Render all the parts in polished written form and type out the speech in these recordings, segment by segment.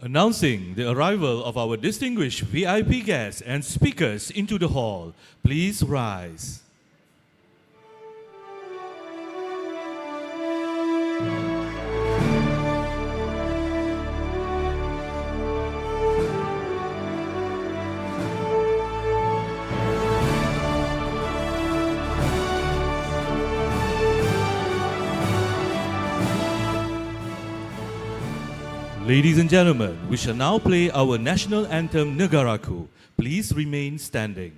Announcing the arrival of our distinguished VIP guests and speakers into the hall. Please rise. Ladies and gentlemen, we shall now play our national anthem Negaraku. Please remain standing.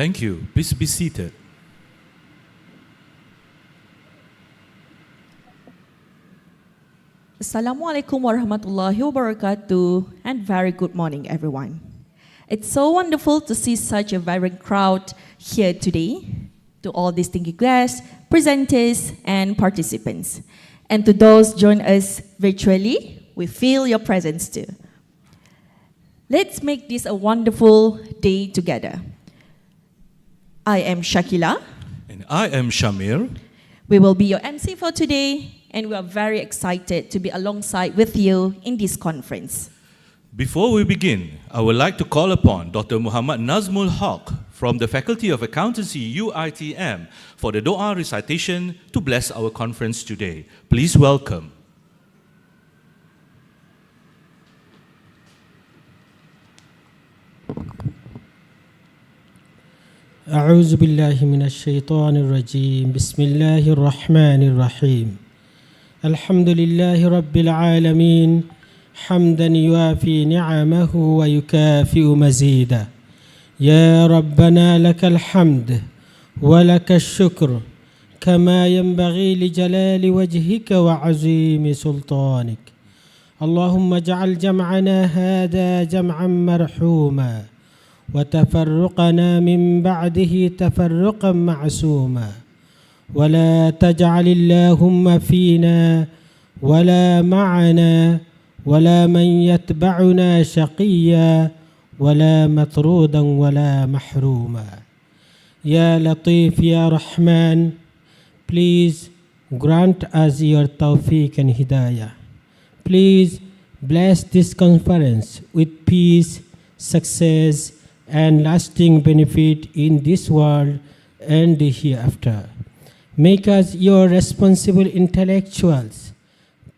Thank you. Please be seated. Assalamualaikum warahmatullahi wabarakatuh, and very good morning, everyone. It's so wonderful to see such a vibrant crowd here today. To all distinguished guests, presenters, and participants. And to those joining us virtually, we feel your presence too. Let's make this a wonderful day together. I am Shakila. And I am Shamir. We will be your MC for today, and we are very excited to be alongside with you in this conference. Before we begin, I would like to call upon Dr. Muhammad Nazmul Haq from the Faculty of Accountancy UITM for the Dua recitation to bless our conference today. Please welcome. أعوذ بالله من الشيطان الرجيم بسم الله الرحمن الرحيم الحمد لله رب العالمين حمدا يوافي نعمه ويكافئ مزيدا يا ربنا لك الحمد ولك الشكر كما ينبغي لجلال وجهك وعظيم سلطانك اللهم اجعل جمعنا هذا جمعا مرحوما وتفرقنا من بعده تفرقا معصوما ولا تجعل اللهم فينا ولا معنا ولا من يتبعنا شقيا ولا مطرودا ولا محروما يا لطيف يا رحمن please grant us your tawfiq and hidayah. Please bless this conference with peace, success, and lasting benefit in this world and the hereafter. Make us your responsible intellectuals.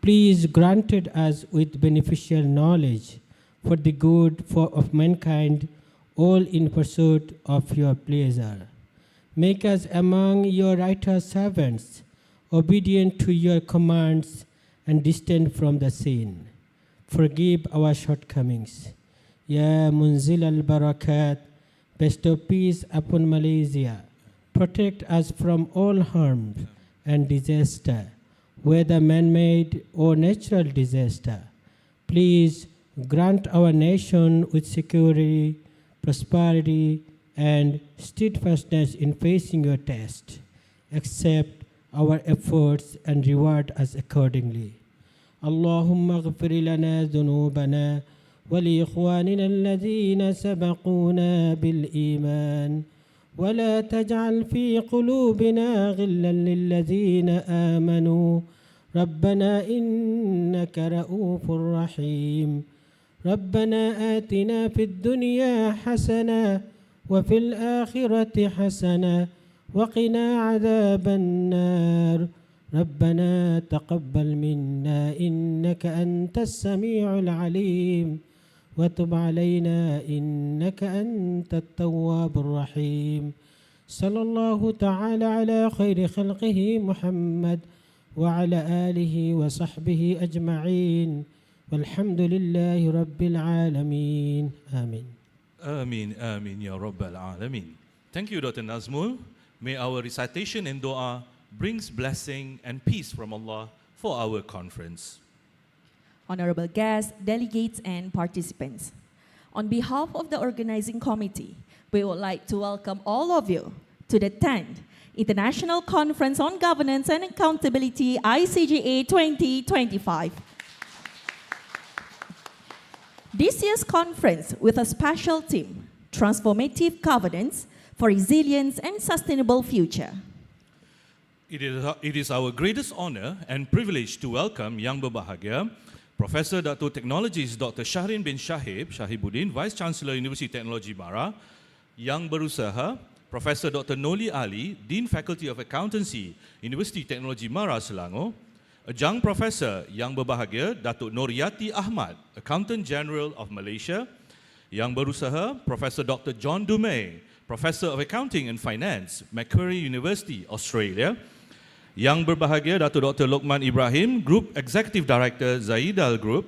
Please grant us with beneficial knowledge for the good of mankind, all in pursuit of your pleasure. Make us among your righteous servants, obedient to your commands and distant from the sin. Forgive our shortcomings. Ya Munzil al-Barakat, bestow peace upon Malaysia. Protect us from all harm and disaster, whether man-made or natural disaster. Please grant our nation with security, prosperity, and steadfastness in facing your test. Accept our efforts and reward us accordingly. Allahumma ghfir lana dhunubana ولإخواننا الذين سبقونا بالإيمان ولا تجعل في قلوبنا غلا للذين آمنوا ربنا إنك رؤوف رحيم ربنا آتنا في الدنيا حسنة وفي الآخرة حسنة وقنا عذاب النار ربنا تقبل منا إنك أنت السميع العليم وتب علينا إنك أنت التواب الرحيم صلى الله تعالى على خير خلقه محمد وعلى آله وصحبه أجمعين والحمد لله رب العالمين آمين. Amin, Amin, Ya Rabbal Alameen. Thank you, Dr. Nazmul. May our recitation and dua brings blessing and peace from Allah for our conference. Honorable guests, delegates, and participants. On behalf of the organizing committee, we would like to welcome all of you to the 10th International Conference on Governance and Accountability, ICGA 2025. This year's conference, with a special theme, Transformative Governance for Resilience and Sustainable Future. It is our greatest honor and privilege to welcome Yang Berbahagia, Professor Dato Technologies Dr. Shahrin bin Shahibuddin, Vice Chancellor, University Technology Mara, Yang Berusaha, Professor Dr. Noli Ali, Dean Faculty of Accountancy, University Technology Mara, Selangor, Adjunct Professor Yang Berbahagia Datuk Nur Yati Ahmad, Accountant General of Malaysia, Yang Berusaha, Professor Dr. John Dumay, Professor of Accounting and Finance, Macquarie University, Australia, Yang Berbahagia Datuk Dr. Lukman Ibrahim, Group Executive Director, Zaidal Group,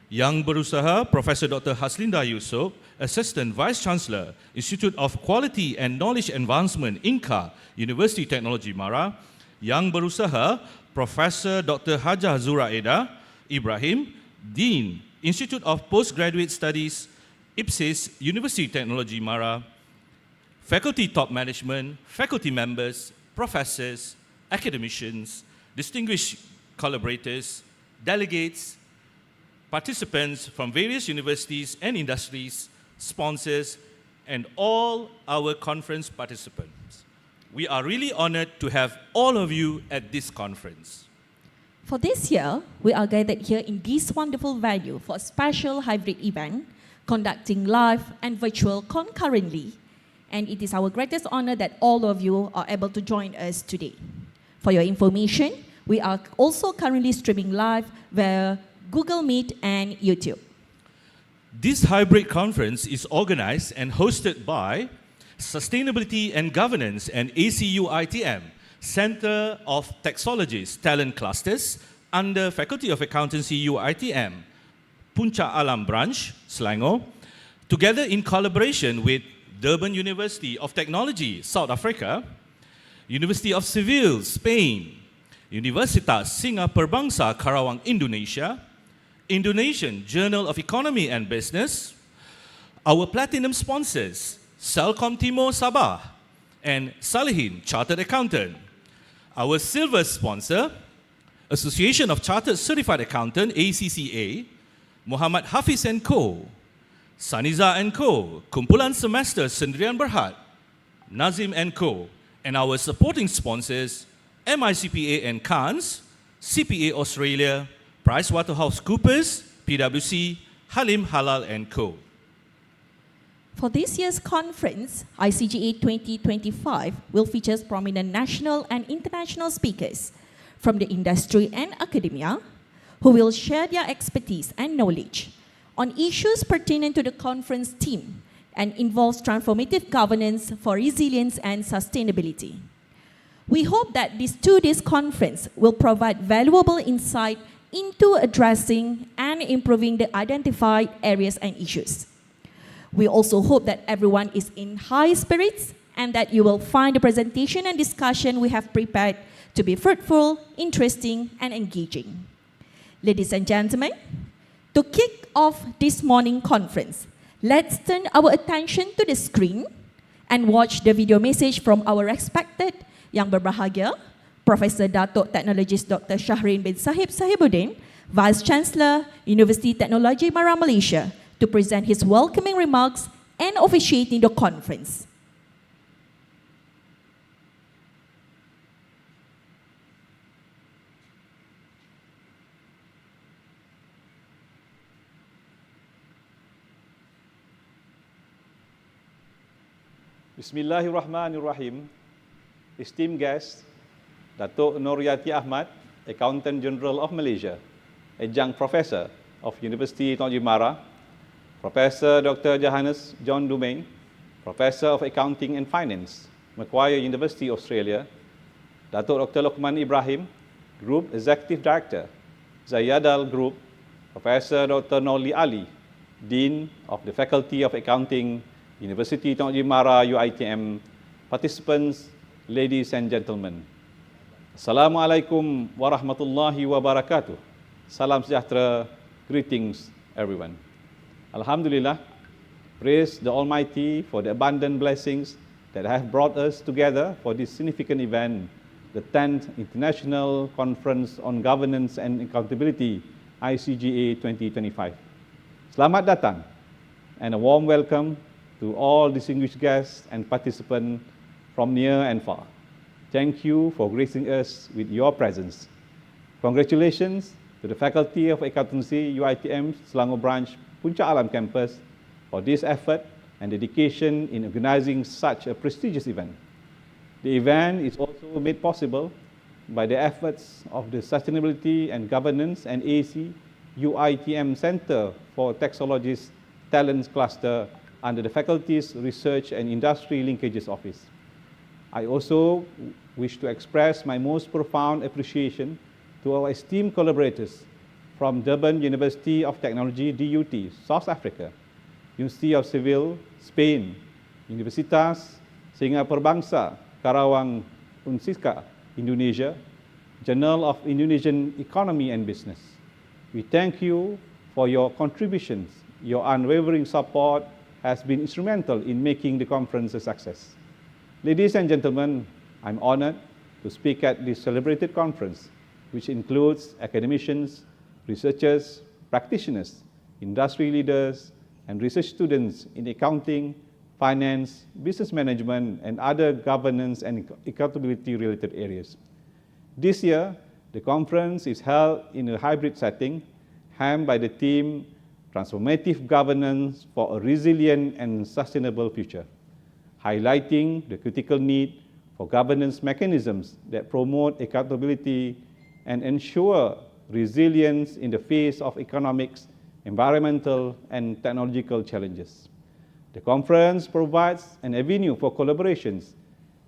Yang Berusaha, Professor Dr. Haslinda Yusof, Assistant Vice Chancellor, Institute of Quality and Knowledge Advancement, INCA, University Technology Mara, Yang Berusaha, Professor Dr. Hajah Zuraida Ibrahim, Dean, Institute of Postgraduate Studies, IPSIS, University Technology Mara, Faculty Top Management, faculty members, professors, academicians, distinguished collaborators, delegates, participants from various universities and industries, sponsors, and all our conference participants. We are really honored to have all of you at this conference. For this year, we are gathered here in this wonderful venue for a special hybrid event, conducting live and virtual concurrently. And it is our greatest honor that all of you are able to join us today. For your information, we are also currently streaming live via Google Meet and YouTube. This hybrid conference is organized and hosted by Sustainability and Governance and ACUITM, Center of Taxology's Talent Clusters, under Faculty of Accountancy UITM, Puncak Alam Branch, Selangor, together in collaboration with Durban University of Technology, South Africa, University of Seville, Spain, Universitas Singapura Bangsa, Karawang, Indonesia, Indonesian Journal of Economy and Business, our platinum sponsors, Celcom Timor Sabah, and Salihin, Chartered Accountant. Our silver sponsor, Association of Chartered Certified Accountant, ACCA, Muhammad Hafiz & Co., Saniza & Co., Kumpulan Semester Sendirian Berhad, Nazim & Co., and our supporting sponsors, MICPA and Cannes, CPA Australia, PricewaterhouseCoopers, PwC, Halim Halal & Co. For this year's conference, ICGA 2025 will feature prominent national and international speakers from the industry and academia who will share their expertise and knowledge on issues pertinent to the conference theme and involves transformative governance for resilience and sustainability. We hope that this two-day conference will provide valuable insight into addressing and improving the identified areas and issues. We also hope that everyone is in high spirits and that you will find the presentation and discussion we have prepared to be fruitful, interesting, and engaging. Ladies and gentlemen, to kick off this morning conference, let's turn our attention to the screen and watch the video message from our respected Yang Berbahagia, Professor Datuk Technologist Dr. Shahrin bin Shahibuddin, Vice Chancellor, University Technology Mara, Malaysia, to present his welcoming remarks and officiating the conference. Bismillahirrahmanirrahim. Esteemed guests, Datuk Nur Yati Ahmad, Accountant General of Malaysia, Adjunct Professor of University Technology Mara, Professor Dr. Johannes John Dumay, Professor of Accounting and Finance, Macquarie University, Australia, Datuk Dr. Lukman Ibrahim, Group Executive Director, Zayadal Group, Professor Dr. Noli Ali, Dean of the Faculty of Accounting, University Technology Mara UiTM, participants, ladies and gentlemen. Assalamualaikum warahmatullahi wabarakatuh. Salam sejahtera, greetings everyone. Alhamdulillah, praise the Almighty for the abundant blessings that have brought us together for this significant event, the 10th International Conference on Governance and Accountability, ICGA 2025. Selamat datang and a warm welcome to all distinguished guests and participants from near and far. Thank you for gracing us with your presence. Congratulations to the Faculty of Accountancy UiTM Selangor Branch Puncak Alam Campus for this effort and dedication in organizing such a prestigious event. The event is also made possible by the efforts of the Sustainability and Governance and AC UiTM Center for Technologies Talents Cluster under the Faculty's Research and Industry Linkages Office. I also wish to express my most profound appreciation to our esteemed collaborators from Durban University of Technology, DUT, South Africa, University of Seville, Spain, Universitas Singapura Bangsa, Karawang, Unsika, Indonesia, Journal of Indonesian Economy and Business. We thank you for your contributions. Your unwavering support has been instrumental in making the conference a success. Ladies and gentlemen, I'm honored to speak at this celebrated conference, which includes academicians, researchers, practitioners, industry leaders, and research students in accounting, finance, business management, and other governance and accountability-related areas. This year, the conference is held in a hybrid setting, helmed by the theme Transformative Governance for a Resilient and Sustainable Future, highlighting the critical need for governance mechanisms that promote accountability and ensure resilience in the face of economic, environmental, and technological challenges. The conference provides an avenue for collaborations,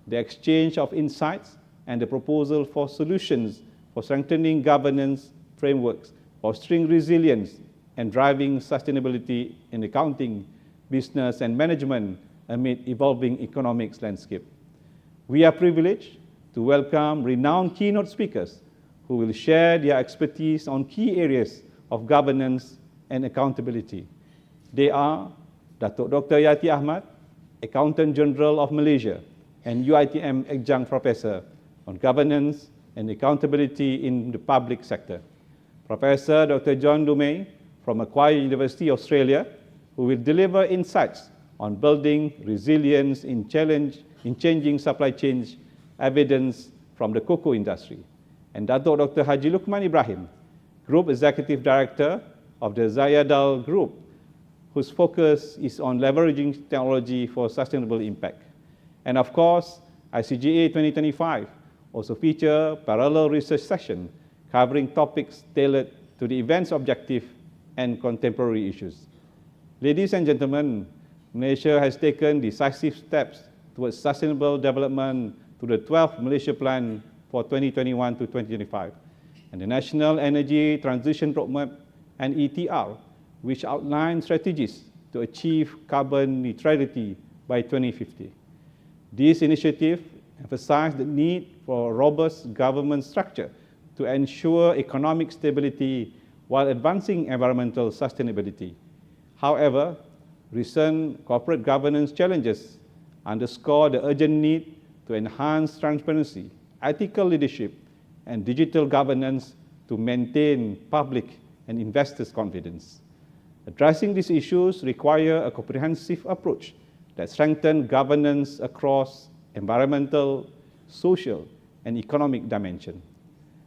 the exchange of insights, and the proposal for solutions for strengthening governance frameworks, fostering resilience, and driving sustainability in accounting, business, and management amid evolving economic landscape. We are privileged to welcome renowned keynote speakers who will share their expertise on key areas of governance and accountability. They are Datuk Dr. Yati Ahmad, Accountant General of Malaysia and UiTM Adjunct Professor on Governance and Accountability in the Public Sector. Professor Dr. John Dumay from Macquarie University, Australia, who will deliver insights on building resilience in changing supply chains, evidence from the cocoa industry. And Datuk Dr. Haji Lukman Ibrahim, Group Executive Director of the Zayadal Group, whose focus is on leveraging technology for sustainable impact. And of course, ICGA 2025 also feature parallel research session covering topics tailored to the event's objective and contemporary issues. Ladies and gentlemen, Malaysia has taken decisive steps towards sustainable development through the 12th Malaysia Plan for 2021 to 2025 and the National Energy Transition Roadmap and ETR, which outline strategies to achieve carbon neutrality by 2050. This initiative emphasized the need for a robust government structure to ensure economic stability while advancing environmental sustainability. However, recent corporate governance challenges underscore the urgent need to enhance transparency, ethical leadership, and digital governance to maintain public and investors' confidence. Addressing these issues require a comprehensive approach that strengthens governance across environmental, social, and economic dimension.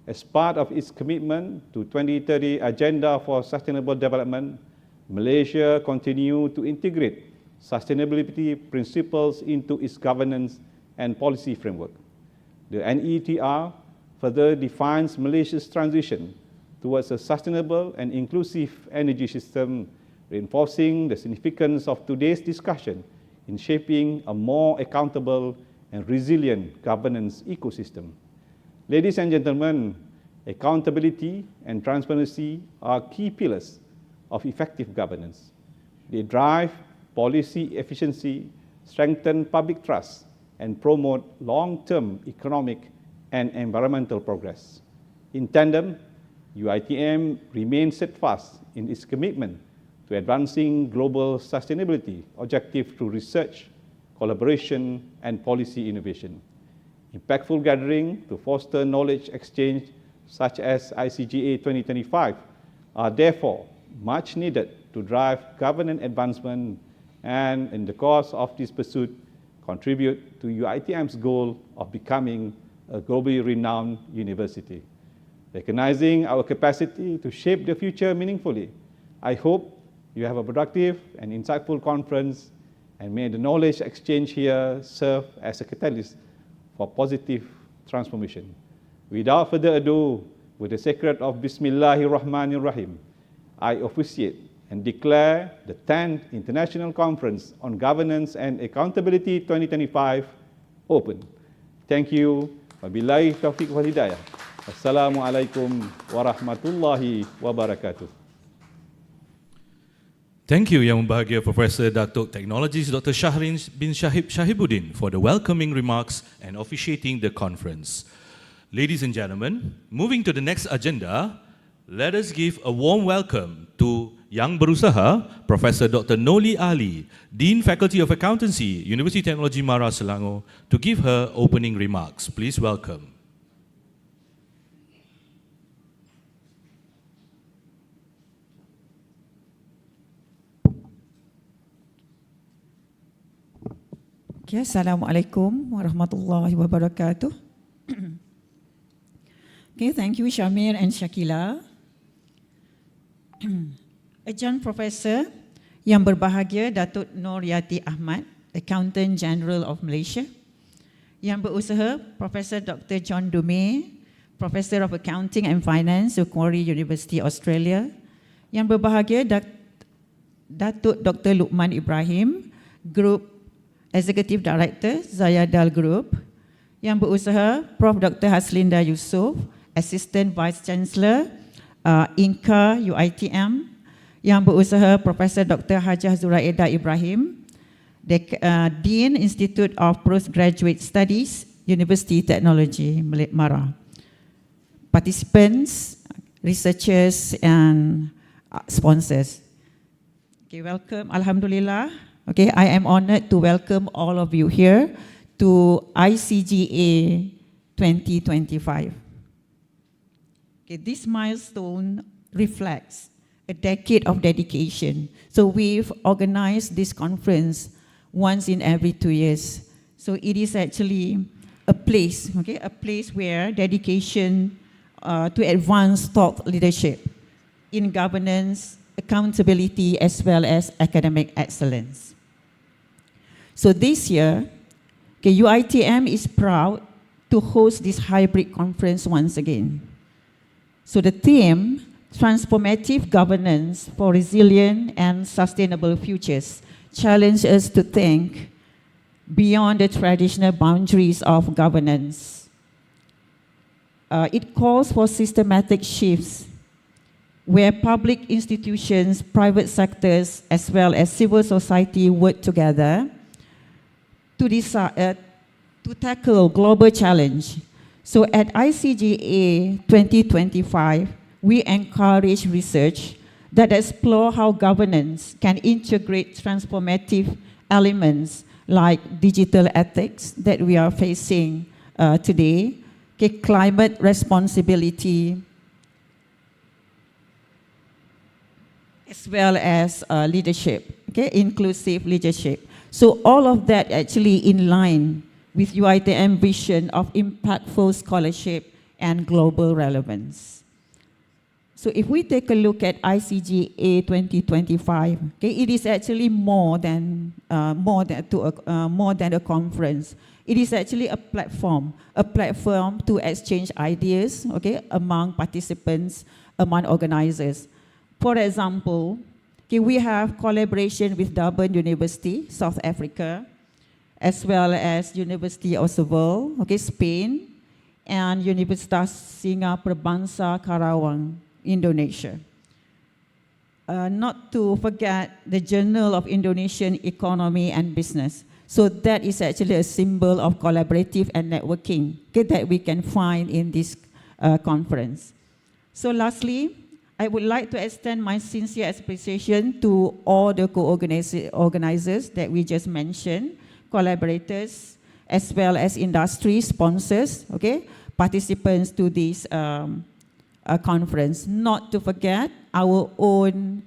As part of its commitment to 2030 Agenda for Sustainable Development, Malaysia continues to integrate sustainability principles into its governance and policy framework. The NETR further defines Malaysia's transition towards a sustainable and inclusive energy system, reinforcing the significance of today's discussion in shaping a more accountable and resilient governance ecosystem. Ladies and gentlemen, accountability and transparency are key pillars of effective governance. They drive policy efficiency, strengthen public trust, and promote long-term economic and environmental progress. In tandem, UiTM remains steadfast in its commitment to advancing global sustainability objectives through research, collaboration, and policy innovation. Impactful gathering to foster knowledge exchange, such as ICGA2025, are therefore much needed to drive governance advancement and, in the course of this pursuit, contribute to UiTM's goal of becoming a globally renowned university. Recognizing our capacity to shape the future meaningfully, I hope you have a productive and insightful conference, and may the knowledge exchange here serve as a catalyst for positive transformation. Without further ado, with the secret of Bismillahirrahmanirrahim, I officiate and declare the 10th International Conference on Governance and Accountability 2025 open. Thank you. Wabillahi taufiq wal hidayah. Assalamualaikum warahmatullahi wabarakatuh. Thank you, Yang Berbahagia Professor Datuk Technologies Dr. Shahrin bin Shahibuddin for the welcoming remarks and officiating the conference. Ladies and gentlemen, moving to the next agenda, let us give a warm welcome to Yang Berusaha, Professor Dr. Noli Ali, Dean Faculty of Accountancy, University Technology Mara Selangor, to give her opening remarks. Please welcome. Okay, Assalamualaikum warahmatullahi wabarakatuh. Okay, thank you Shamir and Shakila. Adjunct Professor Yang Berbahagia Datuk Nur Yati Ahmad, Accountant General of Malaysia. Yang Berusaha Professor Dr. John Dumay, Professor of Accounting and Finance, Macquarie University, Australia. Yang Berbahagia Datuk Dr. Lukman Ibrahim, Group Executive Director, Zayadal Group. Yang Berusaha Prof. Dr. Haslinda Yusof, Assistant Vice Chancellor, INCA UiTM. Yang Berusaha Professor Dr. Hajah Zuraida Ibrahim, Dean Institute of Postgraduate Studies, University Technology, Mara. Participants, researchers, and sponsors. Okay, welcome. Alhamdulillah. Okay, I am honored to welcome all of you here to ICGA 2025. Okay, this milestone reflects a decade of dedication. So we've organized this conference once in every 2 years. So it is actually a place, okay, a place where dedication to advance thought leadership in governance, accountability, as well as academic excellence. So this year, okay, UiTM is proud to host this hybrid conference once again. So the theme, Transformative Governance for Resilient and Sustainable Futures, challenges us to think beyond the traditional boundaries of governance. It calls for systematic shifts where public institutions, private sectors, as well as civil society work together to tackle global challenge. So at ICGA 2025, we encourage research that explore how governance can integrate transformative elements like digital ethics that we are facing today, okay, climate responsibility, as well as leadership, okay, inclusive leadership. So all of that actually in line with UiTM vision of impactful scholarship and global relevance. So if we take a look at ICGA 2025, okay, it is actually more than a conference. It is actually a platform to exchange ideas, okay, among participants, among organizers. For example, okay, we have collaboration with Durban University, South Africa, as well as University of Seville, okay, Spain, and Universitas Singapura Bangsa Karawang, Indonesia. Not to forget the Journal of Indonesian Economy and Business. So that is actually a symbol of collaborative and networking, okay, that we can find in this conference. So lastly, I would like to extend my sincere appreciation to all the organizers that we just mentioned, collaborators, as well as industry sponsors, okay, participants to this conference. Not to forget our own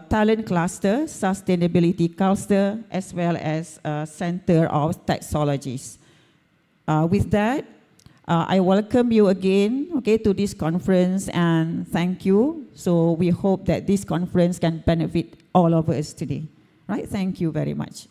talent cluster, sustainability cluster, as well as Center of Technologies. With that, I welcome you again, okay, to this conference, and thank you. So we hope that this conference can benefit all of us today. Right? Thank you very much.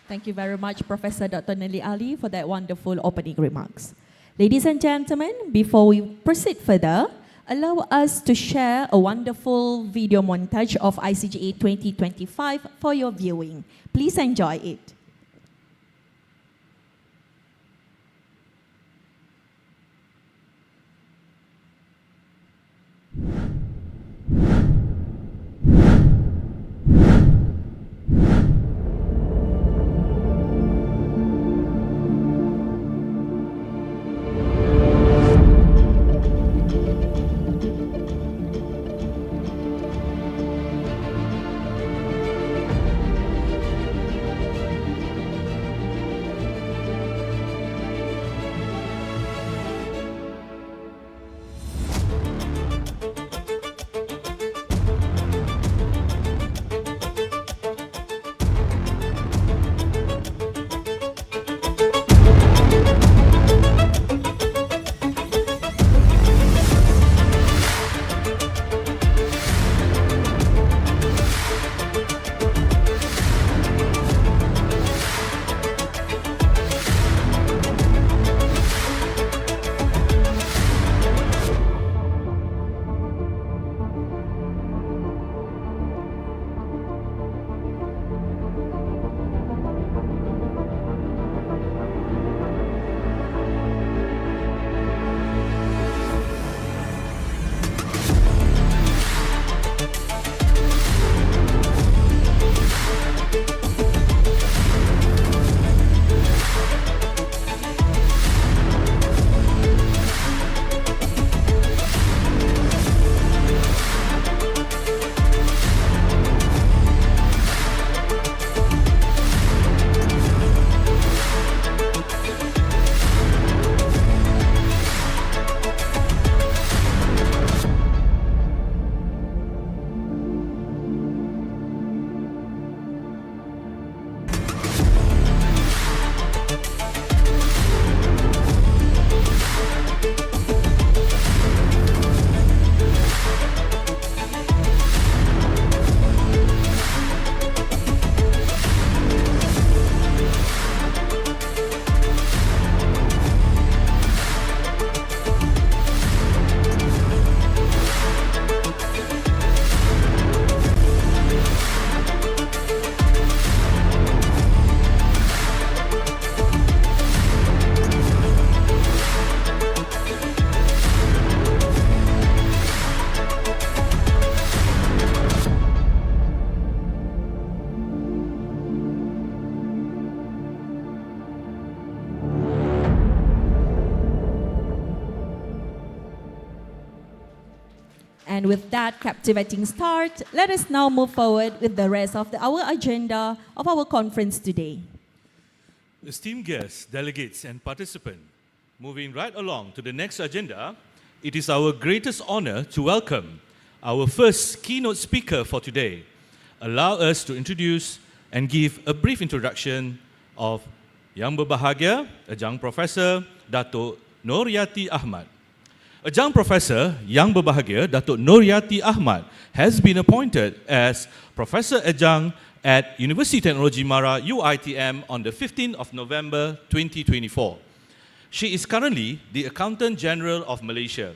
Thank you very much, Professor Dr. Nelly Ali, for that wonderful opening remarks. Ladies and gentlemen, before we proceed further, allow us to share a wonderful video montage of ICGA 2025 for your viewing. Please enjoy it. And with that captivating start, let us now move forward with the rest of our agenda of our conference today. Esteemed guests, delegates, and participants, moving right along to the next agenda, it is our greatest honor to welcome our first keynote speaker for today, allow us to introduce and give a brief introduction of Yang Berbahagia, Adjunct Professor Dato' Yati Ahmad. Adjunct Professor Yang Berbahagia, Dato' Yati Ahmad, has been appointed as Professor Adjunct at University Technology Mara, UITM, on the 15th of November 2024. She is currently the Accountant General of Malaysia.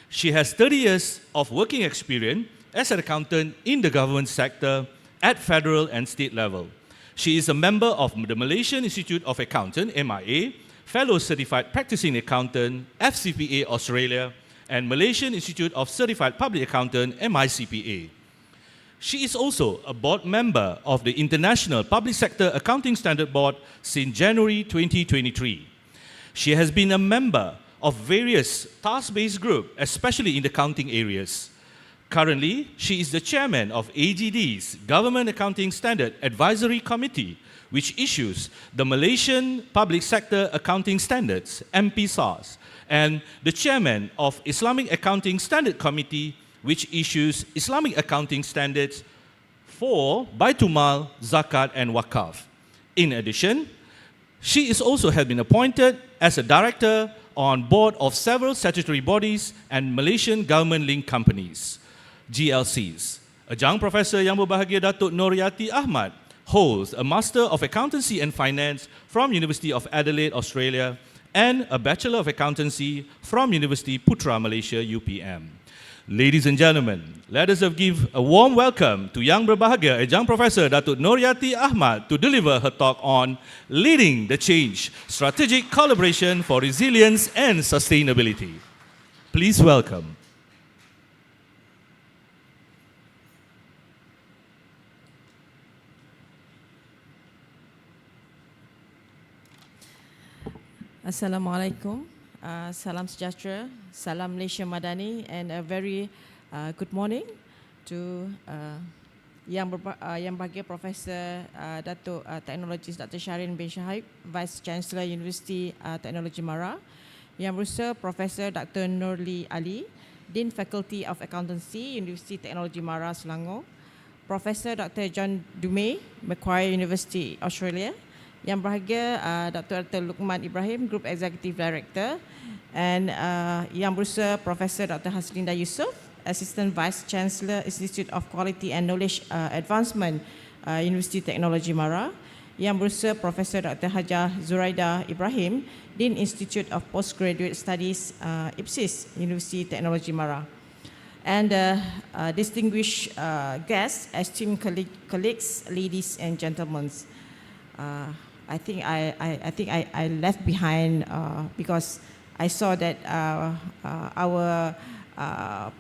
She has 30 years of working experience as an accountant in the government sector at federal and state level. She is a member of the Malaysian Institute of Accountant, MIA, Fellow Certified Practicing Accountant, FCPA Australia, and Malaysian Institute of Certified Public Accountant, MICPA. She is also a board member of the International Public Sector Accounting Standard Board since January 2023. She has been a member of various task-based groups, especially in the accounting areas. Currently, she is the chairman of AGD's Government Accounting Standard Advisory Committee, which issues the Malaysian Public Sector Accounting Standards, MPSAS, and the chairman of Islamic Accounting Standard Committee, which issues Islamic accounting standards for Baitul Mal, Zakat, and Wakaf. In addition, she is also has been appointed as a director on board of several statutory bodies and Malaysian government-linked companies, GLCs. Adjunct Professor Yang Berbahagia Dato' Yati Ahmad holds a Master of Accountancy and Finance from University of Adelaide, Australia, and a Bachelor of Accountancy from University Putra Malaysia, UPM. Ladies and gentlemen, let us give a warm welcome to Yang Berbahagia Adjunct Professor Dato' Yati Ahmad to deliver her talk on Leading the Change, Strategic Collaboration for Resilience and Sustainability. Please welcome. Assalamualaikum, salam sejahtera, salam Malaysia Madani, and a very good morning to Yang Berbahagia Professor Dato' Technologist Dr. Sharin bin Shahib, Vice Chancellor University Technology Mara, Yang Berusaha Professor Dr. Nurli Ali, Dean Faculty of Accountancy, University Technology Mara, Selangor, Professor Dr. John Dumay, Macquarie University, Australia, Yang Berbahagia Dr. Lukman Ibrahim, Group Executive Director, and Yang Berusaha Professor Dr. Haslinda Yusof, Assistant Vice Chancellor, Institute of Quality and Knowledge Advancement, University Technology Mara, Yang Berusaha Professor Dr. Hajah Zuraida Ibrahim, Dean Institute of Postgraduate Studies, IPSIS, University Technology Mara, and distinguished guests, esteemed colleagues, ladies and gentlemen. I think I left behind because I saw that our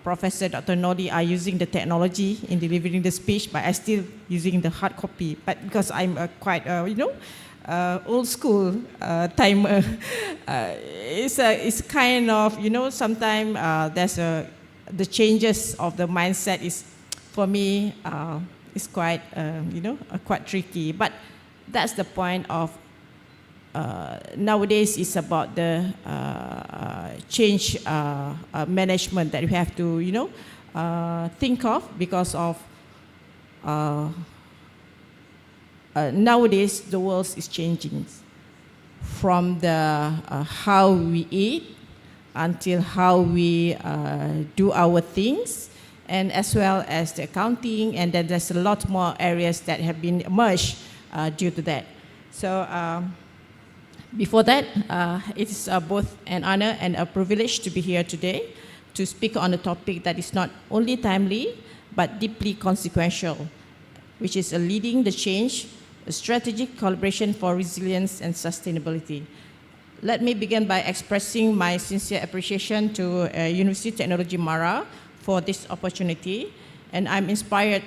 Professor Dr. Nodi are using the technology in delivering the speech, but I still using the hard copy. But because I'm quite old school timer, it's kind of sometimes there's the changes of the mindset is for me is quite quite tricky, but that's the point of nowadays is about the change management that we have to think of, because of nowadays the world is changing from the how we eat until how we do our things, and as well as the accounting, and then there's a lot more areas that have been merged due to that. So before that, it is both an honor and a privilege to be here today to speak on a topic that is not only timely but deeply consequential, which is leading the change, a strategic collaboration for resilience and sustainability. Let me begin by expressing my sincere appreciation to University Technology Mara for this opportunity, and I'm inspired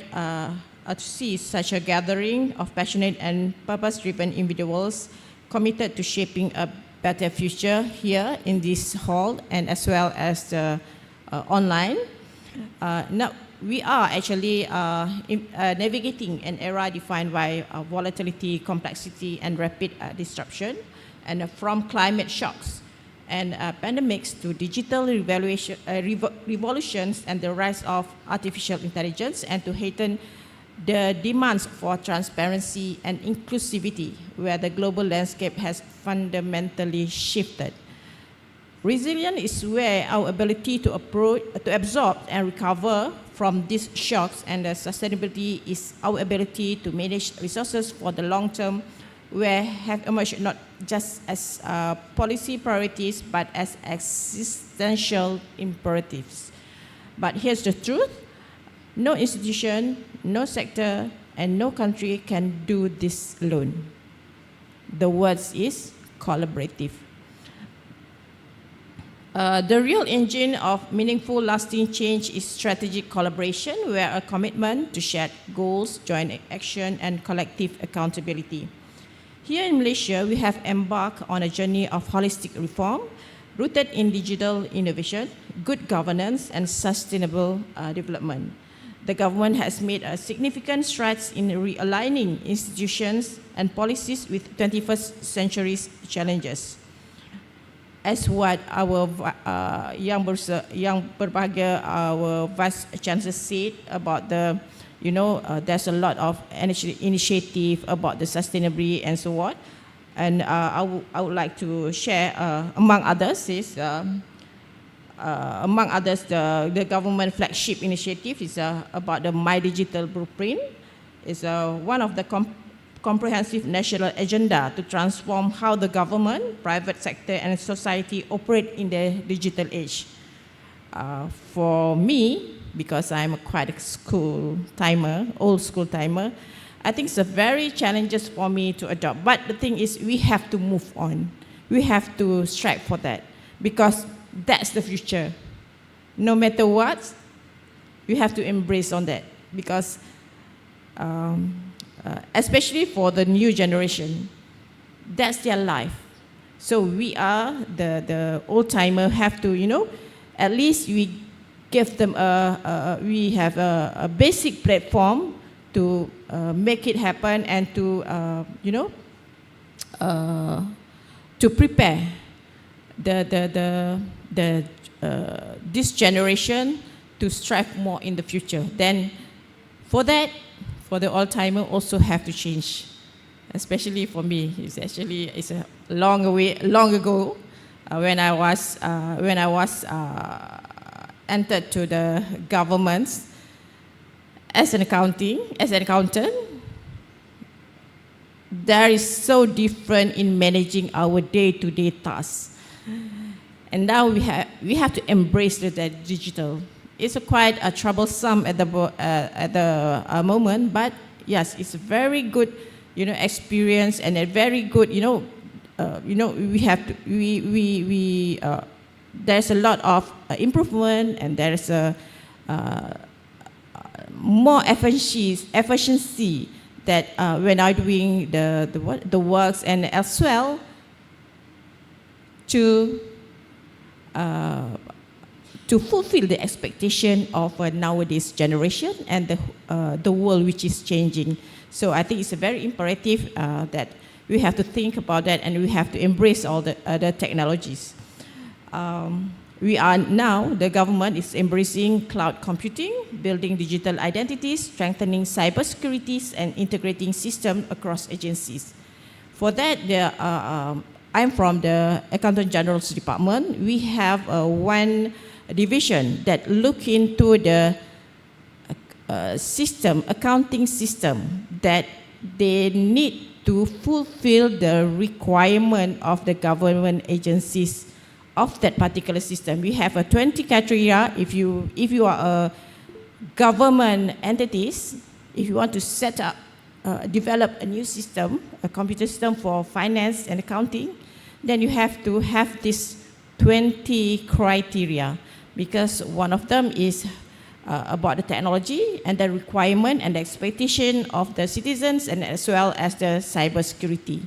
to see such a gathering of passionate and purpose-driven individuals committed to shaping a better future here in this hall and as well as online. Now, we are actually navigating an era defined by volatility, complexity, and rapid disruption, and from climate shocks and pandemics to digital revolutions and the rise of artificial intelligence, and to heighten the demands for transparency and inclusivity, where the global landscape has fundamentally shifted. Resilience is where our ability to absorb and recover from these shocks, and the sustainability is our ability to manage resources for the long term, where have emerged not just as policy priorities, but as existential imperatives. But here's the truth: no institution, no sector, and no country can do this alone. The word is collaborative. The real engine of meaningful, lasting change is strategic collaboration, where a commitment to shared goals, joint action, and collective accountability. Here in Malaysia, we have embarked on a journey of holistic reform rooted in digital innovation, good governance, and sustainable development. The government has made significant strides in realigning institutions and policies with 21st century's challenges. As what our yang berbahagia, our Vice Chancellor said about the, there's a lot of initiative about the sustainability and so on. And I would like to share, among others, the government flagship initiative is about the My Digital Blueprint. It's one of the comprehensive national agenda to transform how the government, private sector, and society operate in the digital age. For me, because I'm quite a old school timer, I think it's a very challenges for me to adopt. But the thing is, we have to move on. We have to strive for that, because that's the future. No matter what, we have to embrace on that, because especially for the new generation, that's their life. So we are the old timer have to, at least we give them we have a basic platform to make it happen, and to prepare this generation to strive more in the future. Then for that, for the old-timer also have to change, especially for me. It's a long ago when I was entered to the government as an accountant. There is so different in managing our day-to-day tasks, and now we have to embrace the digital. It's quite troublesome at the moment, but yes, it's a very good, experience, and a very good, there's a lot of improvement, and there's a more efficiency that when I'm doing the works, and as well to fulfill the expectation of nowadays generation and the world which is changing. So I think it's a very imperative that we have to think about that, and we have to embrace all the other technologies. The government is embracing cloud computing, building digital identities, strengthening cybersecurity, and integrating systems across agencies. For that, I'm from the Accountant General's Department. We have one division that look into the accounting system that they need to fulfill the requirement of the government agencies of that particular system. We have 20 criteria. If you are a government entities, if you want to set up, develop a new system, a computer system for finance and accounting, then you have to have this 20 criteria, because one of them is about the technology and the requirement and the expectation of the citizens, and as well as the cybersecurity.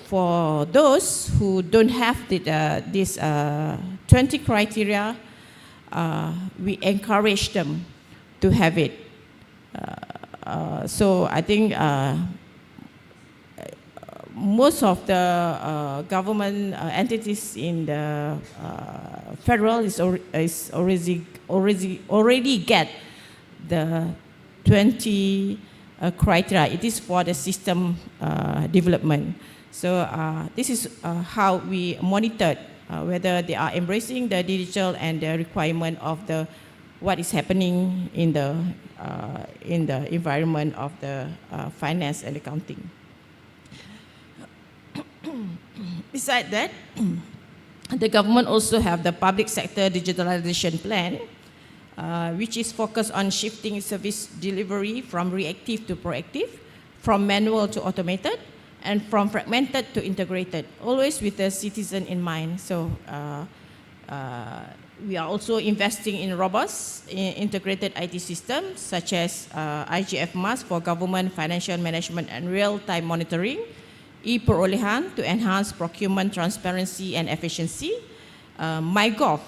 For those who don't have this 20 criteria, we encourage them to have it. So I think most of the government entities in the federal is already get the 20 criteria. It is for the system development. So this is how we monitored whether they are embracing the digital and the requirement of the what is happening in the environment of the finance and accounting. Besides that, the government also have the public sector digitalization plan, which is focused on shifting service delivery from reactive to proactive, from manual to automated, and from fragmented to integrated, always with the citizen in mind. So we are also investing in robust integrated IT systems such as IGF for government financial management and real-time monitoring, e-perolehan to enhance procurement transparency and efficiency, MyGov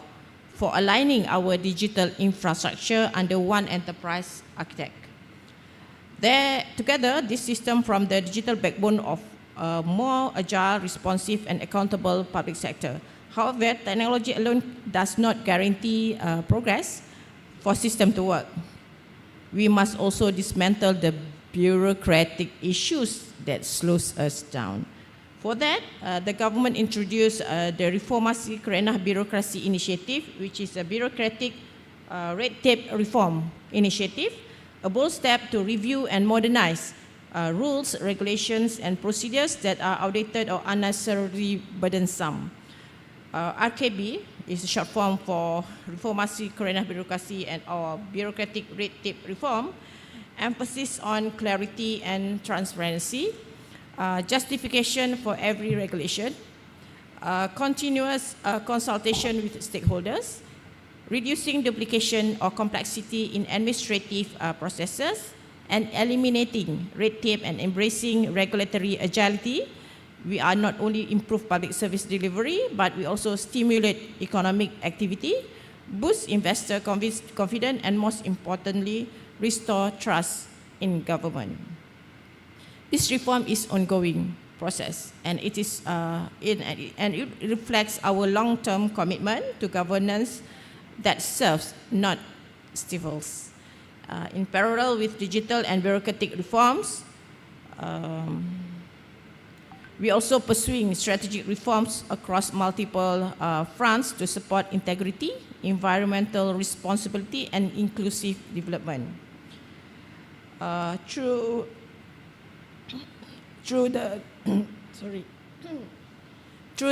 for aligning our digital infrastructure under one enterprise architect. Together, this system from the digital backbone of a more agile, responsive, and accountable public sector. However, technology alone does not guarantee progress for system to work. We must also dismantle the bureaucratic issues that slows us down. For that, the government introduced the Reformasi Kerana Birokrasi Initiative, which is a bureaucratic red tape reform initiative, a bold step to review and modernize rules, regulations, and procedures that are outdated or unnecessarily burdensome. RKB is a short form for Reformasi Kerana Birokrasi and or bureaucratic red tape reform, emphasis on clarity and transparency, justification for every regulation, continuous consultation with stakeholders, reducing duplication or complexity in administrative processes, and eliminating red tape and embracing regulatory agility. We are not only improve public service delivery, but we also stimulate economic activity, boost investor confidence, and most importantly, restore trust in government. This reform is ongoing process, and it is it reflects our long-term commitment to governance that serves, not stifles. In parallel with digital and bureaucratic reforms, we are also pursuing strategic reforms across multiple fronts to support integrity, environmental responsibility, and inclusive development. Through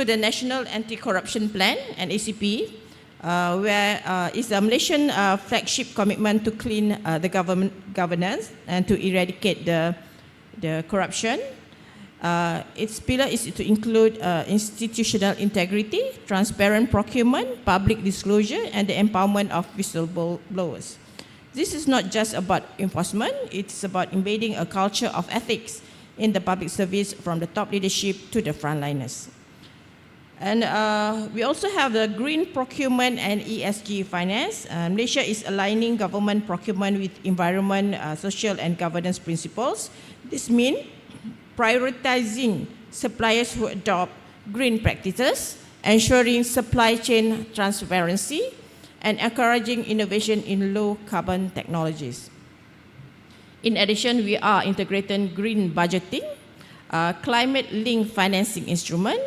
the National Anti-Corruption Plan and ACP, where is the Malaysian flagship commitment to clean the governance and to eradicate the corruption. Its pillar is to include institutional integrity, transparent procurement, public disclosure, and the empowerment of whistleblowers. This is not just about enforcement, it's about embedding a culture of ethics in the public service from the top leadership to the frontliners. And we also have the green procurement and ESG finance. Malaysia is aligning government procurement with environment, social and governance principles. This means prioritizing suppliers who adopt green practices, ensuring supply chain transparency, and encouraging innovation in low carbon technologies. In addition, we are integrating green budgeting, climate-linked financing instrument,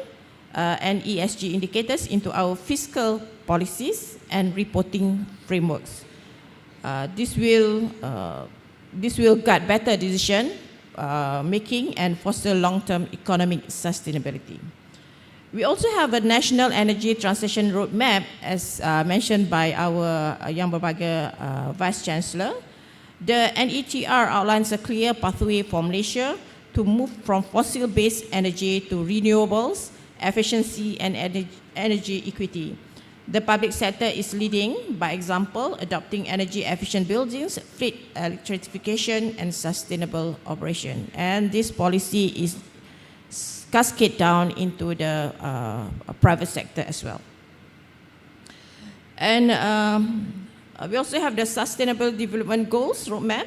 and ESG indicators into our fiscal policies and reporting frameworks. This will guide better decision making and foster long-term economic sustainability. We also have a national energy transition roadmap, as mentioned by our Yang Berbahagia Vice Chancellor. The NETR outlines a clear pathway for Malaysia to move from fossil-based energy to renewables, efficiency, and energy equity. The public sector is leading by example, adopting energy-efficient buildings, fleet electrification, and sustainable operation. And this policy is cascade down into the private sector as well. And we also have the Sustainable Development Goals roadmap.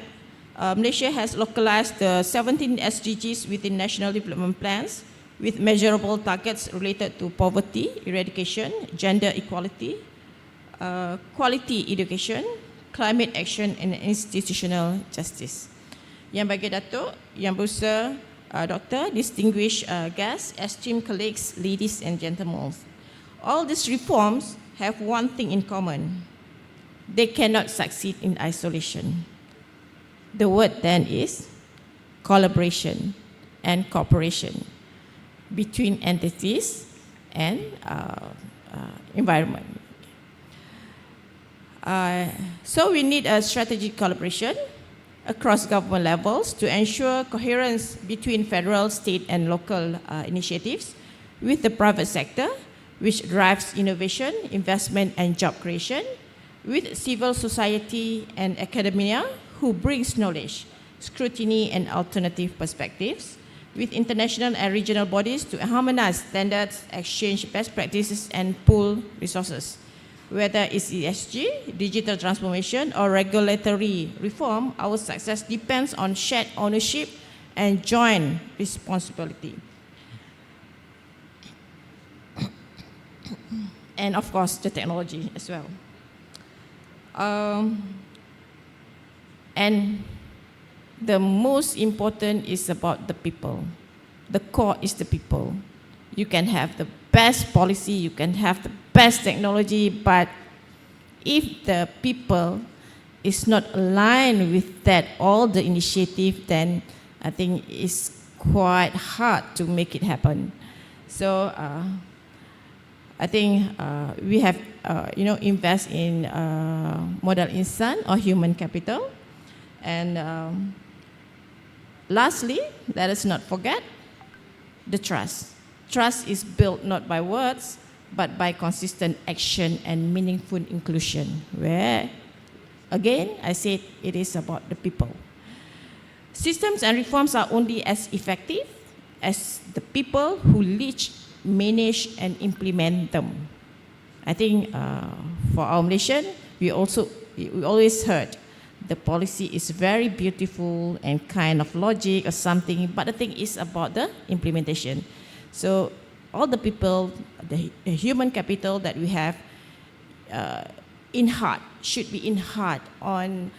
Malaysia has localized the 17 SDGs within national development plans with measurable targets related to poverty eradication, gender equality, quality education, climate action, and institutional justice. Yang bagi Datuk, Yang Berusaha Doctor, distinguished guests, esteemed colleagues, ladies and gentlemen. All these reforms have one thing in common. They cannot succeed in isolation. The word then is collaboration and cooperation between entities and environment. So we need a strategic collaboration across government levels to ensure coherence between federal, state, and local initiatives with the private sector, which drives innovation, investment, and job creation, with civil society and academia, who brings knowledge, scrutiny, and alternative perspectives, with international and regional bodies to harmonize standards, exchange best practices, and pool resources. Whether it's ESG, digital transformation, or regulatory reform, our success depends on shared ownership and joint responsibility. And of course, the technology as well. And the most important is about the people. The core is the people. You can have the best policy, you can have the best technology, but if the people is not aligned with that, all the initiative, then I think it's quite hard to make it happen. So I think we have, invest in modal insan or human capital. And lastly, let us not forget the trust. Trust is built not by words, but by consistent action and meaningful inclusion, where, again, I said it is about the people. Systems and reforms are only as effective as the people who lead, manage, and implement them. I think for our nation, we always heard the policy is very beautiful and kind of logic or something, but the thing is about the implementation. So all the people, the human capital that we have in heart, should be in heart on,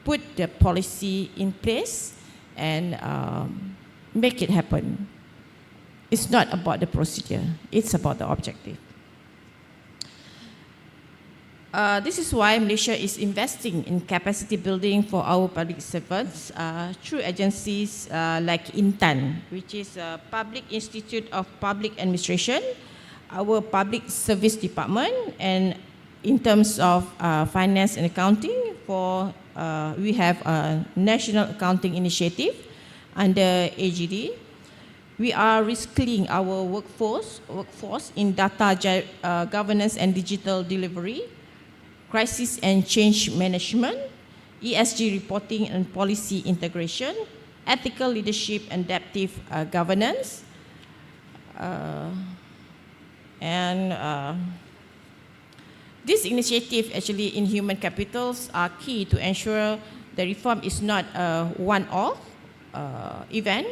put the policy in place and make it happen. It's not about the procedure, it's about the objective. This is why Malaysia is investing in capacity building for our public servants through agencies like INTAN, which is a Public Institute of Public Administration, our Public Service Department, and in terms of finance and accounting, we have a National Accounting Initiative under AGD. We are reskilling our workforce in data governance and digital delivery, crisis and change management, ESG reporting and policy integration, ethical leadership and adaptive governance, this initiative actually in human capitals are key to ensure the reform is not a one-off event,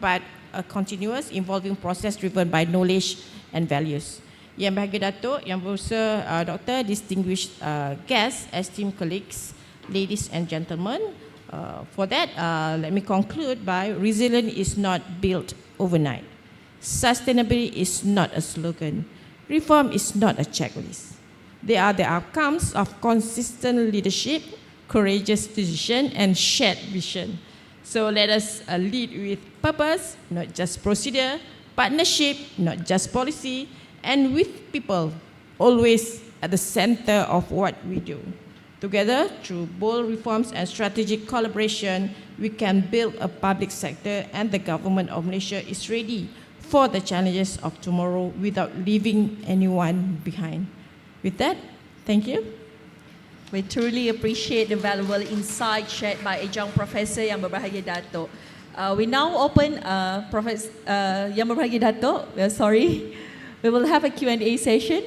but a continuous evolving process driven by knowledge and values. Yang Bahagia Datuk, Yang Berusaha Doctor, distinguished guests, esteemed colleagues, ladies and gentlemen. For that, let me conclude by resilience is not built overnight. Sustainability is not a slogan. Reform is not a checklist. They are the outcomes of consistent leadership, courageous decision, and shared vision. So let us lead with purpose, not just procedure, partnership, not just policy, and with people, always at the center of what we do. Together, through bold reforms and strategic collaboration, we can build a public sector, and the government of Malaysia is ready for the challenges of tomorrow without leaving anyone behind. With that, thank you. We truly appreciate the valuable insight shared by Adjunct Professor Yang Berbahagia Datuk. We now open, Yang Berbahagia Datuk, we are sorry. We will have a Q&A session.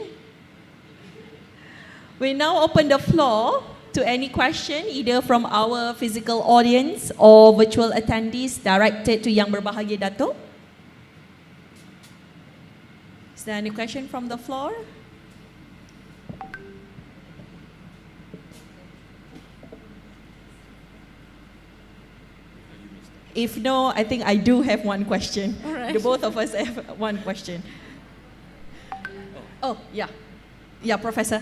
We now open the floor to any question, either from our physical audience or virtual attendees directed to Yang Berbahagia Dato'? Is there any question from the floor? If no, I think I do have one question. All right. The both of us have one question. Oh, yeah. Yeah, Professor.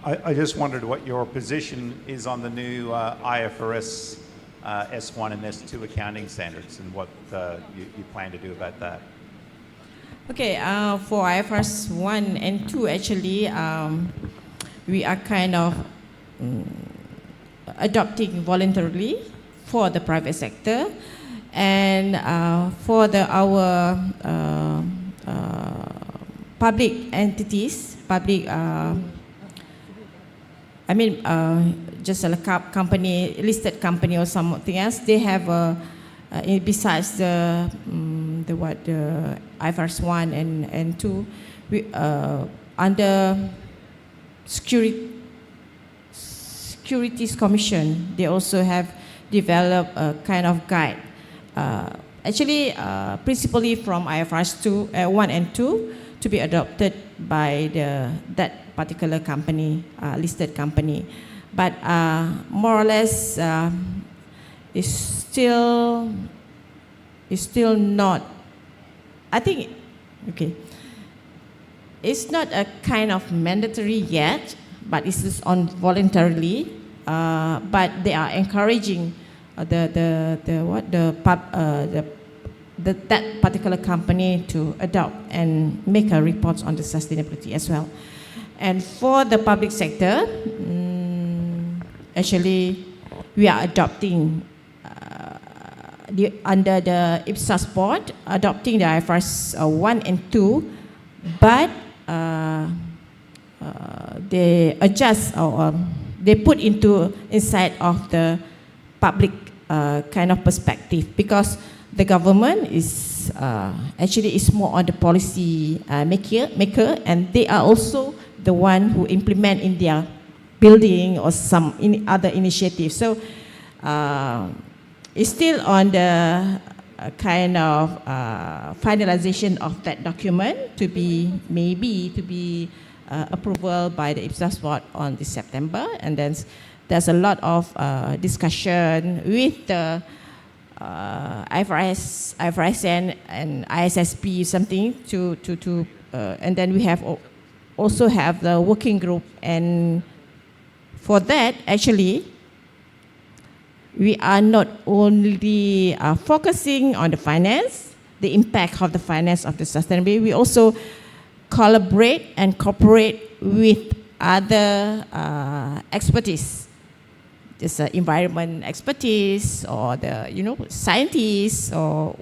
I just wondered what your position is on the new IFRS S1 and S2 accounting standards and what you plan to do about that. Okay, for IFRS 1 and 2, actually, we are kind of adopting voluntarily for the private sector, and for our public entities, just a company, listed company or something else, they have besides the IFRS 1 and 2, we, under Securities Commission, they also have developed a kind of guide. Actually, principally from IFRS 1 and 2 to be adopted by that particular company, listed company. But more or less, it's still not, I think, okay. It's not a kind of mandatory yet, but it's just on voluntarily. But they are encouraging that particular company to adopt and make a report on the sustainability as well. And for the public sector, actually, we are adopting under the IPSAS board, adopting the IFRS 1 and 2, but they adjust or they put inside of the public kind of perspective, because the government is actually is more on the policy maker, and they are also the one who implement in their building or some other initiatives. So it's still on the kind of finalization of that document to be approval by the IPSAS board on this September, and then there's a lot of discussion with the IFRSN and ISSP something and then we have also have the working group, and for that actually we are not only focusing on the finance, the impact of the finance of the sustainability, we also collaborate and cooperate with other expertise, just environment expertise or the scientists or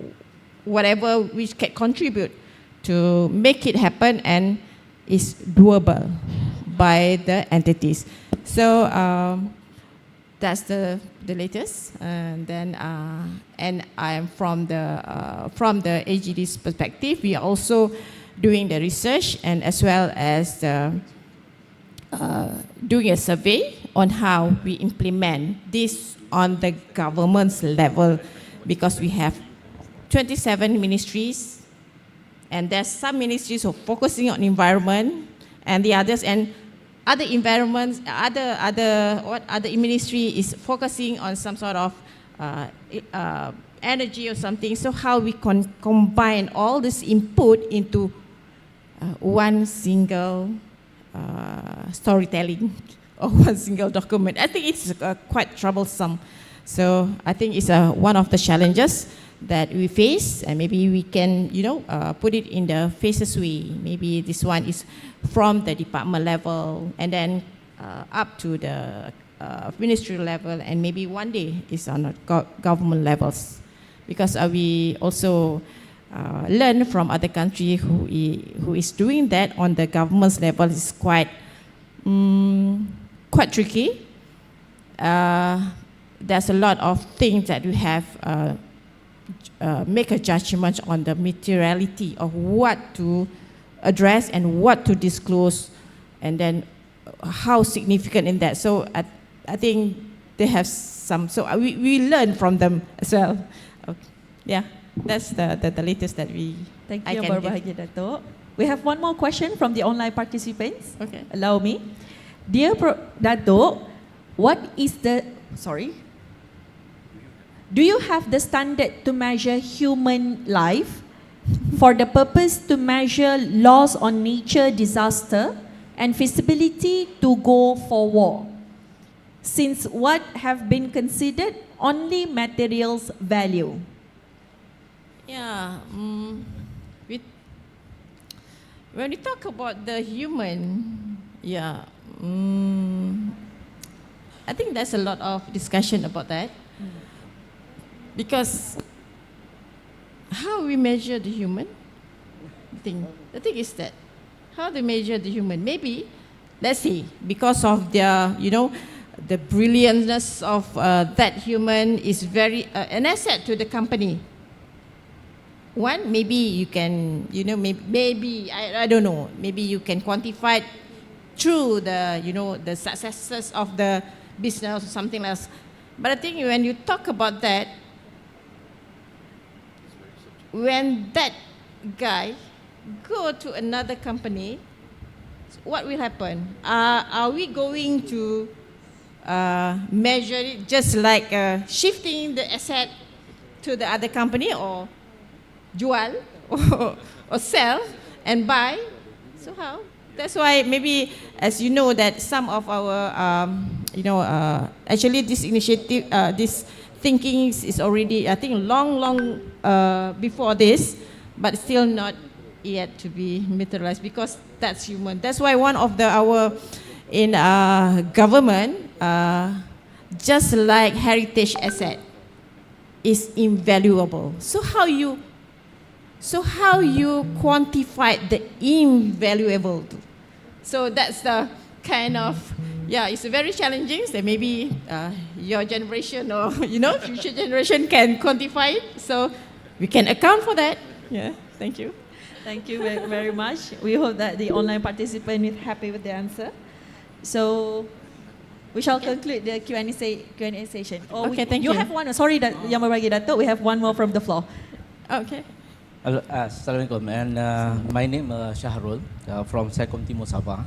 whatever which can contribute to make it happen and is doable by the entities. So that's the latest, and then and I am from the AGD's perspective. We are also doing the research and as well as doing a survey on how we implement this on the government's level, because we have 27 ministries, and there's some ministries who are focusing on environment, and the others and other environments, other ministry is focusing on some sort of energy or something. So how we can combine all this input into one single storytelling or one single document. I think it's quite troublesome. So I think it's one of the challenges that we face, and maybe we can, put it in the phases way. Maybe this one is from the department level, and then up to the ministry level, and maybe one day is on the government levels, because we also learn from other countries who is doing that on the government's level is quite tricky. There's a lot of things that we have make a judgment on the materiality of what to address and what to disclose and then how significant in that. So I think they have some, so we learn from them as well. Okay. Yeah, that's the latest that Thank I you, can Yang give. Berbahagia Dato'. We have one more question from the online participants. Okay. Allow me. Dear Dato', what is the, sorry? Do you have the standard to measure human life for the purpose to measure loss on nature disaster and feasibility to go for war? Since what have been considered only materials value? Yeah, when we talk about the human, yeah, I think there's a lot of discussion about that. Because how we measure the human, the thing is that, how they measure the human, maybe, let's see, because of their, the brilliantness of that human is very, an asset to the company. One, maybe you can, maybe I don't know, maybe you can quantify it through the, the successes of the business or something else. But I think when you talk about that, when that guy go to another company, what will happen? Are we going to measure it just like shifting the asset to the other company, or jual or sell and buy? So how? That's why maybe, as you know, that some of our, actually this initiative, this thinking is already, I think, long before this, but still not yet to be materialized, because that's human. That's why one of our in government, just like heritage asset, is invaluable. So how you quantify the invaluable? So that's the kind of, yeah, it's very challenging. So maybe your generation or future generation can quantify it. So we can account for that. Yeah, thank you. Thank you very, very much. We hope that the online participant is happy with the answer. So we shall conclude the Q&A session. Okay, thank you. You have one. Sorry, Yang Berbahagia Dato'. We have one more from the floor. Okay. Assalamualaikum, and my name is Shahrul from Celcom Timur Sabah,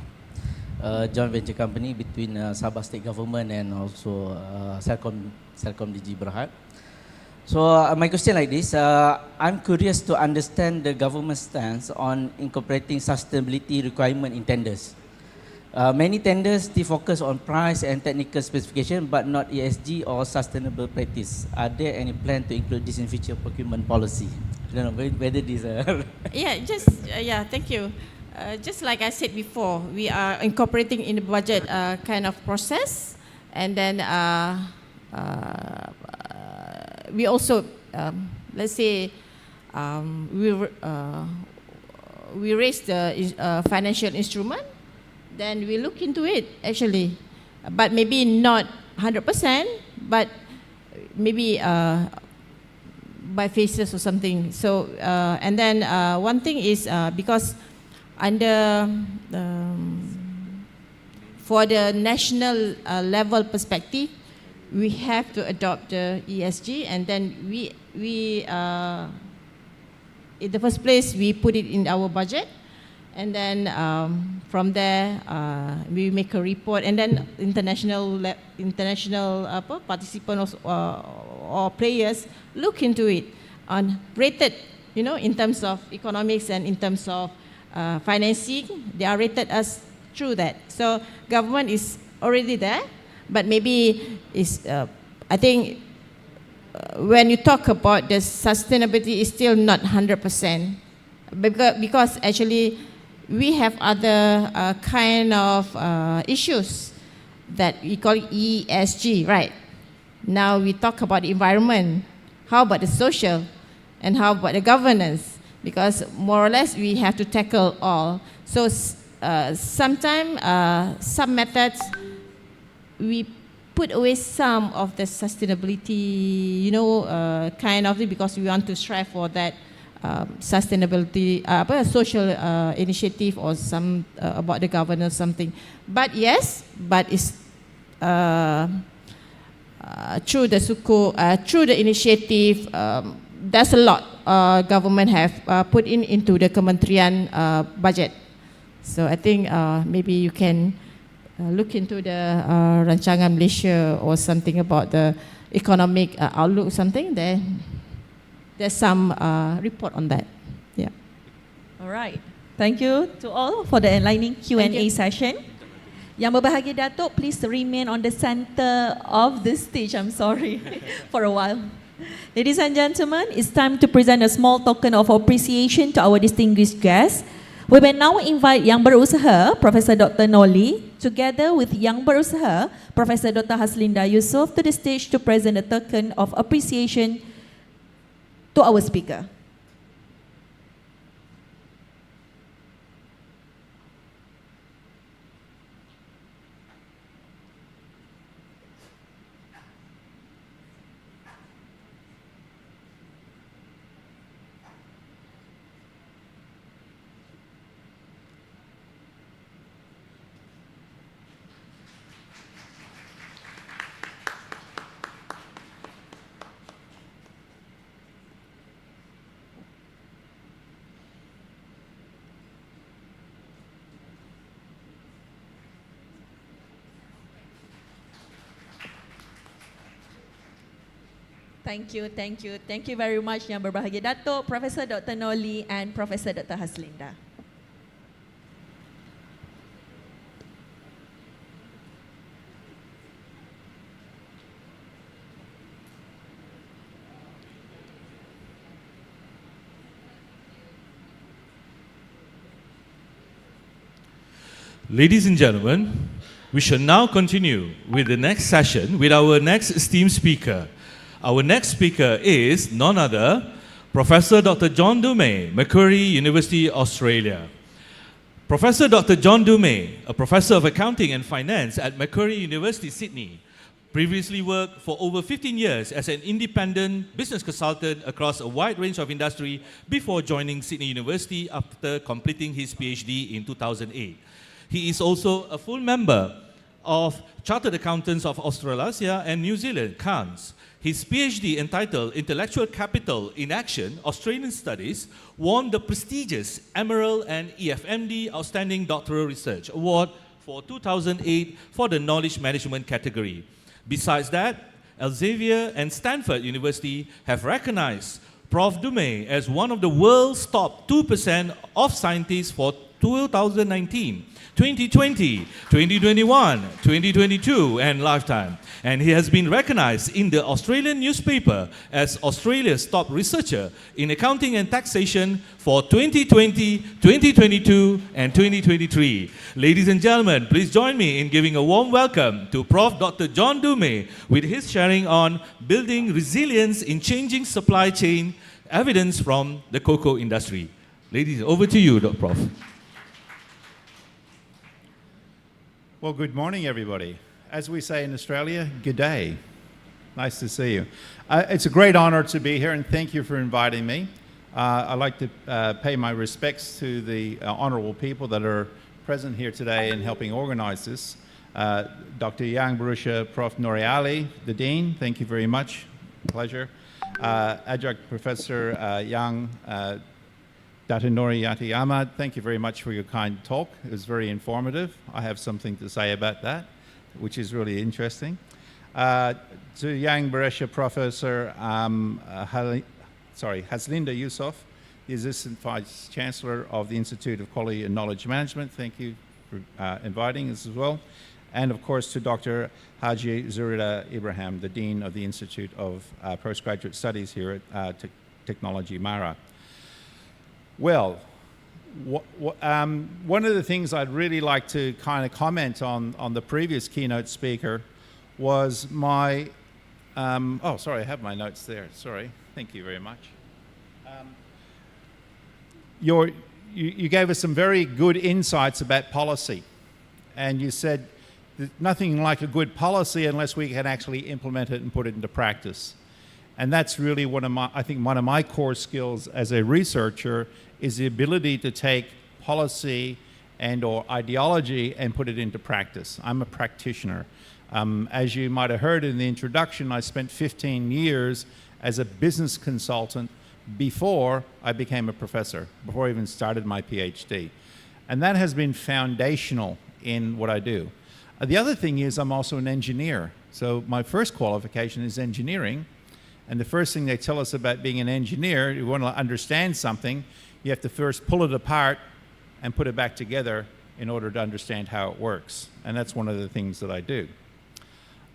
joint venture company between Sabah State Government and also Celcom DG Berhad. So my question like this, I'm curious to understand the government stance on incorporating sustainability requirement in tenders. Many tenders still focus on price and technical specification, but not ESG or sustainable practice. Are there any plan to include this in future procurement policy? I don't know whether this. Yeah, thank you. Just like I said before, we are incorporating in the budget kind of process, and then we also, let's say, we raise the financial instrument. Then we look into it actually, but maybe not 100%, but maybe by phases or something. So and then one thing is because under for the national level perspective, we have to adopt the ESG, and then we in the first place we put it in our budget. And then from there, we make a report, and then international participants or players look into it on rated, in terms of economics and in terms of financing. They are rated us through that. So government is already there, but maybe is I think when you talk about the sustainability, is still not 100%, because actually, we have other kind of issues that we call ESG, right? Now we talk about the environment. How about the social? And how about the governance? Because more or less we have to tackle all. So sometimes some methods, we put away some of the sustainability, kind of thing, because we want to strive for that sustainability, social initiative or some about the governance something. But yes, but it's through the suku, through the initiative, there's a lot government have put into the Kementerian budget. So I think maybe you can look into the Rancangan Malaysia or something about the economic outlook, something there. There's some report on that. Yeah. All right. Thank you to all for the enlightening Q&A session. Yang berbahagia Datuk, please remain on the center of the stage. I'm sorry for a while. Ladies and gentlemen, it's time to present a small token of appreciation to our distinguished guests. We will now invite Yang Berusaha, Professor Dr. Noli, together with Yang Berusaha, Professor Dr. Haslinda Yusof, to the stage to present a token of appreciation to our speaker. Thank you, thank you. Thank you very much Yang berbahagia Datuk, Professor Dr. Noli and Professor Dr. Haslinda. Ladies and gentlemen, we shall now continue with the next session with our next esteemed speaker. Our next speaker is none other, Professor Dr. John Dumay, Macquarie University, Australia. Professor Dr. John Dumay, a professor of accounting and finance at Macquarie University, Sydney, previously worked for over 15 years as an independent business consultant across a wide range of industry before joining Sydney University after completing his PhD in 2008. He is also a full member of Chartered Accountants of Australasia and New Zealand, CANS. His PhD, entitled Intellectual Capital in Action, Australian Studies, won the prestigious Emerald and EFMD Outstanding Doctoral Research Award for 2008 for the Knowledge Management category. Besides that, Elsevier and Stanford University have recognized Prof. Dumay as one of the world's top 2% of scientists for 2019, 2020, 2021, 2022, and lifetime. And he has been recognized in the Australian newspaper as Australia's top researcher in accounting and taxation for 2020, 2022, and 2023. Ladies and gentlemen, please join me in giving a warm welcome to Prof. Dr. John Dumay with his sharing on building resilience in changing supply chain, evidence from the cocoa industry. Ladies, over to you, Prof. Well, good morning, everybody. As we say in Australia, good day. Nice to see you. It's a great honor to be here, and thank you for inviting me. I'd like to pay my respects to the honorable people that are present here today and helping organize this. Dr. Yang Berusaha, Prof. Nori Ali, the Dean, thank you very much. Pleasure. Adjunct Professor Yang Dr. Yati Ahmad, thank you very much for your kind talk. It was very informative. I have something to say about that, which is really interesting. To Yang Berusaha Professor Haslinda Yusof, the Assistant Vice Chancellor of the Institute of Quality and Knowledge Management, thank you for inviting us as well. And of course to Dr. Haji Zurida Ibrahim, the Dean of the Institute of Postgraduate Studies here at Technology Mara. Well, one of the things I'd really like to kind of comment on the previous keynote speaker was my, oh, sorry, I have my notes there. Sorry. Thank you very much. You gave us some very good insights about policy. And you said nothing like a good policy unless we can actually implement it and put it into practice. And that's really one of my core skills as a researcher is the ability to take policy and or ideology and put it into practice. I'm a practitioner. As you might have heard in the introduction, I spent 15 years as a business consultant before I became a professor, before I even started my PhD. And that has been foundational in what I do. The other thing is I'm also an engineer. So my first qualification is engineering. And the first thing they tell us about being an engineer, you want to understand something, you have to first pull it apart and put it back together in order to understand how it works. And that's one of the things that I do.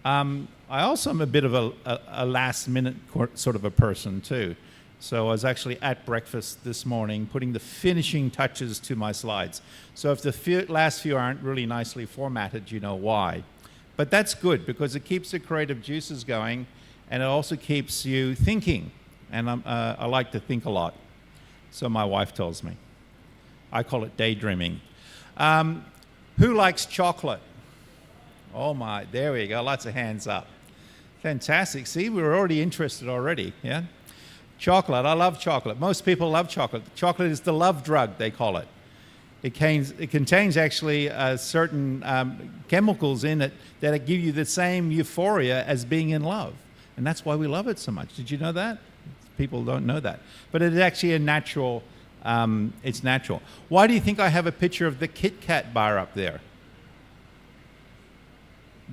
I also am a bit of a last-minute sort of a person, too. So I was actually at breakfast this morning putting the finishing touches to my slides. So if the last few aren't really nicely formatted, you know why. But that's good because it keeps the creative juices going and it also keeps you thinking. And I like to think a lot. So my wife tells me. I call it daydreaming. Who likes chocolate? Oh my, there we go, lots of hands up. Fantastic, see, we're already interested already, yeah? Chocolate, I love chocolate. Most people love chocolate. Chocolate is the love drug, they call it. It contains actually certain chemicals in it that give you the same euphoria as being in love. And that's why we love it so much. Did you know that? People don't know that. But it's actually a natural, it's natural. Why do you think I have a picture of the Kit Kat bar up there?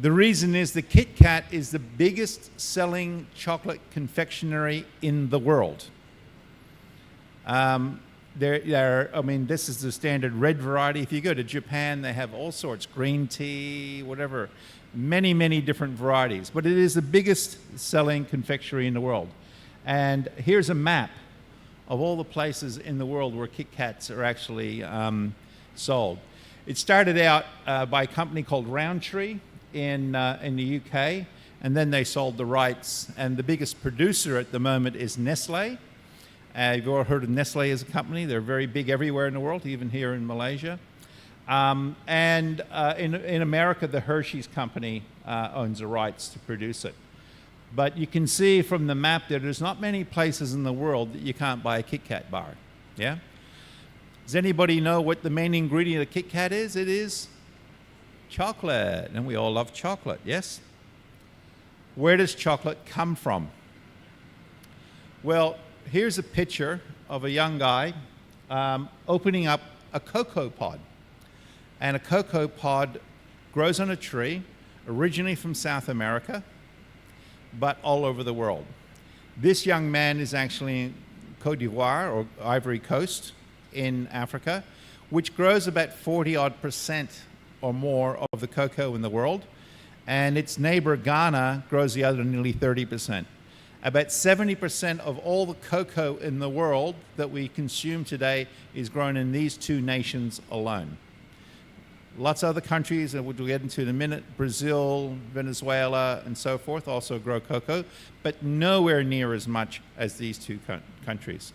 The reason is the Kit Kat is the biggest selling chocolate confectionery in the world. I mean, this is the standard red variety. If you go to Japan, they have all sorts, green tea, whatever, many, many different varieties. But it is the biggest selling confectionery in the world. And here's a map of all the places in the world where Kit Kats are actually sold. It started out by a company called Roundtree in the UK, and then they sold the rights. And the biggest producer at the moment is Nestle. You've all heard of Nestle as a company. They're very big everywhere in the world, even here in Malaysia. In America, the Hershey's company owns the rights to produce it. But you can see from the map that there's not many places in the world that you can't buy a Kit Kat bar. Yeah? Does anybody know what the main ingredient of Kit Kat is? It is chocolate. And we all love chocolate, yes? Where does chocolate come from? Well, here's a picture of a young guy opening up a cocoa pod. And a cocoa pod grows on a tree, originally from South America, but all over the world. This young man is actually in Côte d'Ivoire, or Ivory Coast, in Africa, which grows about 40% or more of the cocoa in the world. And its neighbor, Ghana, grows the other nearly 30%. About 70% of all the cocoa in the world that we consume today is grown in these two nations alone. Lots of other countries, and we'll get into in a minute, Brazil, Venezuela, and so forth, also grow cocoa, but nowhere near as much as these two countries.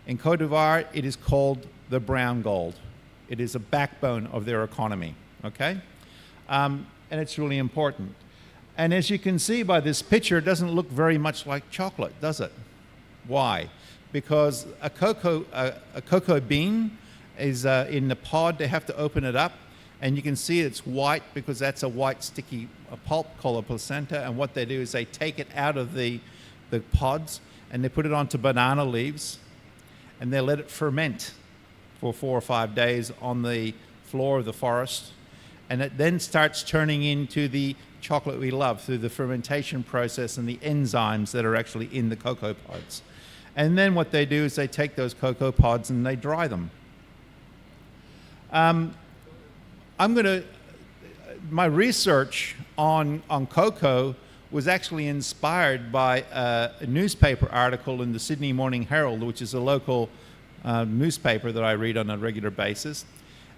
In Côte d'Ivoire, it is called the brown gold. It is a backbone of their economy, okay? And it's really important. And as you can see by this picture, it doesn't look very much like chocolate, does it? Why? Because a cocoa bean is in the pod. They have to open it up, and you can see it's white because that's a white sticky pulp called a placenta. And what they do is they take it out of the pods and they put it onto banana leaves, and they let it ferment for 4 or 5 days on the floor of the forest. And it then starts turning into the chocolate we love through the fermentation process and the enzymes that are actually in the cocoa pods. And then what they do is they take those cocoa pods and they dry them. My research on cocoa was actually inspired by a newspaper article in the Sydney Morning Herald, which is a local newspaper that I read on a regular basis.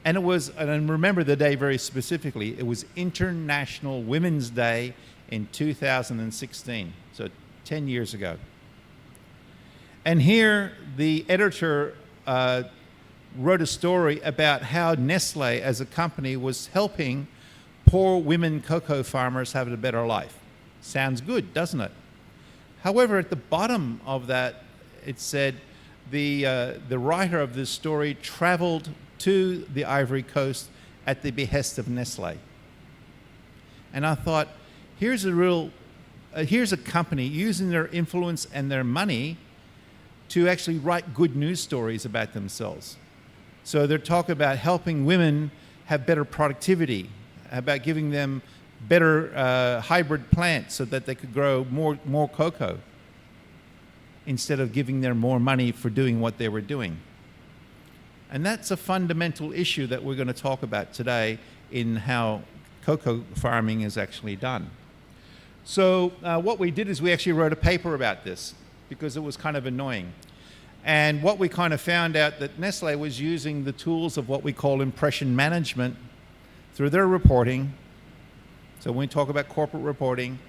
And it was, and I remember the day very specifically, it was International Women's Day in 2016, so 10 years ago. And here the editor wrote a story about how Nestle as a company was helping poor women cocoa farmers have a better life. Sounds good, doesn't it? However, at the bottom of that, it said the writer of this story traveled to the Ivory Coast at the behest of Nestle. And I thought, here's a company using their influence and their money to actually write good news stories about themselves. So they're talking about helping women have better productivity, about giving them better hybrid plants so that they could grow more cocoa, instead of giving them more money for doing what they were doing. And that's a fundamental issue that we're going to talk about today in how cocoa farming is actually done. So what we did is we actually wrote a paper about this because it was kind of annoying. And what we kind of found out that Nestle was using the tools of what we call impression management through their reporting. So when we talk about corporate reporting,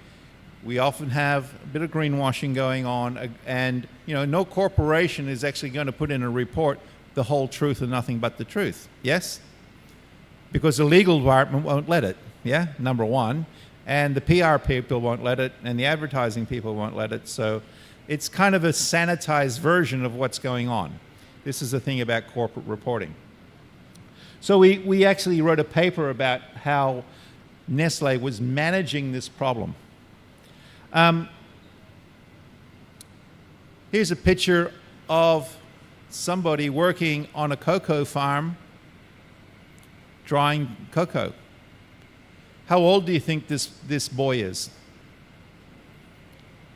we often have a bit of greenwashing going on, and no corporation is actually going to put in a report the whole truth and nothing but the truth. Yes? Because the legal department won't let it, yeah, number one. And the PR people won't let it, and the advertising people won't let it. So it's kind of a sanitized version of what's going on. This is the thing about corporate reporting. So we actually wrote a paper about how Nestle was managing this problem. Here's a picture of somebody working on a cocoa farm drying cocoa. How old do you think this boy is?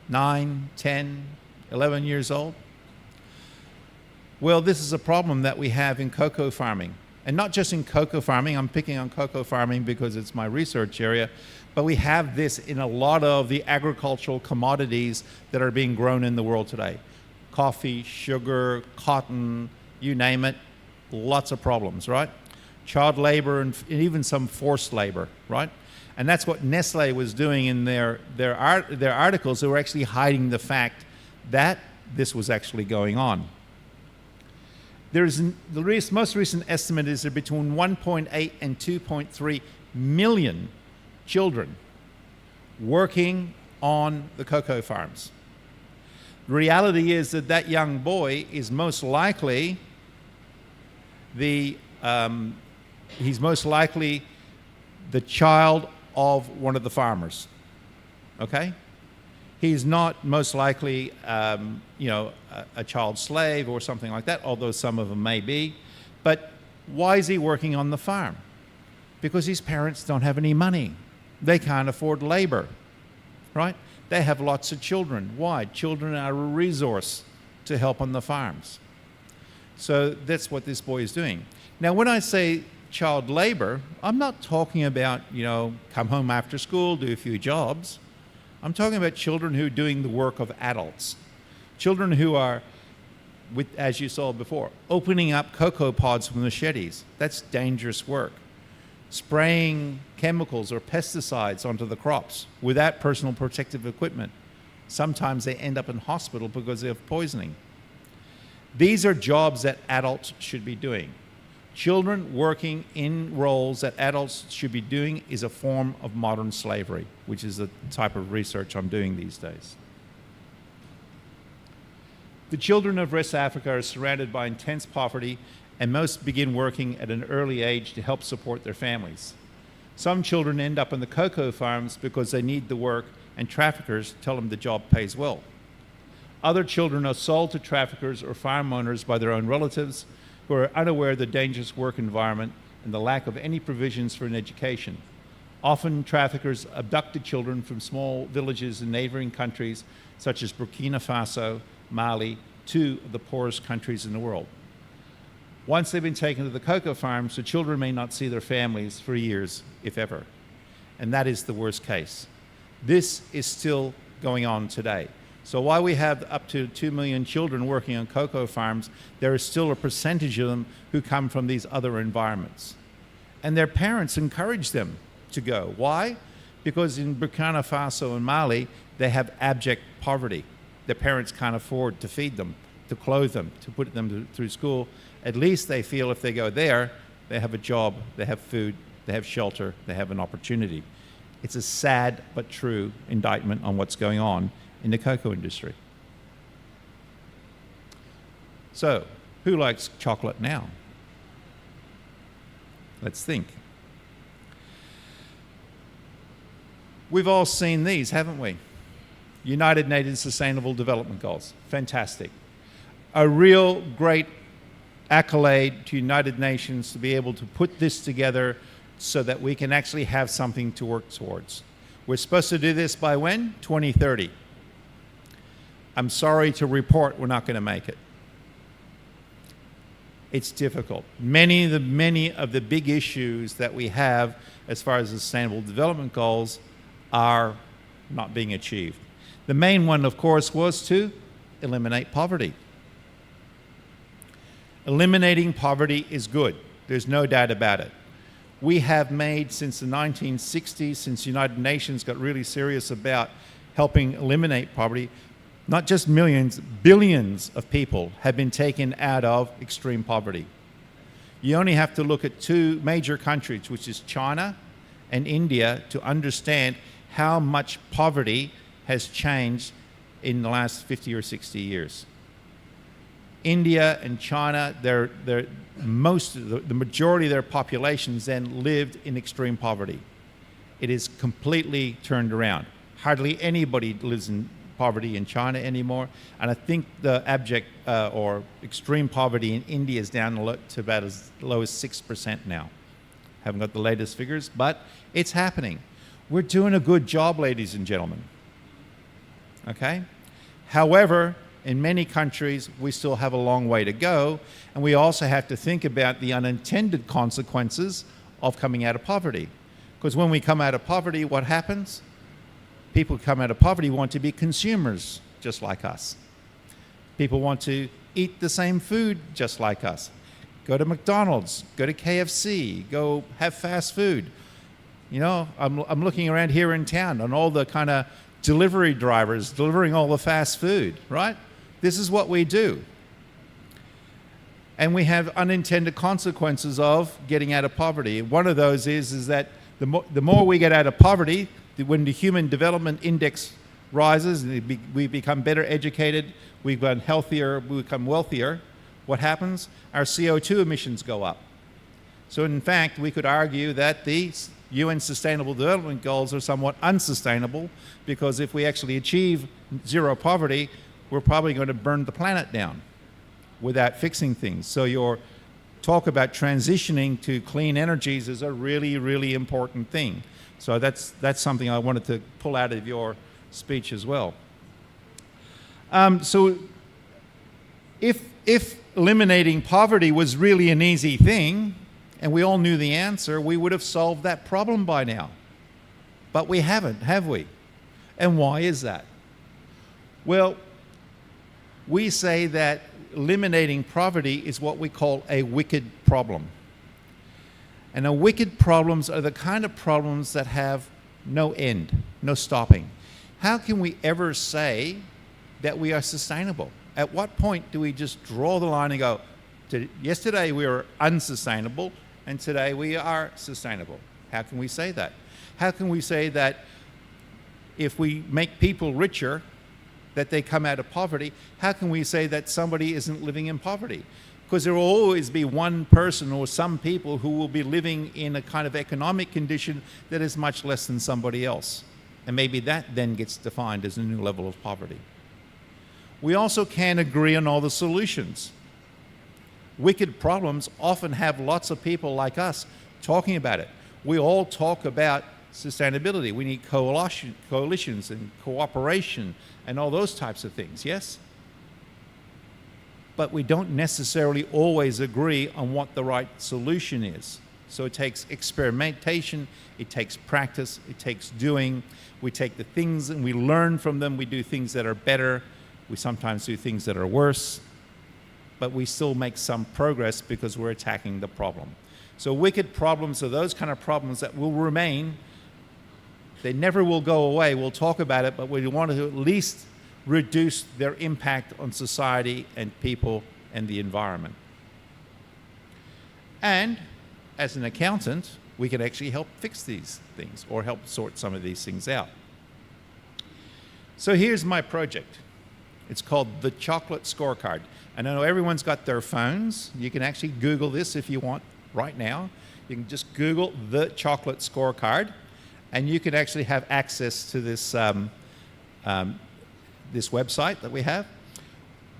9, 10, 11 years old? Well, this is a problem that we have in cocoa farming. And not just in cocoa farming, I'm picking on cocoa farming because it's my research area, but we have this in a lot of the agricultural commodities that are being grown in the world today. Coffee, sugar, cotton, you name it, lots of problems, right? Child labor and even some forced labor, right? And that's what Nestle was doing in their articles. They were actually hiding the fact that this was actually going on. The most recent estimate is that between 1.8 and 2.3 million children working on the cocoa farms. The reality is that that young boy is most likely the child of one of the farmers. Okay? He's not most likely, a child slave or something like that, although some of them may be. But why is he working on the farm? Because his parents don't have any money. They can't afford labor, right? They have lots of children. Why? Children are a resource to help on the farms. So that's what this boy is doing. Now, when I say child labor, I'm not talking about, come home after school, do a few jobs. I'm talking about children who are doing the work of adults. Children who are, as you saw before, opening up cocoa pods with machetes. That's dangerous work. Spraying chemicals or pesticides onto the crops without personal protective equipment. Sometimes they end up in hospital because of poisoning. These are jobs that adults should be doing. Children working in roles that adults should be doing is a form of modern slavery, which is the type of research I'm doing these days. The children of West Africa are surrounded by intense poverty, and most begin working at an early age to help support their families. Some children end up on the cocoa farms because they need the work, and traffickers tell them the job pays well. Other children are sold to traffickers or farm owners by their own relatives, who are unaware of the dangerous work environment and the lack of any provisions for an education. Often traffickers abduct the children from small villages in neighboring countries such as Burkina Faso, Mali, two of the poorest countries in the world. Once they've been taken to the cocoa farms, the children may not see their families for years, if ever. And that is the worst case. This is still going on today. So while we have up to 2 million children working on cocoa farms, there is still a percentage of them who come from these other environments. And their parents encourage them to go. Why? Because in Burkina Faso and Mali, they have abject poverty. Their parents can't afford to feed them, to clothe them, to put them through school. At least they feel if they go there, they have a job, they have food, they have shelter, they have an opportunity. It's a sad but true indictment on what's going on in the cocoa industry. So, who likes chocolate now? Let's think. We've all seen these, haven't we? United Nations Sustainable Development Goals. Fantastic. A real great accolade to United Nations to be able to put this together so that we can actually have something to work towards. We're supposed to do this by when? 2030. I'm sorry to report we're not going to make it. It's difficult. Many of the big issues that we have as far as the Sustainable Development Goals are not being achieved. The main one, of course, was to eliminate poverty. Eliminating poverty is good. There's no doubt about it. We have made, since the 1960s, since the United Nations got really serious about helping eliminate poverty, not just millions, billions of people have been taken out of extreme poverty. You only have to look at two major countries, which is China and India, to understand how much poverty has changed in the last 50 or 60 years. India and China, the majority of their populations then lived in extreme poverty. It is completely turned around. Hardly anybody lives in poverty in China anymore, and I think the abject or extreme poverty in India is down to about as low as 6% now. Haven't got the latest figures, but it's happening. We're doing a good job, ladies and gentlemen. Okay? However, in many countries, we still have a long way to go, and we also have to think about the unintended consequences of coming out of poverty. Because when we come out of poverty, what happens? People who come out of poverty want to be consumers just like us. People want to eat the same food just like us. Go to McDonald's, go to KFC, go have fast food. You know, I'm looking around here in town on all the kind of delivery drivers delivering all the fast food, right? This is what we do. And we have unintended consequences of getting out of poverty. One of those is that the more we get out of poverty, when the Human Development Index rises, and we become better educated, we become healthier, we become wealthier, what happens? Our CO2 emissions go up. So in fact, we could argue that the UN Sustainable Development Goals are somewhat unsustainable, because if we actually achieve zero poverty, we're probably going to burn the planet down without fixing things. So your talk about transitioning to clean energies is a really, really important thing. So that's something I wanted to pull out of your speech as well. So if eliminating poverty was really an easy thing, and we all knew the answer, we would have solved that problem by now. But we haven't, have we? And why is that? Well, we say that eliminating poverty is what we call a wicked problem. And the wicked problems are the kind of problems that have no end, no stopping. How can we ever say that we are sustainable? At what point do we just draw the line and go, yesterday we were unsustainable, and today we are sustainable? How can we say that? How can we say that if we make people richer, that they come out of poverty? How can we say that somebody isn't living in poverty? Because there will always be one person or some people who will be living in a kind of economic condition that is much less than somebody else. And maybe that then gets defined as a new level of poverty. We also can't agree on all the solutions. Wicked problems often have lots of people like us talking about it. We all talk about sustainability. We need coalitions and cooperation and all those types of things, yes? But we don't necessarily always agree on what the right solution is. So it takes experimentation, it takes practice, it takes doing. We take the things and we learn from them. We do things that are better. We sometimes do things that are worse. But we still make some progress because we're attacking the problem. So wicked problems are those kind of problems that will remain. They never will go away. We'll talk about it, but we want to at least reduce their impact on society and people and the environment. And as an accountant, we can actually help fix these things or help sort some of these things out. So here's my project. It's called the Chocolate Scorecard. And I know everyone's got their phones. You can actually Google this if you want right now. You can just Google the Chocolate Scorecard, and you can actually have access to this, this website that we have.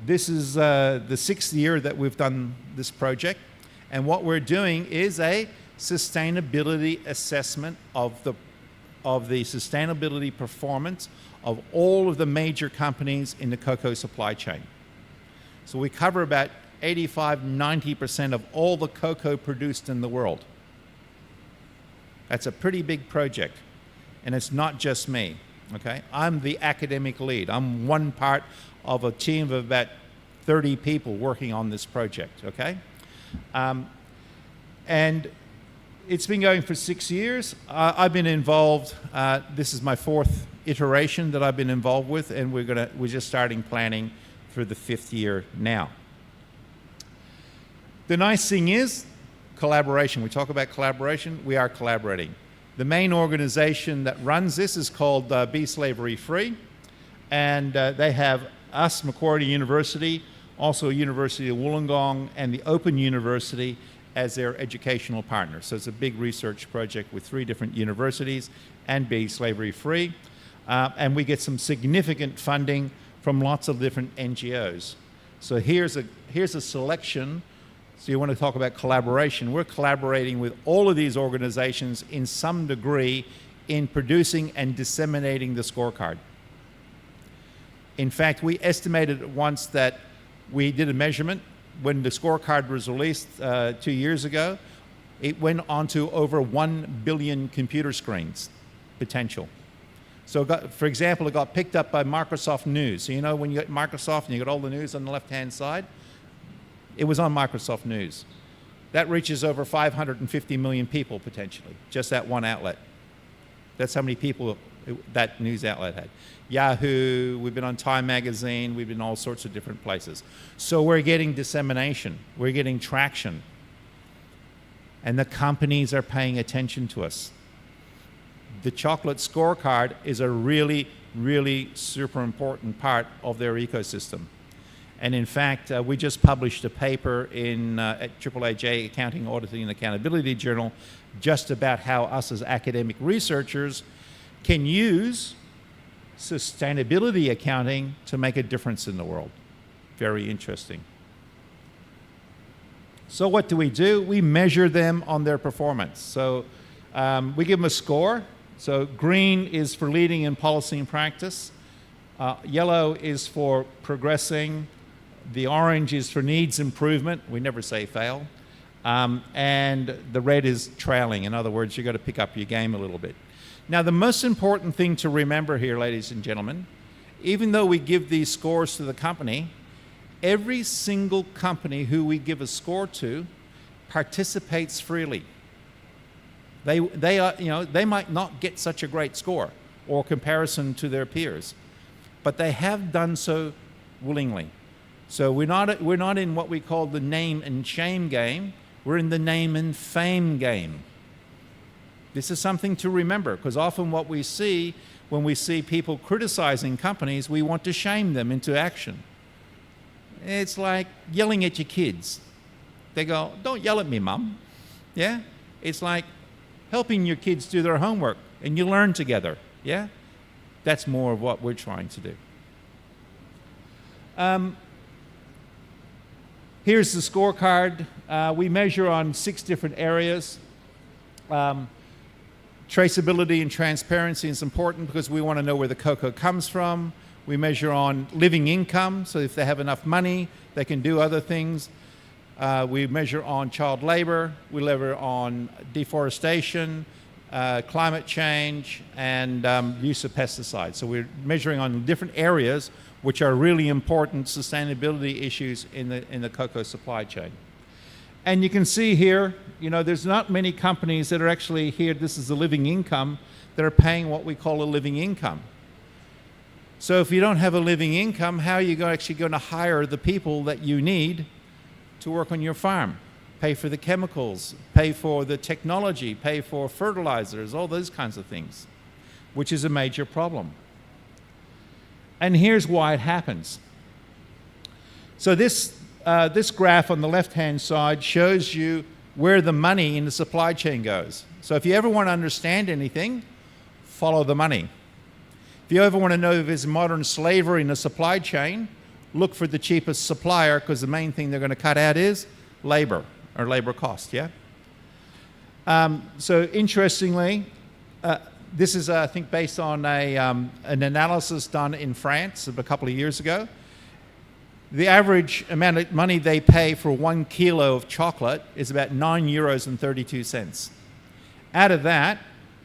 This is the 6th year that we've done this project, and what we're doing is a sustainability assessment of the sustainability performance of all of the major companies in the cocoa supply chain. So we cover about 85–90% of all the cocoa produced in the world. That's a pretty big project, and it's not just me, okay? I'm the academic lead. I'm one part of a team of about 30 people working on this project, okay? And it's been going for 6 years. I've been involved, this is my 4th iteration that I've been involved with, and we're just starting planning for the 5th year now. The nice thing is collaboration. We talk about collaboration, we are collaborating. The main organization that runs this is called Be Slavery Free, and they have us, Macquarie University, also University of Wollongong, and the Open University as their educational partners. So it's a big research project with 3 different universities and Be Slavery Free. And we get some significant funding from lots of different NGOs. So here's a selection. So you want to talk about collaboration. We're collaborating with all of these organizations in some degree in producing and disseminating the scorecard. In fact, we estimated once that we did a measurement when the scorecard was released 2 years ago. It went onto over 1 billion computer screens potential. So for example, it got picked up by Microsoft News. So you know when you get Microsoft and you got all the news on the left-hand side? It was on Microsoft News. That reaches over 550 million people potentially, just that one outlet. That's how many people that news outlet had. Yahoo, we've been on Time Magazine, we've been all sorts of different places. So we're getting dissemination, we're getting traction. And the companies are paying attention to us. The chocolate scorecard is a really, really super important part of their ecosystem. And in fact, we just published a paper in at AAAJ Accounting, Auditing and Accountability Journal just about how us as academic researchers can use sustainability accounting to make a difference in the world. Very interesting. So what do? We measure them on their performance. So we give them a score. So green is for leading in policy and practice. Yellow is for progressing. The orange is for needs improvement. We never say fail. And the red is trailing. In other words, you've got to pick up your game a little bit. Now, the most important thing to remember here, ladies and gentlemen, even though we give these scores to the company, every single company who we give a score to participates freely. They might not get such a great score or comparison to their peers, but they have done so willingly. So we're not in what we call the name and shame game. We're in the name and fame game. This is something to remember, because often what we see when we see people criticizing companies, we want to shame them into action. It's like yelling at your kids. They go, "Don't yell at me, Mum." Yeah? It's like helping your kids do their homework and you learn together. Yeah? That's more of what we're trying to do. Here's the scorecard. We measure on 6 different areas. Traceability and transparency is important because we want to know where the cocoa comes from. We measure on living income, so if they have enough money, they can do other things. We measure on child labor. We measure on deforestation, climate change, and use of pesticides. So we're measuring on different areas which are really important sustainability issues in the cocoa supply chain. And you can see here, there's not many companies that are actually here, this is the living income, that are paying what we call a living income. So if you don't have a living income, how are you actually going to hire the people that you need to work on your farm? Pay for the chemicals, pay for the technology, pay for fertilizers, all those kinds of things, which is a major problem. And here's why it happens. So this graph on the left-hand side shows you where the money in the supply chain goes. So if you ever want to understand anything, follow the money. If you ever want to know if there's modern slavery in the supply chain, look for the cheapest supplier, because the main thing they're going to cut out is labor, or labor cost, yeah? So interestingly, this is, I think, based on an analysis done in France a couple of years ago. The average amount of money they pay for 1 kilo of chocolate is about €9.32. Out of that,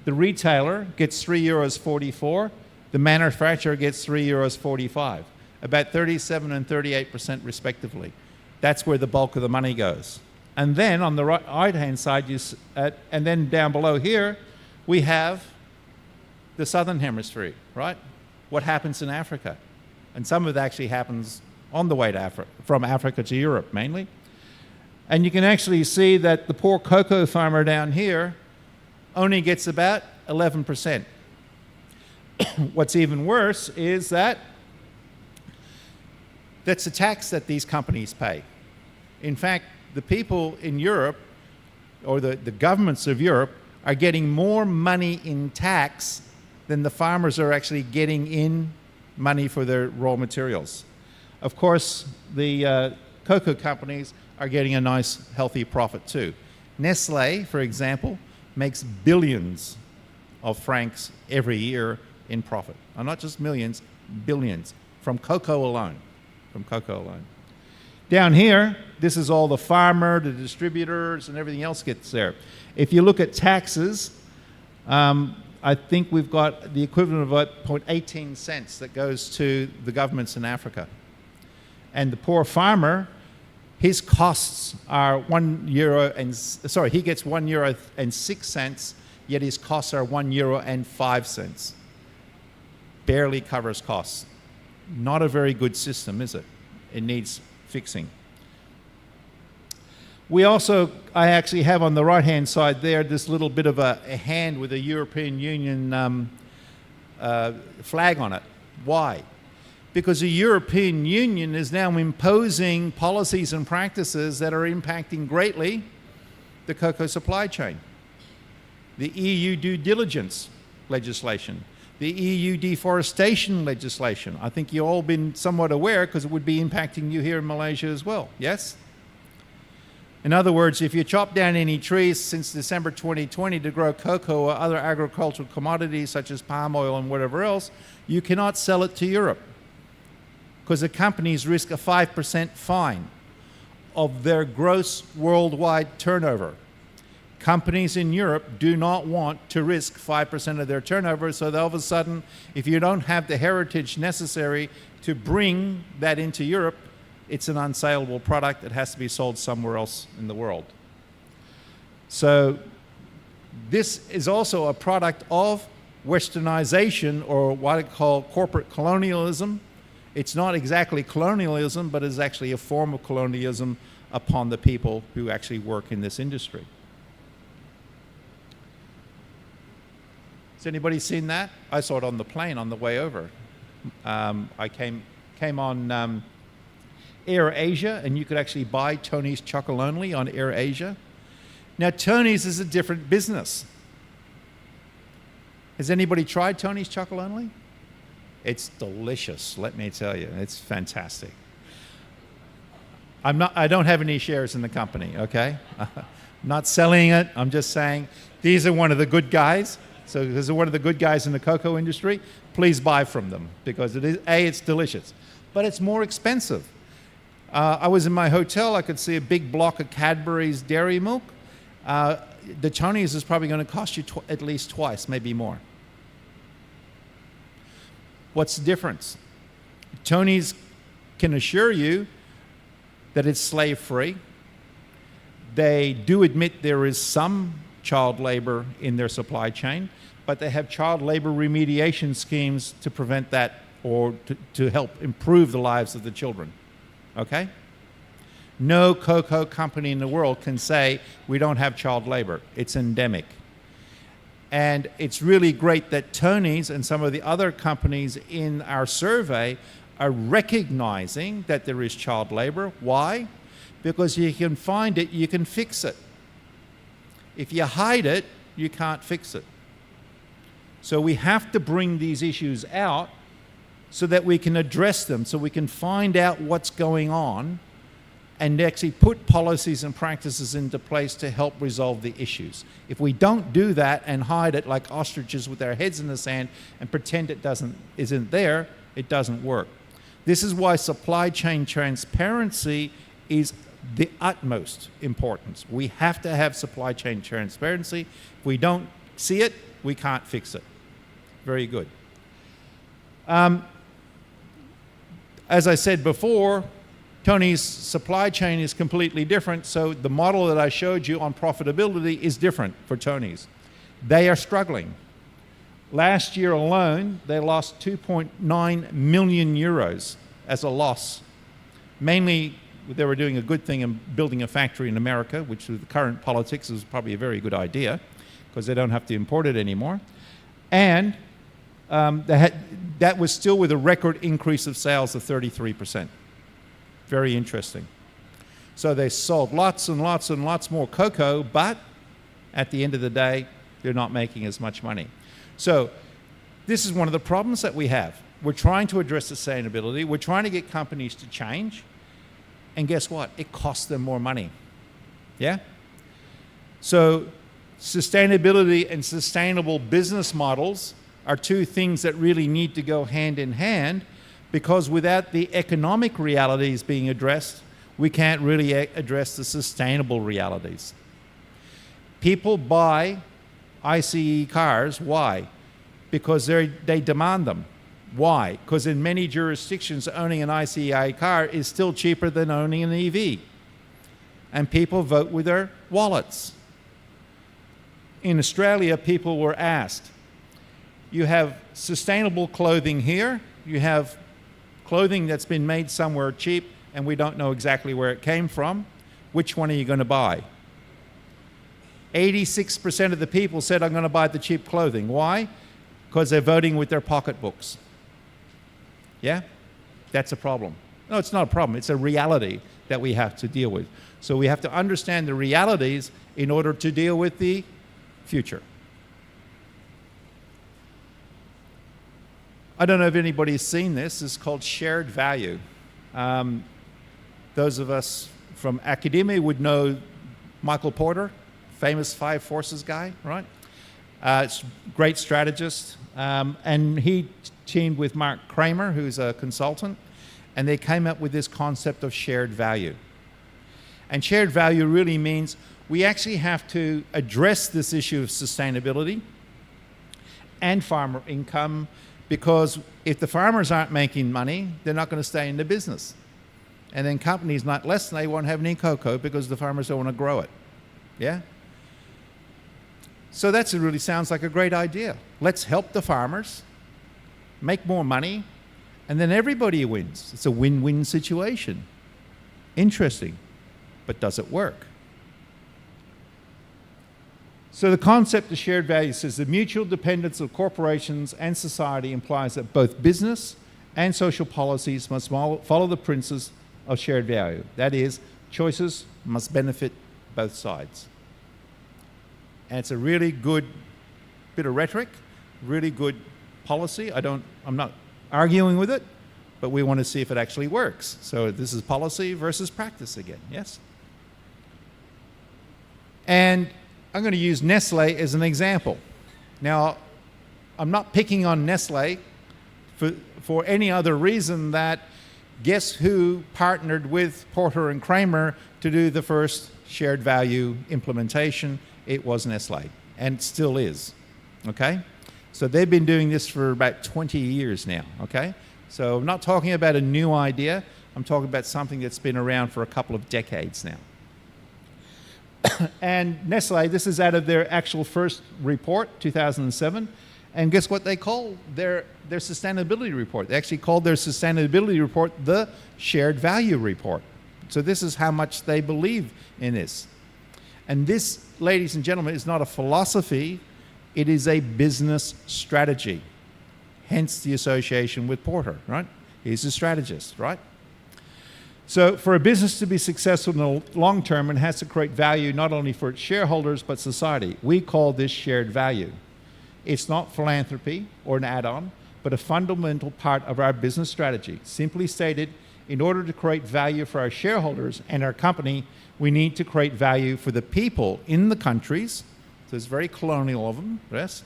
the retailer gets €3.44, the manufacturer gets €3.45, about 37% and 38% respectively. That's where the bulk of the money goes. And then on the right-hand side, and then down below here, we have the southern hemisphere, right? What happens in Africa? And some of it actually happens on the way to Africa, from Africa to Europe mainly. And you can actually see that the poor cocoa farmer down here only gets about 11%. What's even worse is that that's a tax that these companies pay. In fact, the people in Europe, or the governments of Europe, are getting more money in tax than the farmers are actually getting in money for their raw materials. Of course, the cocoa companies are getting a nice, healthy profit too. Nestle, for example, makes billions of francs every year in profit. And not just millions, billions, from cocoa alone. From cocoa alone. Down here, this is all the farmer, the distributors, and everything else gets there. If you look at taxes, I think we've got the equivalent of about 0.18 cents that goes to the governments in Africa. And the poor farmer, his costs are he gets €1.06, yet his costs are €1.05. Barely covers costs. Not a very good system, is it? It needs fixing. I actually have on the right-hand side there this little bit of a hand with a European Union flag on it. Why? Because the European Union is now imposing policies and practices that are impacting greatly the cocoa supply chain. The EU due diligence legislation, the EU deforestation legislation. I think you've all been somewhat aware because it would be impacting you here in Malaysia as well, yes? In other words, if you chop down any trees since December 2020 to grow cocoa or other agricultural commodities such as palm oil and whatever else, you cannot sell it to Europe because the companies risk a 5% fine of their gross worldwide turnover. Companies in Europe do not want to risk 5% of their turnover, so all of a sudden, if you don't have the heritage necessary to bring that into Europe, it's an unsaleable product that has to be sold somewhere else in the world. So this is also a product of westernization, or what I call corporate colonialism. It's not exactly colonialism, but it's actually a form of colonialism upon the people who actually work in this industry. Has anybody seen that? I saw it on the plane on the way over. I came on Air Asia, and you could actually buy Tony's Chocolonely on Air Asia. Now, Tony's is a different business. Has anybody tried Tony's Chocolonely? It's delicious, let me tell you. It's fantastic. I don't have any shares in the company, okay? I'm not selling it. I'm just saying these are one of the good guys. So these are one of the good guys in the cocoa industry. Please buy from them because it is, it's delicious, but it's more expensive. I was in my hotel. I could see a big block of Cadbury's dairy milk. The Tony's is probably going to cost you at least twice, maybe more. What's the difference? Tony's can assure you that it's slave-free. They do admit there is some child labor in their supply chain, but they have child labor remediation schemes to prevent that or to help improve the lives of the children. Okay? No cocoa company in the world can say we don't have child labor. It's endemic. And it's really great that Tony's and some of the other companies in our survey are recognizing that there is child labor. Why? Because you can find it, you can fix it. If you hide it, you can't fix it. So we have to bring these issues out so that we can address them, so we can find out what's going on and actually put policies and practices into place to help resolve the issues. If we don't do that and hide it like ostriches with our heads in the sand and pretend it isn't there, it doesn't work. This is why supply chain transparency is the utmost importance. We have to have supply chain transparency. If we don't see it, we can't fix it. Very good. As I said before, Tony's supply chain is completely different, so the model that I showed you on profitability is different for Tony's. They are struggling. Last year alone, they lost 2.9 million euros as a loss. Mainly, they were doing a good thing in building a factory in America, which with the current politics is probably a very good idea, because they don't have to import it anymore. And that was still with a record increase of sales of 33%. Very interesting. So they sold lots and lots and lots more cocoa, but at the end of the day, they're not making as much money. So this is one of the problems that we have. We're trying to address sustainability. We're trying to get companies to change. And guess what? It costs them more money. Yeah? So sustainability and sustainable business models are two things that really need to go hand in hand, because without the economic realities being addressed, we can't really address the sustainable realities. People buy ICE cars. Why? Because they demand them. Why? Because in many jurisdictions, owning an ICE car is still cheaper than owning an EV. And people vote with their wallets. In Australia, people were asked, you have sustainable clothing here, you have clothing that's been made somewhere cheap and we don't know exactly where it came from. Which one are you going to buy? 86% of the people said, I'm going to buy the cheap clothing. Why? Because they're voting with their pocketbooks. Yeah? That's a problem. No, it's not a problem. It's a reality that we have to deal with. So we have to understand the realities in order to deal with the future. I don't know if anybody's seen this. It's called shared value. Those of us from academia would know Michael Porter, famous Five Forces guy, right? It's a great strategist. And he teamed with Mark Kramer, who's a consultant, and they came up with this concept of shared value. And shared value really means we actually have to address this issue of sustainability and farmer income, because if the farmers aren't making money, they're not going to stay in the business. And then companies not less than they won't have any cocoa because the farmers don't want to grow it. Yeah? So that really sounds like a great idea. Let's help the farmers, make more money, and then everybody wins. It's a win-win situation. Interesting, but does it work? So the concept of shared value says the mutual dependence of corporations and society implies that both business and social policies must follow the principles of shared value. That is, choices must benefit both sides. And it's a really good bit of rhetoric, really good policy. I'm not arguing with it, but we want to see if it actually works. So this is policy versus practice again, yes? And I'm going to use Nestle as an example. Now, I'm not picking on Nestle for any other reason that guess who partnered with Porter and Kramer to do the first shared value implementation? It was Nestle, and still is, okay? So they've been doing this for about 20 years now, okay? So I'm not talking about a new idea. I'm talking about something that's been around for a couple of decades now. And Nestle, this is out of their actual first report, 2007. And guess what they call their sustainability report? They actually called their sustainability report the shared value report. So this is how much they believe in this. And this, ladies and gentlemen, is not a philosophy. It is a business strategy, hence the association with Porter, right? He's a strategist, right? So for a business to be successful in the long term, it has to create value not only for its shareholders, but society. We call this shared value. It's not philanthropy or an add-on, but a fundamental part of our business strategy. Simply stated, in order to create value for our shareholders and our company, we need to create value for the people in the countries, so it's very colonial of them, yes,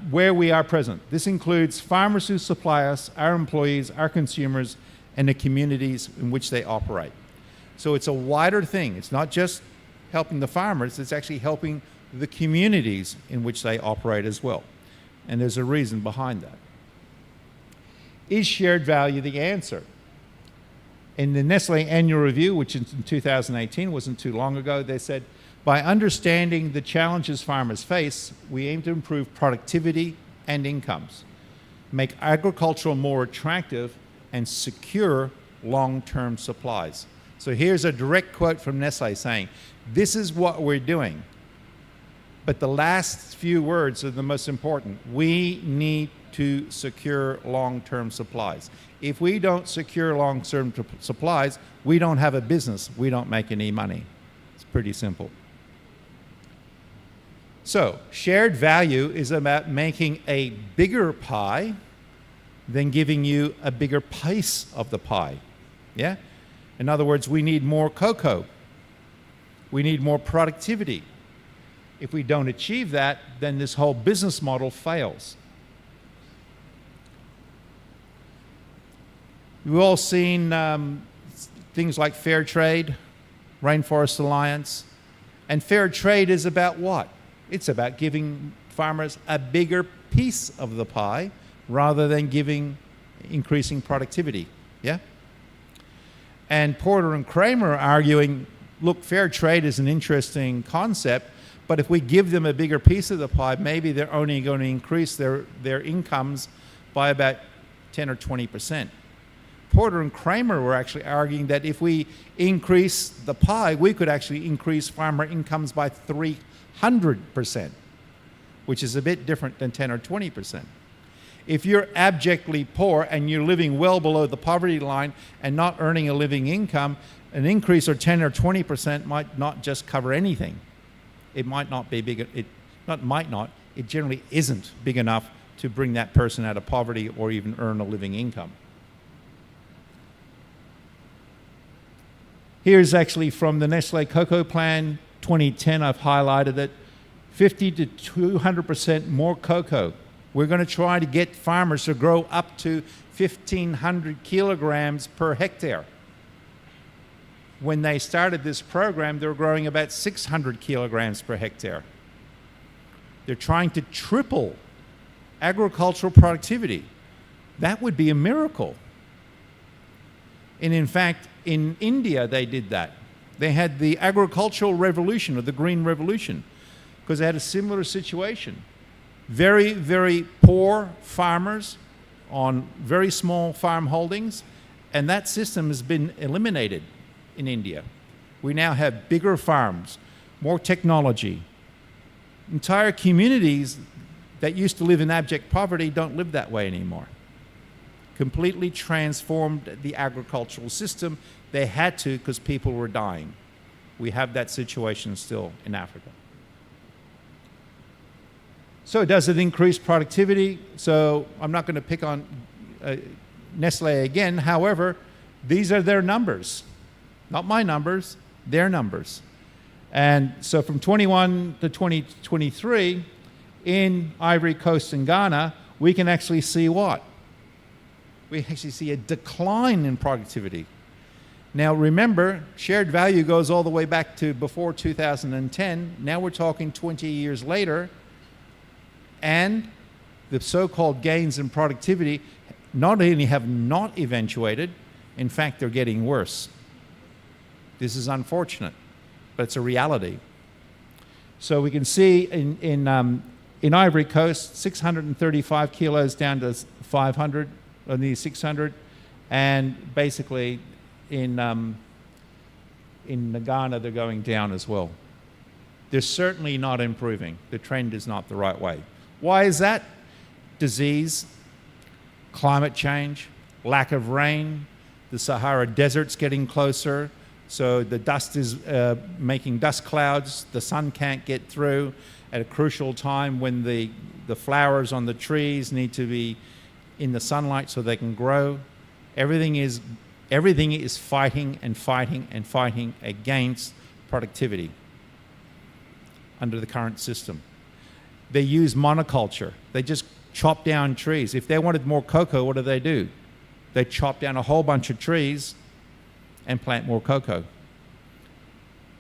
where we are present. This includes farmers who supply us, our employees, our consumers, and the communities in which they operate. So it's a wider thing. It's not just helping the farmers, it's actually helping the communities in which they operate as well. And there's a reason behind that. Is shared value the answer? In the Nestle annual review, which in 2018 wasn't too long ago, they said, by understanding the challenges farmers face, we aim to improve productivity and incomes, make agriculture more attractive, and secure long-term supplies. So here's a direct quote from Nestle saying, this is what we're doing. But the last few words are the most important. We need to secure long-term supplies. If we don't secure long-term supplies, we don't have a business, we don't make any money. It's pretty simple. So, shared value is about making a bigger pie than giving you a bigger piece of the pie. Yeah? In other words, we need more cocoa. We need more productivity. If we don't achieve that, then this whole business model fails. We've all seen things like fair trade, Rainforest Alliance, and fair trade is about what? It's about giving farmers a bigger piece of the pie rather than increasing productivity, yeah? And Porter and Kramer are arguing, look, fair trade is an interesting concept, but if we give them a bigger piece of the pie, maybe they're only going to increase their incomes by about 10 or 20%. Porter and Kramer were actually arguing that if we increase the pie, we could actually increase farmer incomes by 300%, which is a bit different than 10 or 20%. If you're abjectly poor and you're living well below the poverty line and not earning a living income, an increase of 10 or 20% might not just cover anything. It might not be big, it generally isn't big enough to bring that person out of poverty or even earn a living income. Here's actually from the Nestle Cocoa Plan 2010, I've highlighted it, 50 to 200% more cocoa. We're going to try to get farmers to grow up to 1,500 kilograms per hectare. When they started this program, they were growing about 600 kilograms per hectare. They're trying to triple agricultural productivity. That would be a miracle. And in fact, in India, they did that. They had the agricultural revolution, or the green revolution, because they had a similar situation. Very, very poor farmers on very small farm holdings, and that system has been eliminated in India. We now have bigger farms, more technology. Entire communities that used to live in abject poverty don't live that way anymore. Completely transformed the agricultural system. They had to because people were dying. We have that situation still in Africa. So does it increase productivity? So I'm not going to pick on Nestle again. However, these are their numbers. Not my numbers, their numbers. And so from 21 to 2023, in Ivory Coast and Ghana, we can actually see what? We actually see a decline in productivity. Now remember, shared value goes all the way back to before 2010. Now we're talking 20 years later, and the so-called gains in productivity not only have not eventuated, in fact, they're getting worse. This is unfortunate, but it's a reality. So we can see in Ivory Coast, 635 kilos down to 500, or nearly 600, and basically in Ghana they're going down as well. They're certainly not improving. The trend is not the right way. Why is that? Disease, climate change, lack of rain, the Sahara Desert's getting closer, so the dust is making dust clouds, the sun can't get through at a crucial time when the flowers on the trees need to be in the sunlight so they can grow. Everything is fighting and fighting and fighting against productivity under the current system. They use monoculture. They just chop down trees. If they wanted more cocoa, what do? They chop down a whole bunch of trees and plant more cocoa.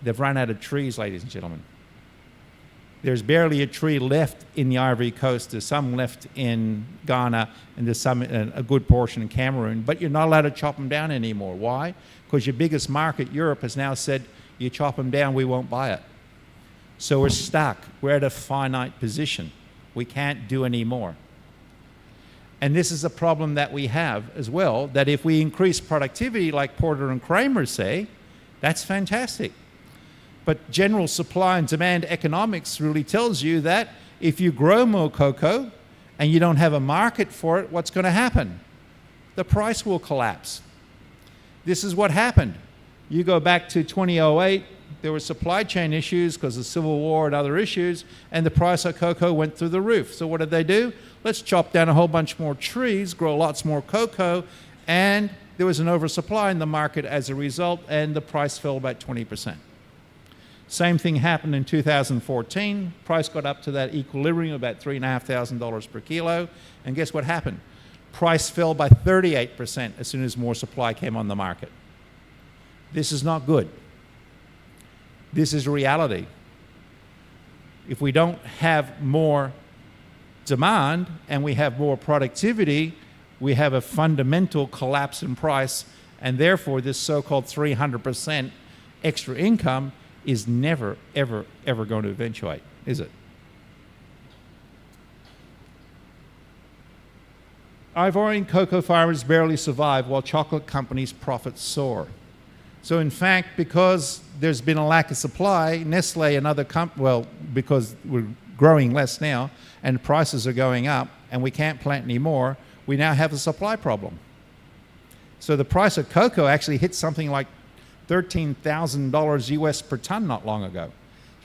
They've run out of trees, ladies and gentlemen. There's barely a tree left in the Ivory Coast. There's some left in Ghana, and there's some, a good portion in Cameroon, but you're not allowed to chop them down anymore. Why? Because your biggest market, Europe, has now said, you chop them down, we won't buy it. So we're stuck. We're at a finite position. We can't do any more. And this is a problem that we have as well, that if we increase productivity like Porter and Kramer say, that's fantastic. But general supply and demand economics really tells you that if you grow more cocoa and you don't have a market for it, what's going to happen? The price will collapse. This is what happened. You go back to 2008, there were supply chain issues because of the Civil War and other issues, and the price of cocoa went through the roof. So what did they do? Let's chop down a whole bunch more trees, grow lots more cocoa, and there was an oversupply in the market as a result, and the price fell about 20%. Same thing happened in 2014. Price got up to that equilibrium, about $3,500 per kilo, and guess what happened? Price fell by 38% as soon as more supply came on the market. This is not good. This is reality. If we don't have more demand and we have more productivity, we have a fundamental collapse in price, and therefore this so-called 300% extra income is never, ever, ever going to eventuate, is it? Ivorian cocoa farmers barely survive while chocolate companies' profits soar. So in fact, because there's been a lack of supply, Nestle and other companies, well, because we're growing less now and prices are going up and we can't plant any more, we now have a supply problem. So the price of cocoa actually hit something like $13,000 US per ton not long ago.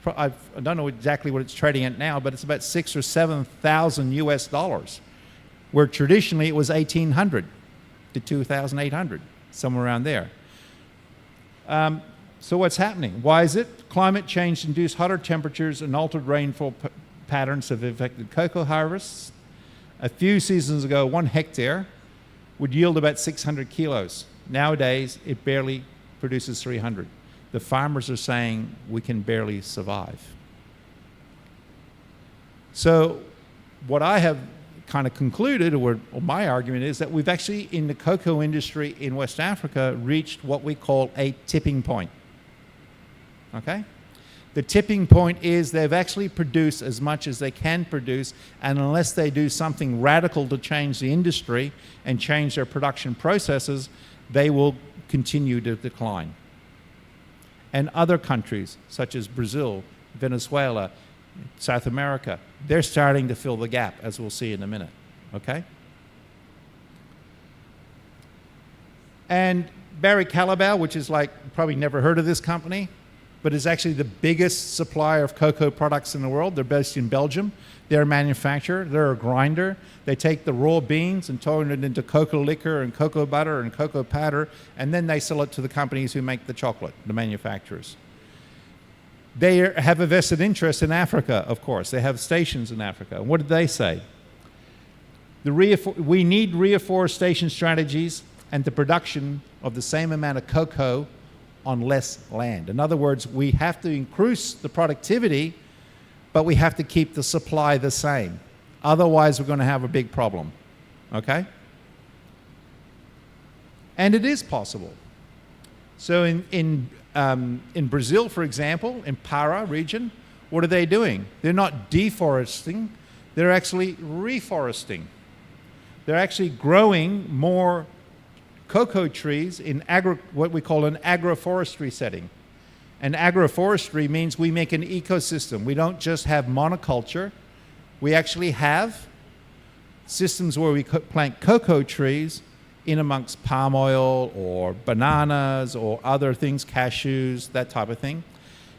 I don't know exactly what it's trading at now, but it's about $6,000 or $7,000 US dollars, where traditionally it was $1,800 to $2,800, somewhere around there. So what's happening? Why is it? Climate change-induced hotter temperatures and altered rainfall patterns have affected cocoa harvests. A few seasons ago, 1 hectare would yield about 600 kilos. Nowadays, it barely produces 300. The farmers are saying we can barely survive. So what I have kind of concluded, or my argument is that we've actually, in the cocoa industry in West Africa, reached what we call a tipping point. Okay? The tipping point is they've actually produced as much as they can produce, and unless they do something radical to change the industry and change their production processes, they will continue to decline. And other countries, such as Brazil, Venezuela, South America, they're starting to fill the gap, as we'll see in a minute, okay? And Barry Callebaut, which is like, probably never heard of this company, but is actually the biggest supplier of cocoa products in the world. They're based in Belgium. They're a manufacturer, they're a grinder. They take the raw beans and turn it into cocoa liquor and cocoa butter and cocoa powder, and then they sell it to the companies who make the chocolate, the manufacturers. They have a vested interest in Africa, of course. They have stations in Africa. What did they say? We need reforestation strategies and the production of the same amount of cocoa on less land. In other words, we have to increase the productivity, but we have to keep the supply the same. Otherwise, we're going to have a big problem, okay? And it is possible. So in Brazil, for example, in Para region, what are they doing? They're not deforesting, they're actually reforesting. They're actually growing more cocoa trees in what we call an agroforestry setting. And agroforestry means we make an ecosystem. We don't just have monoculture. We actually have systems where we plant cocoa trees in amongst palm oil or bananas or other things, cashews, that type of thing,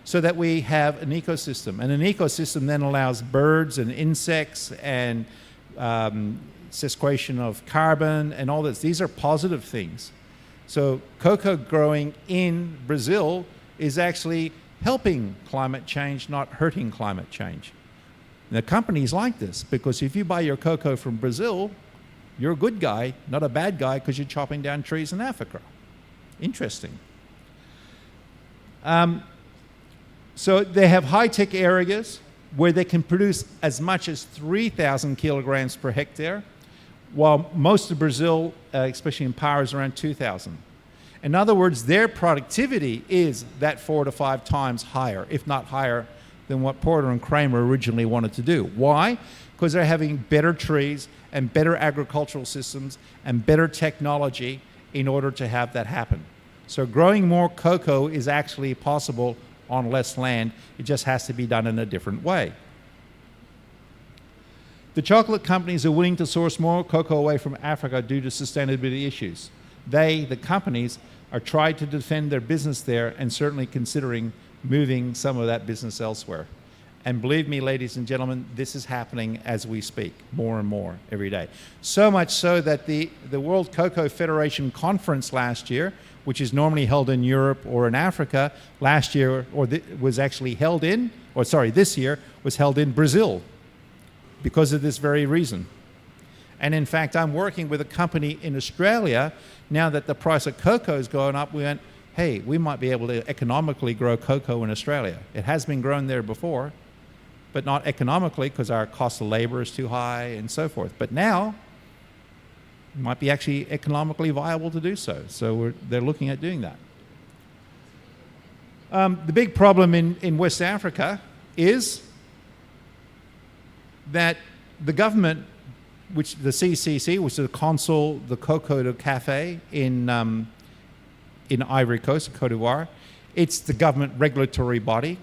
so that we have an ecosystem. And an ecosystem then allows birds and insects and sequestration of carbon and all this. These are positive things. So cocoa growing in Brazil is actually helping climate change, not hurting climate change. And the companies like this, because if you buy your cocoa from Brazil, you're a good guy, not a bad guy, because you're chopping down trees in Africa. Interesting. So they have high-tech areas where they can produce as much as 3,000 kilograms per hectare, while most of Brazil, especially in power, is around 2,000. In other words, their productivity is that 4 to 5 times higher, if not higher, than what Porter and Kramer originally wanted to do. Why? Because they're having better trees and better agricultural systems and better technology in order to have that happen. So growing more cocoa is actually possible on less land. It just has to be done in a different way. The chocolate companies are willing to source more cocoa away from Africa due to sustainability issues. They, the companies, are trying to defend their business there and certainly considering moving some of that business elsewhere. And believe me, ladies and gentlemen, this is happening as we speak, more and more every day. So much so that the World Cocoa Federation Conference last year, which is normally held in Europe or in Africa, last year, was actually held in, this year, was held in Brazil because of this very reason. And in fact, I'm working with a company in Australia. Now that the price of cocoa is going up, we went, hey, we might be able to economically grow cocoa in Australia. It has been grown there before, but not economically because our cost of labor is too high and so forth. But now, it might be actually economically viable to do so. So they're looking at doing that. The big problem in West Africa is that the government, which the CCC, which is the Council, the Cocoa de Café in Ivory Coast, Cote d'Ivoire, it's the government regulatory body,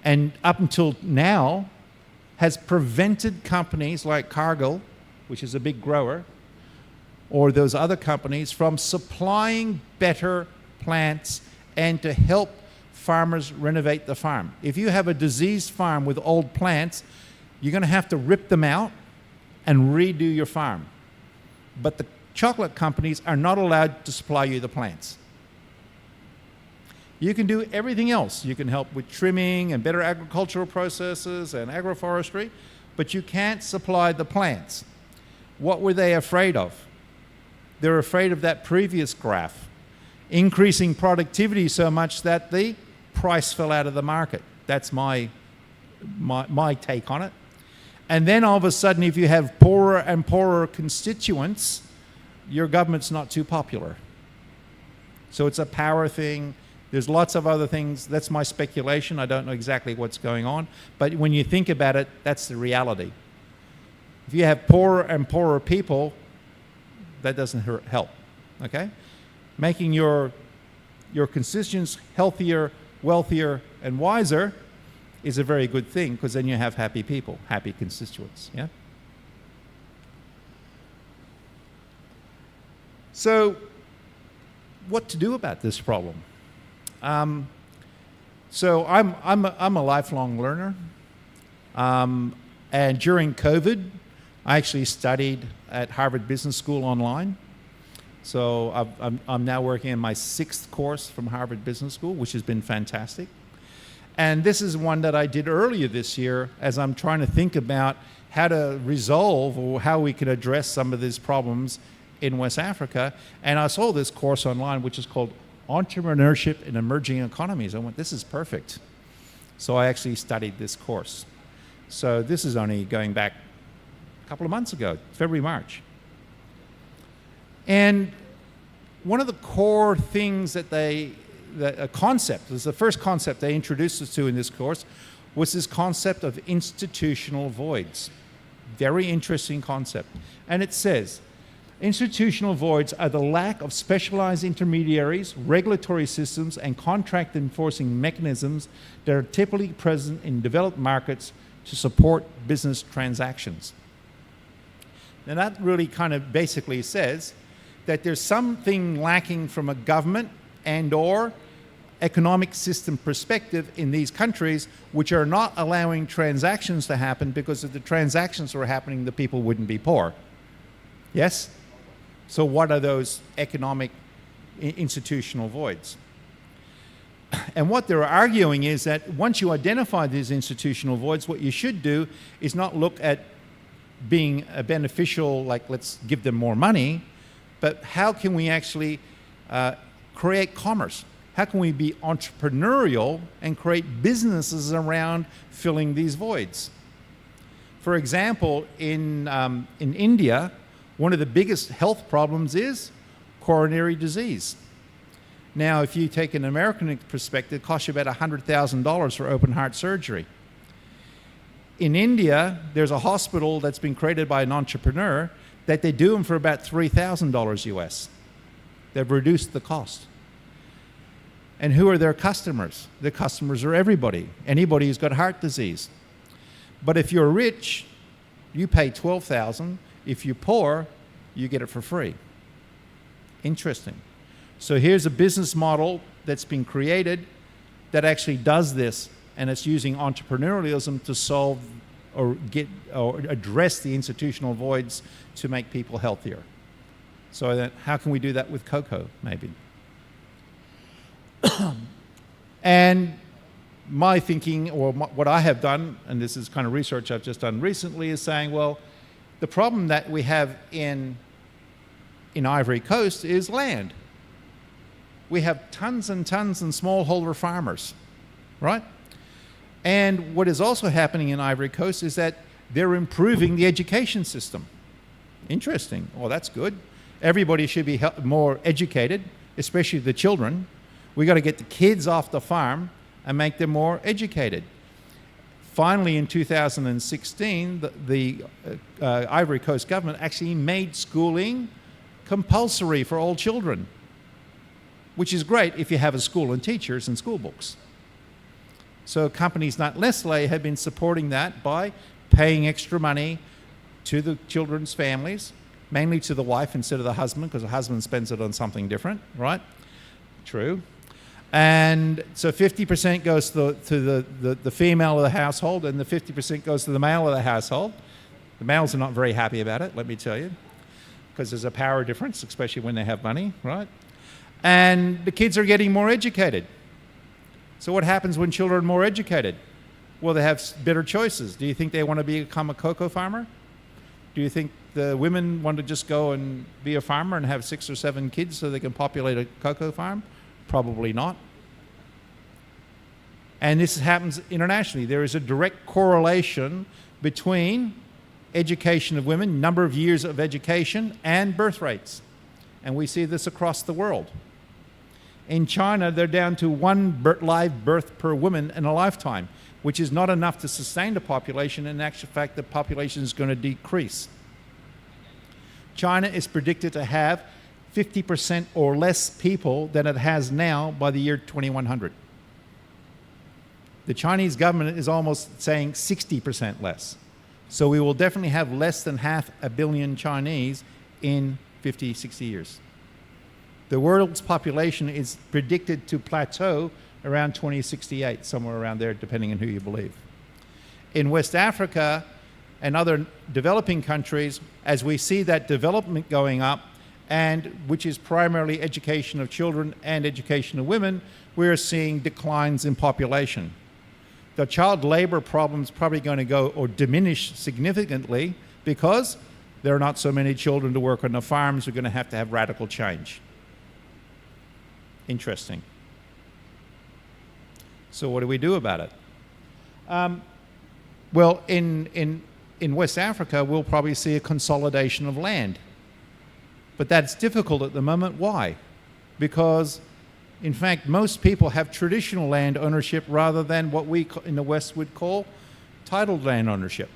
and up until now has prevented companies like Cargill, which is a big grower, or those other companies from supplying better plants and to help farmers renovate the farm. If you have a diseased farm with old plants, you're going to have to rip them out and redo your farm. But the chocolate companies are not allowed to supply you the plants. You can do everything else. You can help with trimming and better agricultural processes and agroforestry, but you can't supply the plants. What were they afraid of? They're afraid of that previous graph, increasing productivity so much that the price fell out of the market. That's my take on it. And then all of a sudden, if you have poorer and poorer constituents, your government's not too popular. So it's a power thing. There's lots of other things. That's my speculation. I don't know exactly what's going on. But when you think about it, that's the reality. If you have poorer and poorer people, that doesn't help, okay? Making your constituents healthier, wealthier, and wiser is a very good thing, because then you have happy people, happy constituents, yeah? So, what to do about this problem? So I'm a lifelong learner, and during COVID, I actually studied at Harvard Business School online. So I'm now working in my 6th course from Harvard Business School, which has been fantastic. And this is one that I did earlier this year as I'm trying to think about how to resolve or how we can address some of these problems in West Africa. And I saw this course online, which is called Entrepreneurship in Emerging Economies. I went, this is perfect. So I actually studied this course. So this is only going back a couple of months ago, February, March. And one of the core things that a concept, this is the first concept they introduced us to in this course, was this concept of institutional voids. Very interesting concept. And it says, Institutional voids are the lack of specialized intermediaries, regulatory systems, and contract enforcing mechanisms that are typically present in developed markets to support business transactions. Now that really kind of basically says that there's something lacking from a government and/or economic system perspective in these countries which are not allowing transactions to happen, because if the transactions were happening, the people wouldn't be poor. Yes? So what are those economic institutional voids? And what they're arguing is that once you identify these institutional voids, what you should do is not look at being a beneficial, like let's give them more money, but how can we actually create commerce? How can we be entrepreneurial and create businesses around filling these voids? For example, in India, one of the biggest health problems is coronary disease. Now, if you take an American perspective, it costs you about $100,000 for open heart surgery. In India, there's a hospital that's been created by an entrepreneur that they do them for about $3,000 US. They've reduced the cost. And who are their customers? The customers are everybody, anybody who's got heart disease. But if you're rich, you pay $12,000. If you're poor, you get it for free. Interesting. So here's a business model that's been created that actually does this, and it's using entrepreneurialism to solve or address the institutional voids to make people healthier. So that, how can we do that with cocoa, maybe? And my thinking, or what I have done, and this is kind of research I've just done recently, is saying, well, the problem that we have in Ivory Coast is land. We have tons and tons of smallholder farmers, right? And what is also happening in Ivory Coast is that they're improving the education system. Interesting. Oh, that's good. Everybody should be more educated, especially the children. We got to get the kids off the farm and make them more educated. Finally, in 2016, the Ivory Coast government actually made schooling compulsory for all children, which is great if you have a school and teachers and school books. So companies like Nestle have been supporting that by paying extra money to the children's families, mainly to the wife instead of the husband, because the husband spends it on something different, right? True. And so 50% goes to the female of the household, and the 50% goes to the male of the household. The males are not very happy about it, let me tell you, because there's a power difference, especially when they have money, right? And the kids are getting more educated. So what happens when children are more educated? Well, they have better choices. Do you think they want to become a cocoa farmer? Do you think the women want to just go and be a farmer and have 6 or 7 kids so they can populate a cocoa farm? Probably not. And this happens internationally. There is a direct correlation between education of women, number of years of education, and birth rates. And we see this across the world. In China, they're down to 1 live birth per woman in a lifetime, which is not enough to sustain the population. In actual fact, the population is going to decrease. China is predicted to have 50% or less people than it has now by the year 2100. The Chinese government is almost saying 60% less. So we will definitely have less than 500 million Chinese in 50, 60 years. The world's population is predicted to plateau around 2068, somewhere around there, depending on who you believe. In West Africa and other developing countries, as we see that development going up, and which is primarily education of children and education of women, we're seeing declines in population. The child labor problem is probably going to go or diminish significantly because there are not so many children to work on the farms. We're going to have radical change. Interesting. So what do we do about it? Well, in West Africa, we'll probably see a consolidation of land. But that's difficult at the moment. Why? Because, in fact, most people have traditional land ownership rather than what we in the West would call titled land ownership.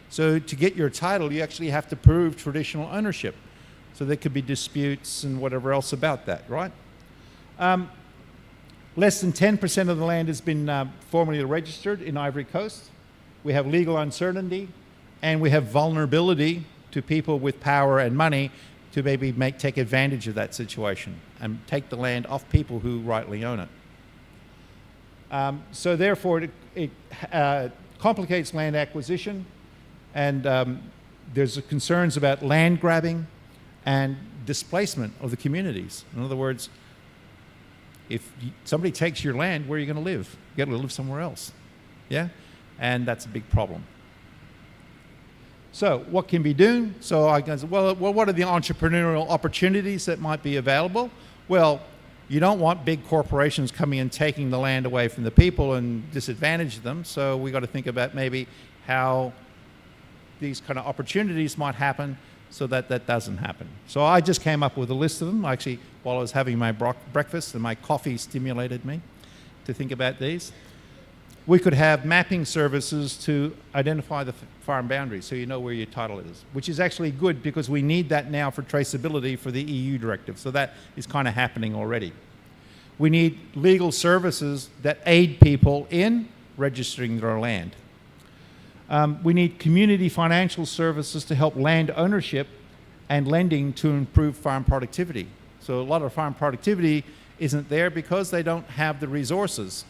So to get your title, you actually have to prove traditional ownership. So there could be disputes and whatever else about that, right? Less than 10% of the land has been formally registered in Ivory Coast. We have legal uncertainty, and we have vulnerability to people with power and money to maybe take advantage of that situation and take the land off people who rightly own it. So therefore, it complicates land acquisition, and there's concerns about land grabbing and displacement of the communities. In other words, if somebody takes your land, where are you going to live? You got to live somewhere else, yeah? And that's a big problem. So what can be done? So I can say, well, what are the entrepreneurial opportunities that might be available? Well, you don't want big corporations coming and taking the land away from the people and disadvantage them. So we got to think about maybe how these kind of opportunities might happen so that that doesn't happen. So I just came up with a list of them. Actually, while I was having my breakfast, and my coffee stimulated me to think about these. We could have mapping services to identify the farm boundaries so you know where your title is, which is actually good because we need that now for traceability for the EU directive. So that is kind of happening already. We need legal services that aid people in registering their land. We need community financial services to help land ownership and lending to improve farm productivity. So a lot of farm productivity isn't there because they don't have the resources.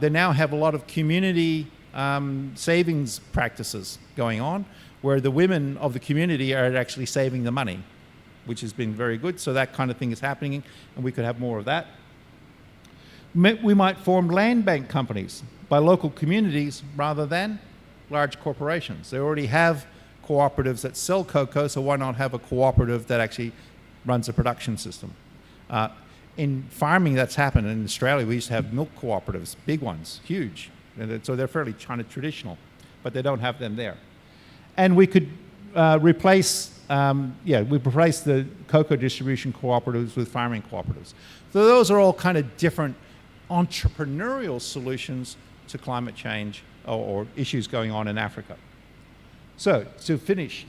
They now have a lot of community savings practices going on where the women of the community are actually saving the money, which has been very good. So that kind of thing is happening, and we could have more of that. We might form land bank companies by local communities rather than large corporations. They already have cooperatives that sell cocoa, so why not have a cooperative that actually runs a production system? In farming, that's happened. In Australia, we used to have milk cooperatives, big ones, huge. And so they're fairly kind of traditional, but they don't have them there. And we could replace the cocoa distribution cooperatives with farming cooperatives. So those are all kind of different entrepreneurial solutions to climate change or issues going on in Africa. So to finish,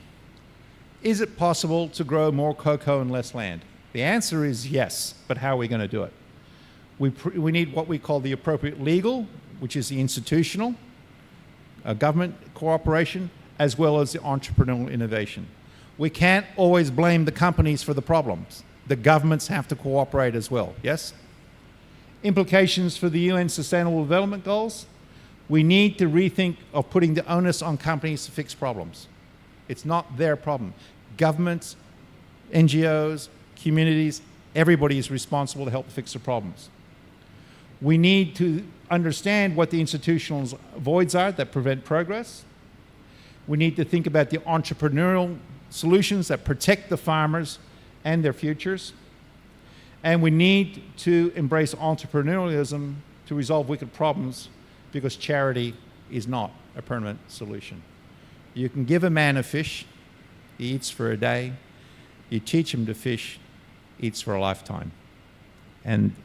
is it possible to grow more cocoa and less land? The answer is yes, but how are we going to do it? We need what we call the appropriate legal, which is the institutional, government cooperation, as well as the entrepreneurial innovation. We can't always blame the companies for the problems. The governments have to cooperate as well, yes? Implications for the UN Sustainable Development Goals. We need to rethink of putting the onus on companies to fix problems. It's not their problem. Governments, NGOs, communities, everybody is responsible to help fix the problems. We need to understand what the institutional voids are that prevent progress. We need to think about the entrepreneurial solutions that protect the farmers and their futures. And we need to embrace entrepreneurialism to resolve wicked problems because charity is not a permanent solution. You can give a man a fish, he eats for a day. You teach him to fish, eats for a lifetime. And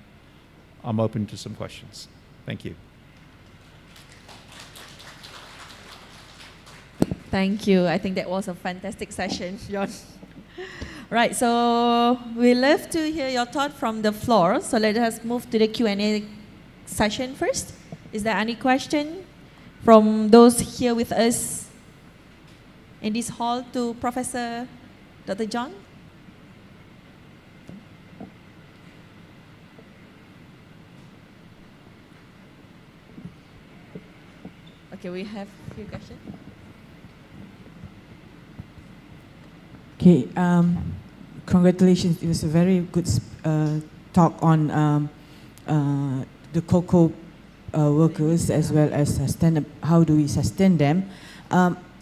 I'm open to some questions. Thank you. Thank you. I think that was a fantastic session, John. Right, so we love to hear your thought from the floor. So let us move to the Q&A session first. Is there any question from those here with us in this hall to Professor Dr. John? Okay, we have a few questions. Okay, congratulations. It was a very good talk on the cocoa workers as well as how do we sustain them.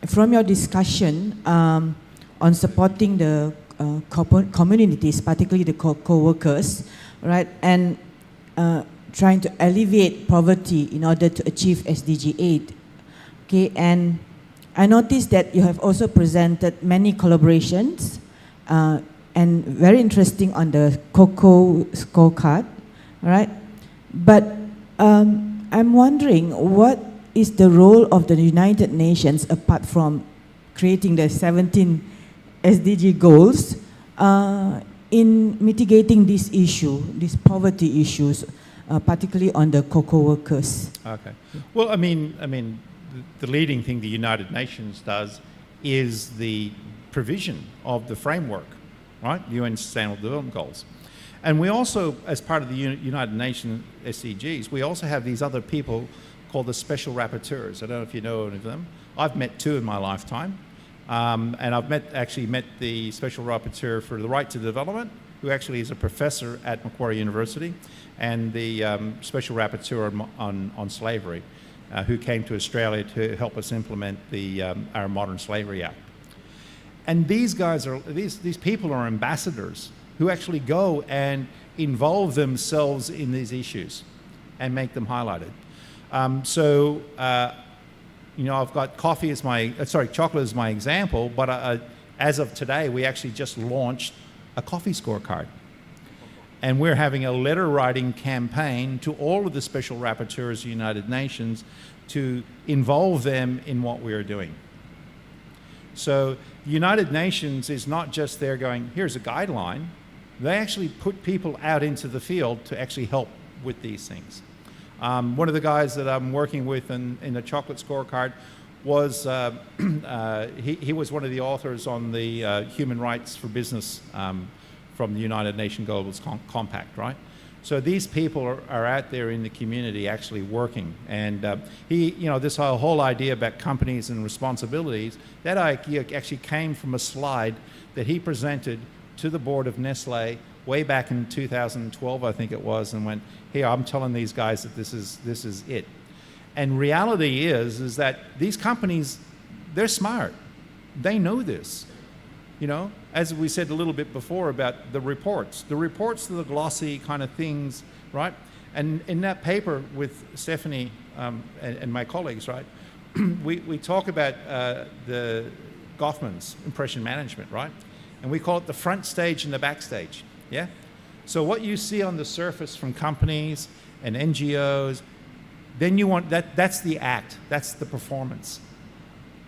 From your discussion on supporting the communities, particularly the cocoa workers, right, and trying to alleviate poverty in order to achieve SDG 8. Okay, and I noticed that you have also presented many collaborations and very interesting on the cocoa scorecard, right? But I'm wondering what is the role of the United Nations apart from creating the 17 SDG goals? in mitigating this issue, these poverty issues, particularly on the cocoa workers? Okay. Well, I mean, the leading thing the United Nations does is the provision of the framework, right? UN Sustainable Development Goals. And we also, as part of the United Nations SDGs, we also have these other people called the special rapporteurs. I don't know if you know any of them. I've met two in my lifetime. And I've actually met the special rapporteur for the right to development, who actually is a professor at Macquarie University, and the special rapporteur on slavery, who came to Australia to help us implement our Modern Slavery Act. And these guys these people are ambassadors who actually go and involve themselves in these issues and make them highlighted. You know, I've got chocolate as my example, but as of today, we actually just launched a coffee scorecard. And we're having a letter writing campaign to all of the special rapporteurs of the United Nations to involve them in what we are doing. So the United Nations is not just there going, here's a guideline. They actually put people out into the field to actually help with these things. One of the guys that I'm working with in the chocolate scorecard was, he was one of the authors on the human rights for business from the United Nations Global Compact, right? So these people are out there in the community actually working. And this whole idea about companies and responsibilities, that idea actually came from a slide that he presented to the board of Nestle way back in 2012, I think it was, and went, here, I'm telling these guys that this is it. And reality is that these companies, they're smart. They know this. You know, as we said a little bit before about the reports are the glossy kind of things, right? And in that paper with Stephanie and my colleagues, right, we talk about the Goffman's impression management, right? And we call it the front stage and the backstage, yeah? So what you see on the surface from companies and NGOs, then you want, that's the act, that's the performance.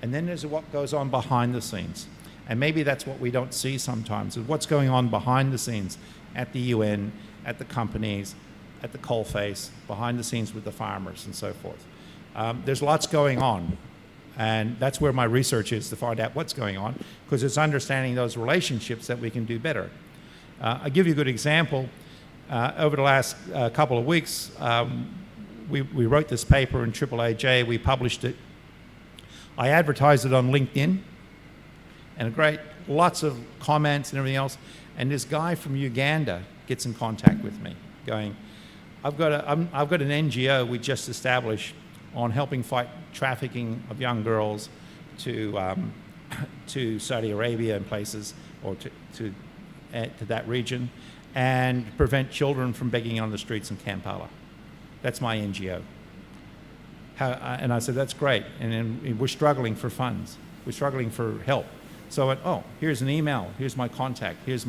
And then there's what goes on behind the scenes. And maybe that's what we don't see sometimes, is what's going on behind the scenes at the UN, at the companies, at the coalface, behind the scenes with the farmers and so forth. There's lots going on. And that's where my research is, to find out what's going on, because it's understanding those relationships that we can do better. I'll give you a good example. Over the last couple of weeks, we wrote this paper in ICGA. We published it. I advertised it on LinkedIn, and lots of comments and everything else. And this guy from Uganda gets in contact with me, going, I've got an NGO we just established on helping fight trafficking of young girls to Saudi Arabia and places, or to that region, and prevent children from begging on the streets in Kampala. That's my NGO. And I said, that's great. And then we're struggling for funds. We're struggling for help. So I went, oh, here's an email. Here's my contact. Here's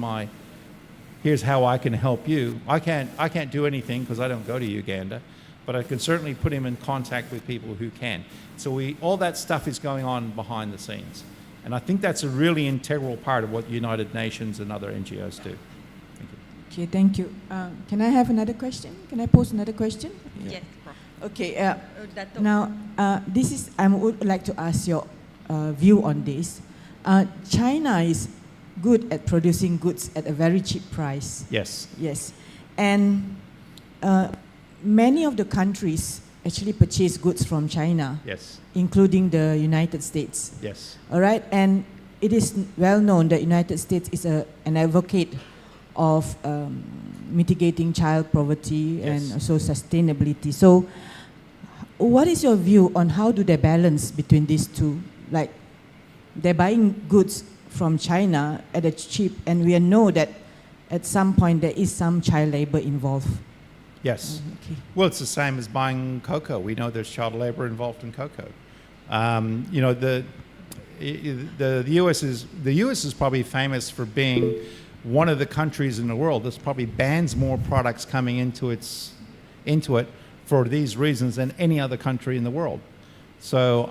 how I can help you. I can't do anything because I don't go to Uganda, but I can certainly put him in contact with people who can. So all that stuff is going on behind the scenes. And I think that's a really integral part of what the United Nations and other NGOs do. Thank you. Okay, thank you. Can I have another question? Can I pose another question? Yes. Okay. Now, I would like to ask your view on this. China is good at producing goods at a very cheap price. Yes. Yes. And many of the countries actually purchase goods from China. Yes. Including the United States. Yes. All right. And it is well known that the United States is an advocate of mitigating child poverty and also sustainability. So what is your view on how do they balance between these two? Like, they're buying goods from China at a cheap, and we know that at some point there is some child labor involved. Yes. Okay. Well, it's the same as buying cocoa. We know there's child labor involved in cocoa. You know, the US is probably famous for being one of the countries in the world that probably bans more products coming into it for these reasons than any other country in the world. So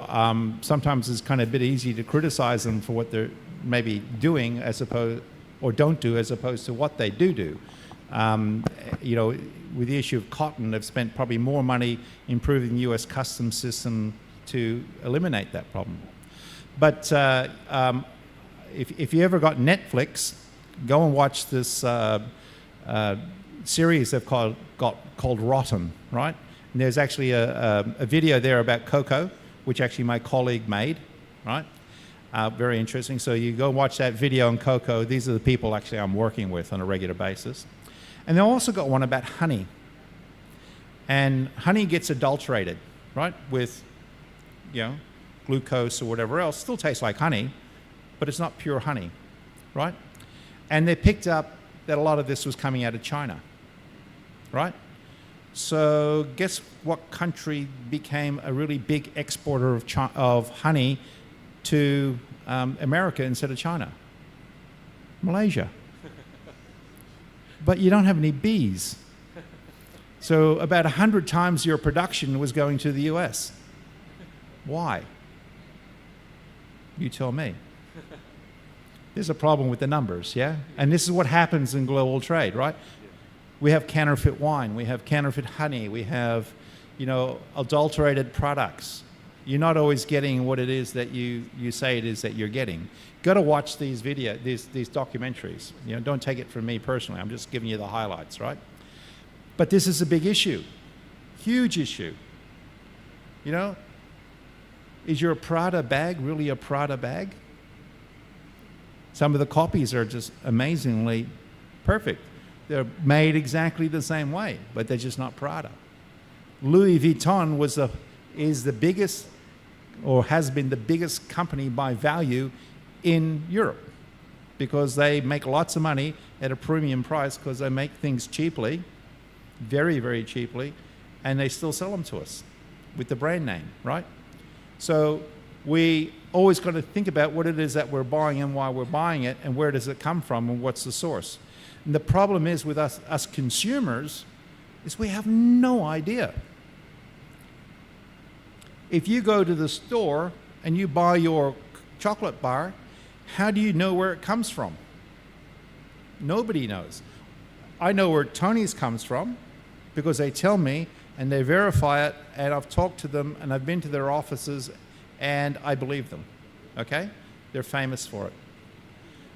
sometimes it's kind of a bit easy to criticize them for what they're maybe doing, as opposed or don't do as opposed to what they do. You know, with the issue of cotton, they've spent probably more money improving the US customs system to eliminate that problem. But if you ever got Netflix, go and watch this series they've called Rotten, right? And there's actually a video there about cocoa, which actually my colleague made, right? Very interesting. So you go and watch that video on cocoa. These are the people actually I'm working with on a regular basis. And they also got one about honey. And honey gets adulterated, right, with, you know, glucose or whatever else. Still tastes like honey, but it's not pure honey, right? And they picked up that a lot of this was coming out of China, right? So guess what country became a really big exporter of honey to America instead of China? Malaysia. But you don't have any bees. So about 100 times your production was going to the US. Why? You tell me. There's a problem with the numbers, yeah? And this is what happens in global trade, right? We have counterfeit wine, we have counterfeit honey, we have, you know, adulterated products. You're not always getting what it is that you say it is that you're getting. Got to watch these these documentaries. You know, don't take it from me personally. I'm just giving you the highlights, right? But this is a big issue, huge issue. You know, is your Prada bag really a Prada bag? Some of the copies are just amazingly perfect. They're made exactly the same way, but they're just not Prada. Louis Vuitton is the biggest, or has been the biggest company by value in Europe, because they make lots of money at a premium price because they make things cheaply, very, very cheaply, and they still sell them to us with the brand name, right? So we always got to think about what it is that we're buying and why we're buying it, and where does it come from and what's the source. And the problem is with us consumers is we have no idea. If you go to the store and you buy your chocolate bar, how do you know where it comes from? Nobody knows. I know where Tony's comes from because they tell me and they verify it, and I've talked to them and I've been to their offices and I believe them, okay? They're famous for it.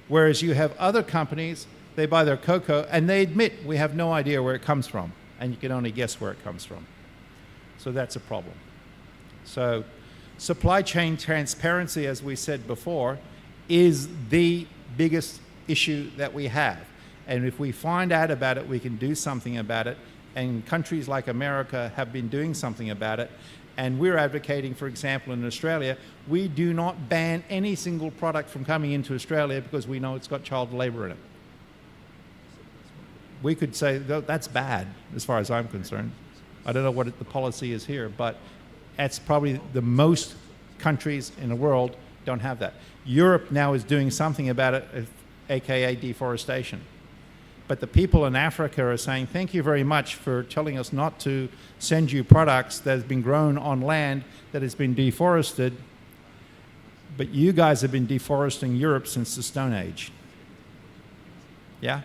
Whereas you have other companies, they buy their cocoa and they admit we have no idea where it comes from, and you can only guess where it comes from. So that's a problem. So supply chain transparency, as we said before, is the biggest issue that we have. And if we find out about it, we can do something about it. And countries like America have been doing something about it. And we're advocating, for example, in Australia, we do not ban any single product from coming into Australia because we know it's got child labor in it. We could say that's bad as far as I'm concerned. I don't know what the policy is here, but that's probably the most countries in the world don't have that. Europe now is doing something about it, aka deforestation. But the people in Africa are saying, thank you very much for telling us not to send you products that have been grown on land that has been deforested, but you guys have been deforesting Europe since the Stone Age. Yeah?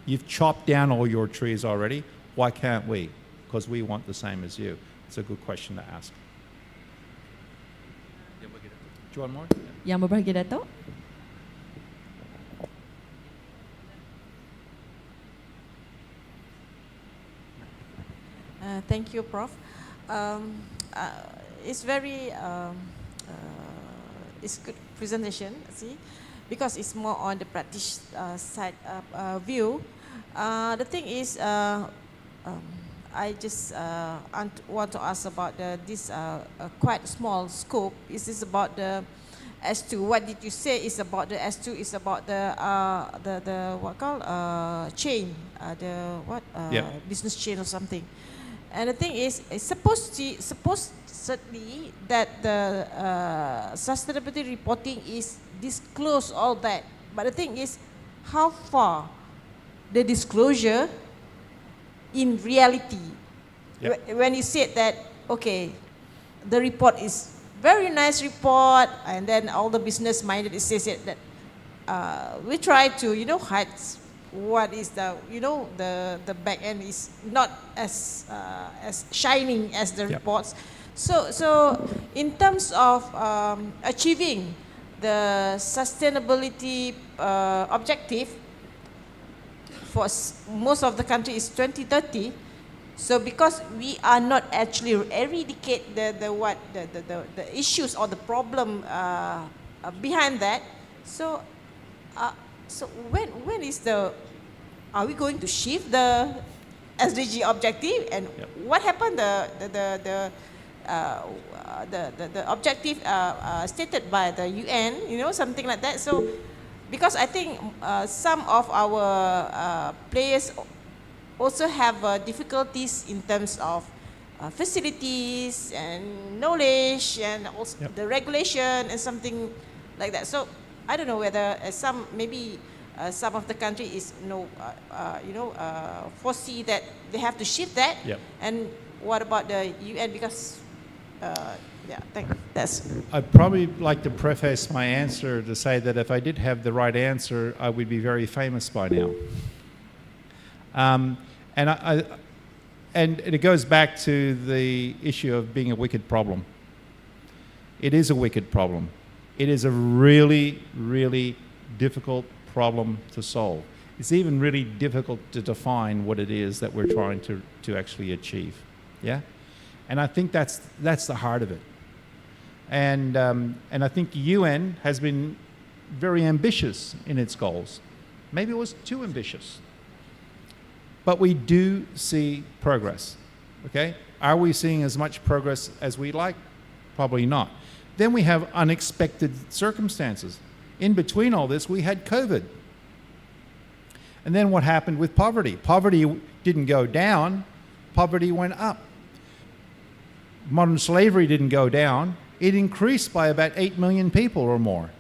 You've chopped down all your trees already. Why can't we? Because we want the same as you. It's a good question to ask. Do you want more? Yang berbahagia Dato'. Thank you, Prof. It's very it's good presentation, see, because it's more on the practice side view. The thing is, I just want to ask about this quite small scope. Is this about the S2? What did you say is about the S2? Is about the what called chain, business chain or something. And the thing is, it's supposedly that the sustainability reporting is disclose all that. But the thing is, how far the disclosure in reality? Yep. When you said that, okay, the report is very nice report, and then all the business minded it says it that we try to, hide what is the, the back end is not as shining as the reports. So in terms of achieving the sustainability objective for most of the country is 2030. So because we are not actually eradicate the issues or the problem behind that, so when is are we going to shift the SDG objective, and what happened the objective stated by the UN, something like that. So because I think some of our players also have difficulties in terms of facilities and knowledge and also the regulation and something like that. So I don't know whether some of the country is foresee that they have to shift that. And what about the UN? Because I'd probably like to preface my answer to say that if I did have the right answer, I would be very famous by now. And it goes back to the issue of being a wicked problem. It is a wicked problem. It is a really, really difficult problem to solve. It's even really difficult to define what it is that we're trying to actually achieve. Yeah? And I think that's the heart of it. And I think the UN has been very ambitious in its goals. Maybe it was too ambitious. But we do see progress, okay? Are we seeing as much progress as we'd like? Probably not. Then we have unexpected circumstances. In between all this, we had COVID. And then what happened with poverty? Poverty didn't go down, poverty went up. Modern slavery didn't go down, it increased by about 8 million people or more.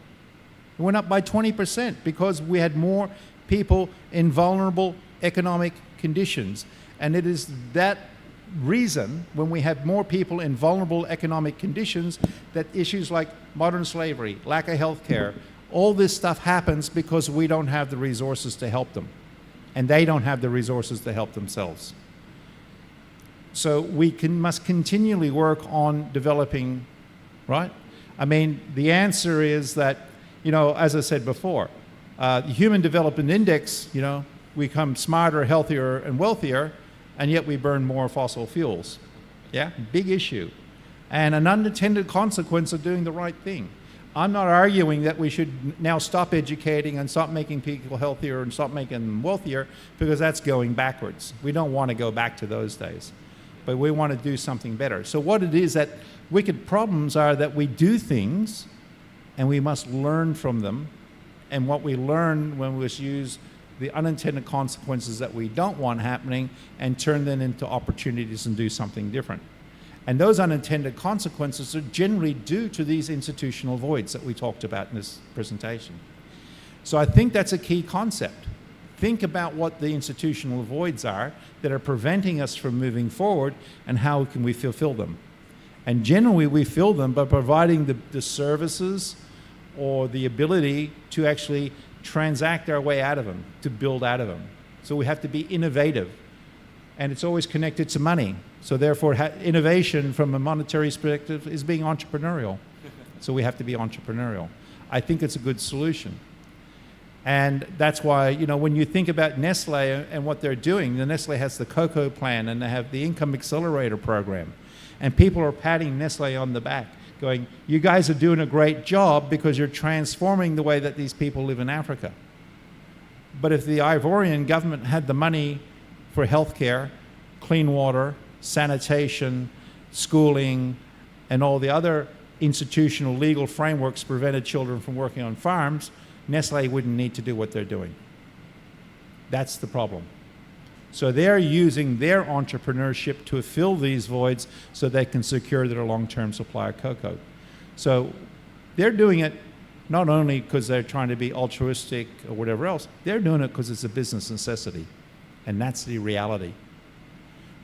It went up by 20% because we had more people in vulnerable economic conditions. And it is that reason, when we have more people in vulnerable economic conditions, that issues like modern slavery, lack of health care, all this stuff happens because we don't have the resources to help them. And they don't have the resources to help themselves. So we must continually work on developing, right? I mean, the answer is that, as I said before, the Human Development Index, we become smarter, healthier, and wealthier, and yet we burn more fossil fuels. Yeah, big issue. And an unintended consequence of doing the right thing. I'm not arguing that we should now stop educating and stop making people healthier and stop making them wealthier, because that's going backwards. We don't want to go back to those days, but we want to do something better. So what it is that wicked problems are that we do things and we must learn from them, and what we learn when we use the unintended consequences that we don't want happening and turn them into opportunities and do something different. And those unintended consequences are generally due to these institutional voids that we talked about in this presentation. So I think that's a key concept. Think about what the institutional voids are that are preventing us from moving forward, and how can we fulfill them. And generally we fill them by providing the services or the ability to actually transact our way out of them, to build out of them. So we have to be innovative, and it's always connected to money. So therefore, innovation from a monetary perspective is being entrepreneurial. So we have to be entrepreneurial. I think it's a good solution. And that's why, when you think about Nestle and what they're doing, Nestle has the Cocoa Plan and they have the Income Accelerator Program. And people are patting Nestle on the back, going, you guys are doing a great job because you're transforming the way that these people live in Africa. But if the Ivorian government had the money for healthcare, clean water, sanitation, schooling, and all the other institutional legal frameworks prevented children from working on farms, Nestle wouldn't need to do what they're doing. That's the problem. So they're using their entrepreneurship to fill these voids so they can secure their long-term supply of cocoa. So they're doing it not only because they're trying to be altruistic or whatever else, they're doing it because it's a business necessity. And that's the reality.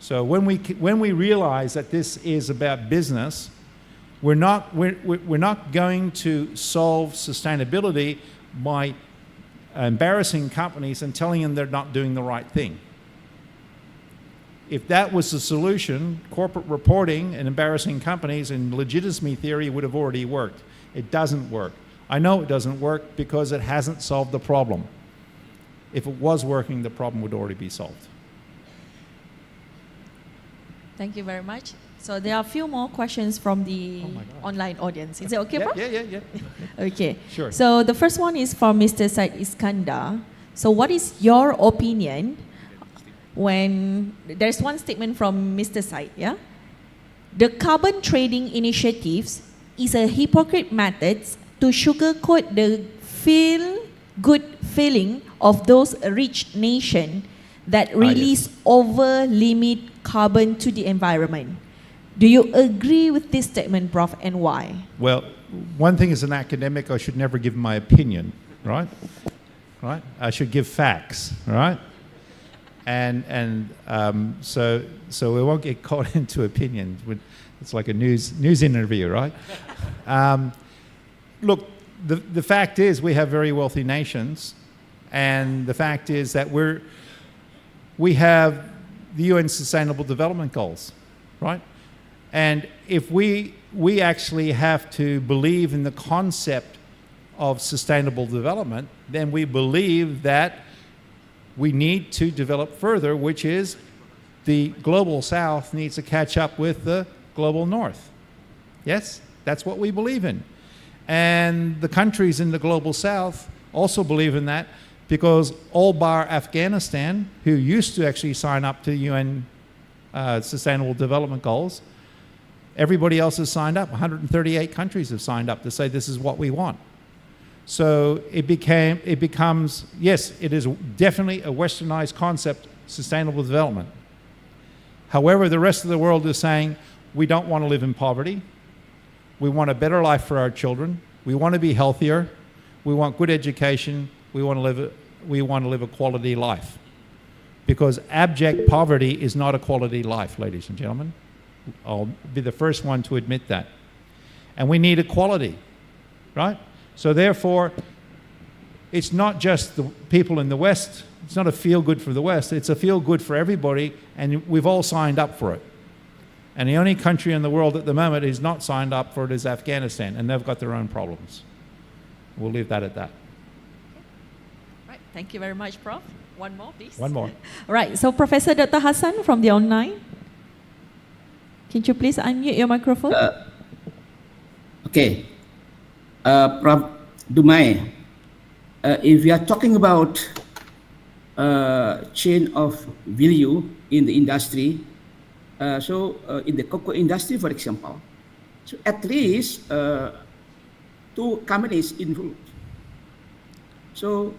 So when we realize that this is about business, we're not going to solve sustainability by embarrassing companies and telling them they're not doing the right thing. If that was the solution, corporate reporting and embarrassing companies and legitimacy theory would have already worked. It doesn't work. I know it doesn't work because it hasn't solved the problem. If it was working, the problem would already be solved. Thank you very much. So there are a few more questions from the online audience. Is it okay, Prof? Yeah. Okay. Sure. So the first one is from Mr. Said Iskandar. So what is your opinion when there's one statement from Mr. Said, yeah? The carbon trading initiatives is a hypocrite method to sugarcoat the feel-good feeling of those rich nations that release over-limit carbon to the environment. Do you agree with this statement, Prof, and why? Well, One thing as an academic, I should never give my opinion, right? Right? I should give facts, right? So we won't get caught into opinions. It's like a news interview, right? Look, the fact is we have very wealthy nations, and the fact is that we have the UN Sustainable Development Goals, right? And if we actually have to believe in the concept of sustainable development, then we believe that we need to develop further, which is the global south needs to catch up with the global north. Yes, that's what we believe in. And the countries in the global south also believe in that, because all bar Afghanistan, who used to actually sign up to UN Sustainable Development Goals, everybody else has signed up. 138 countries have signed up to say this is what we want. So it becomes, yes, it is definitely a westernized concept, sustainable development. However, the rest of the world is saying, we don't want to live in poverty. We want a better life for our children. We want to be healthier. We want good education. We want to live a quality life. Because abject poverty is not a quality life, ladies and gentlemen. I'll be the first one to admit that. And we need equality, right? So therefore, it's not just the people in the West. It's not a feel-good for the West. It's a feel-good for everybody, and we've all signed up for it. And the only country in the world at the moment who's not signed up for it is Afghanistan, and they've got their own problems. We'll leave that at that. Right. Thank you very much, Prof. One more, please. One more. All right. So Professor Dr. Hassan from the online. Can you please unmute your microphone? Okay. Prof. Dumay, if we are talking about chain of value in the industry, in the cocoa industry, for example, so at least 2 companies involved. So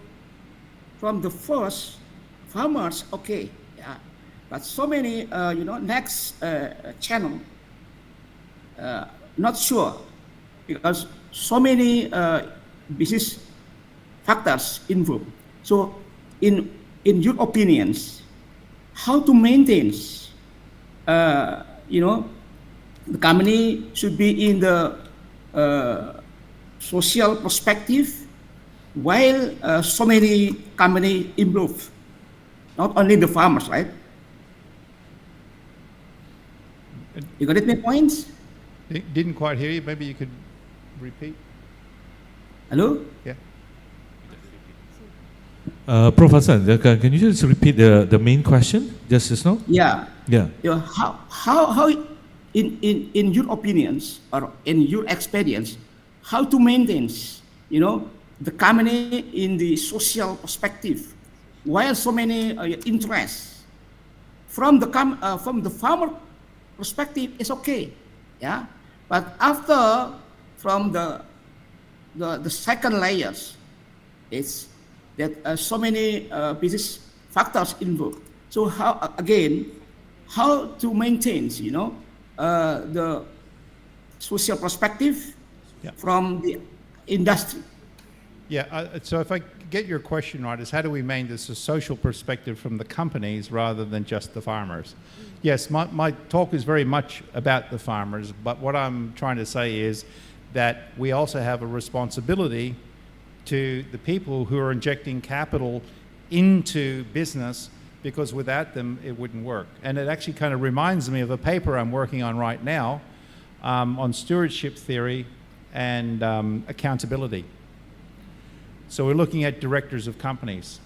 from the first, farmers, okay, yeah, but so many, next channel, not sure, because so many business factors involved. So in your opinions, how to maintain, the company should be in the social perspective, while so many company involved, not only the farmers, right? You got it, my points? Didn't quite hear you. Maybe you could repeat. Hello? Yeah. Prof. Hassan, can you just repeat the main question just now? Yeah. Yeah. How in your opinions or in your experience, how to maintain, the company in the social perspective, while so many interests from the farmer perspective is okay, yeah, but after from the second layers, it's that so many business factors involved. So how to maintain, the social perspective from the industry? Yeah, so if I get your question right, is how do we maintain this a social perspective from the companies rather than just the farmers? Yes, my talk is very much about the farmers, but what I'm trying to say is that we also have a responsibility to the people who are injecting capital into business, because without them it wouldn't work. And it actually kind of reminds me of a paper I'm working on right now on stewardship theory and accountability. So we're looking at directors of companies,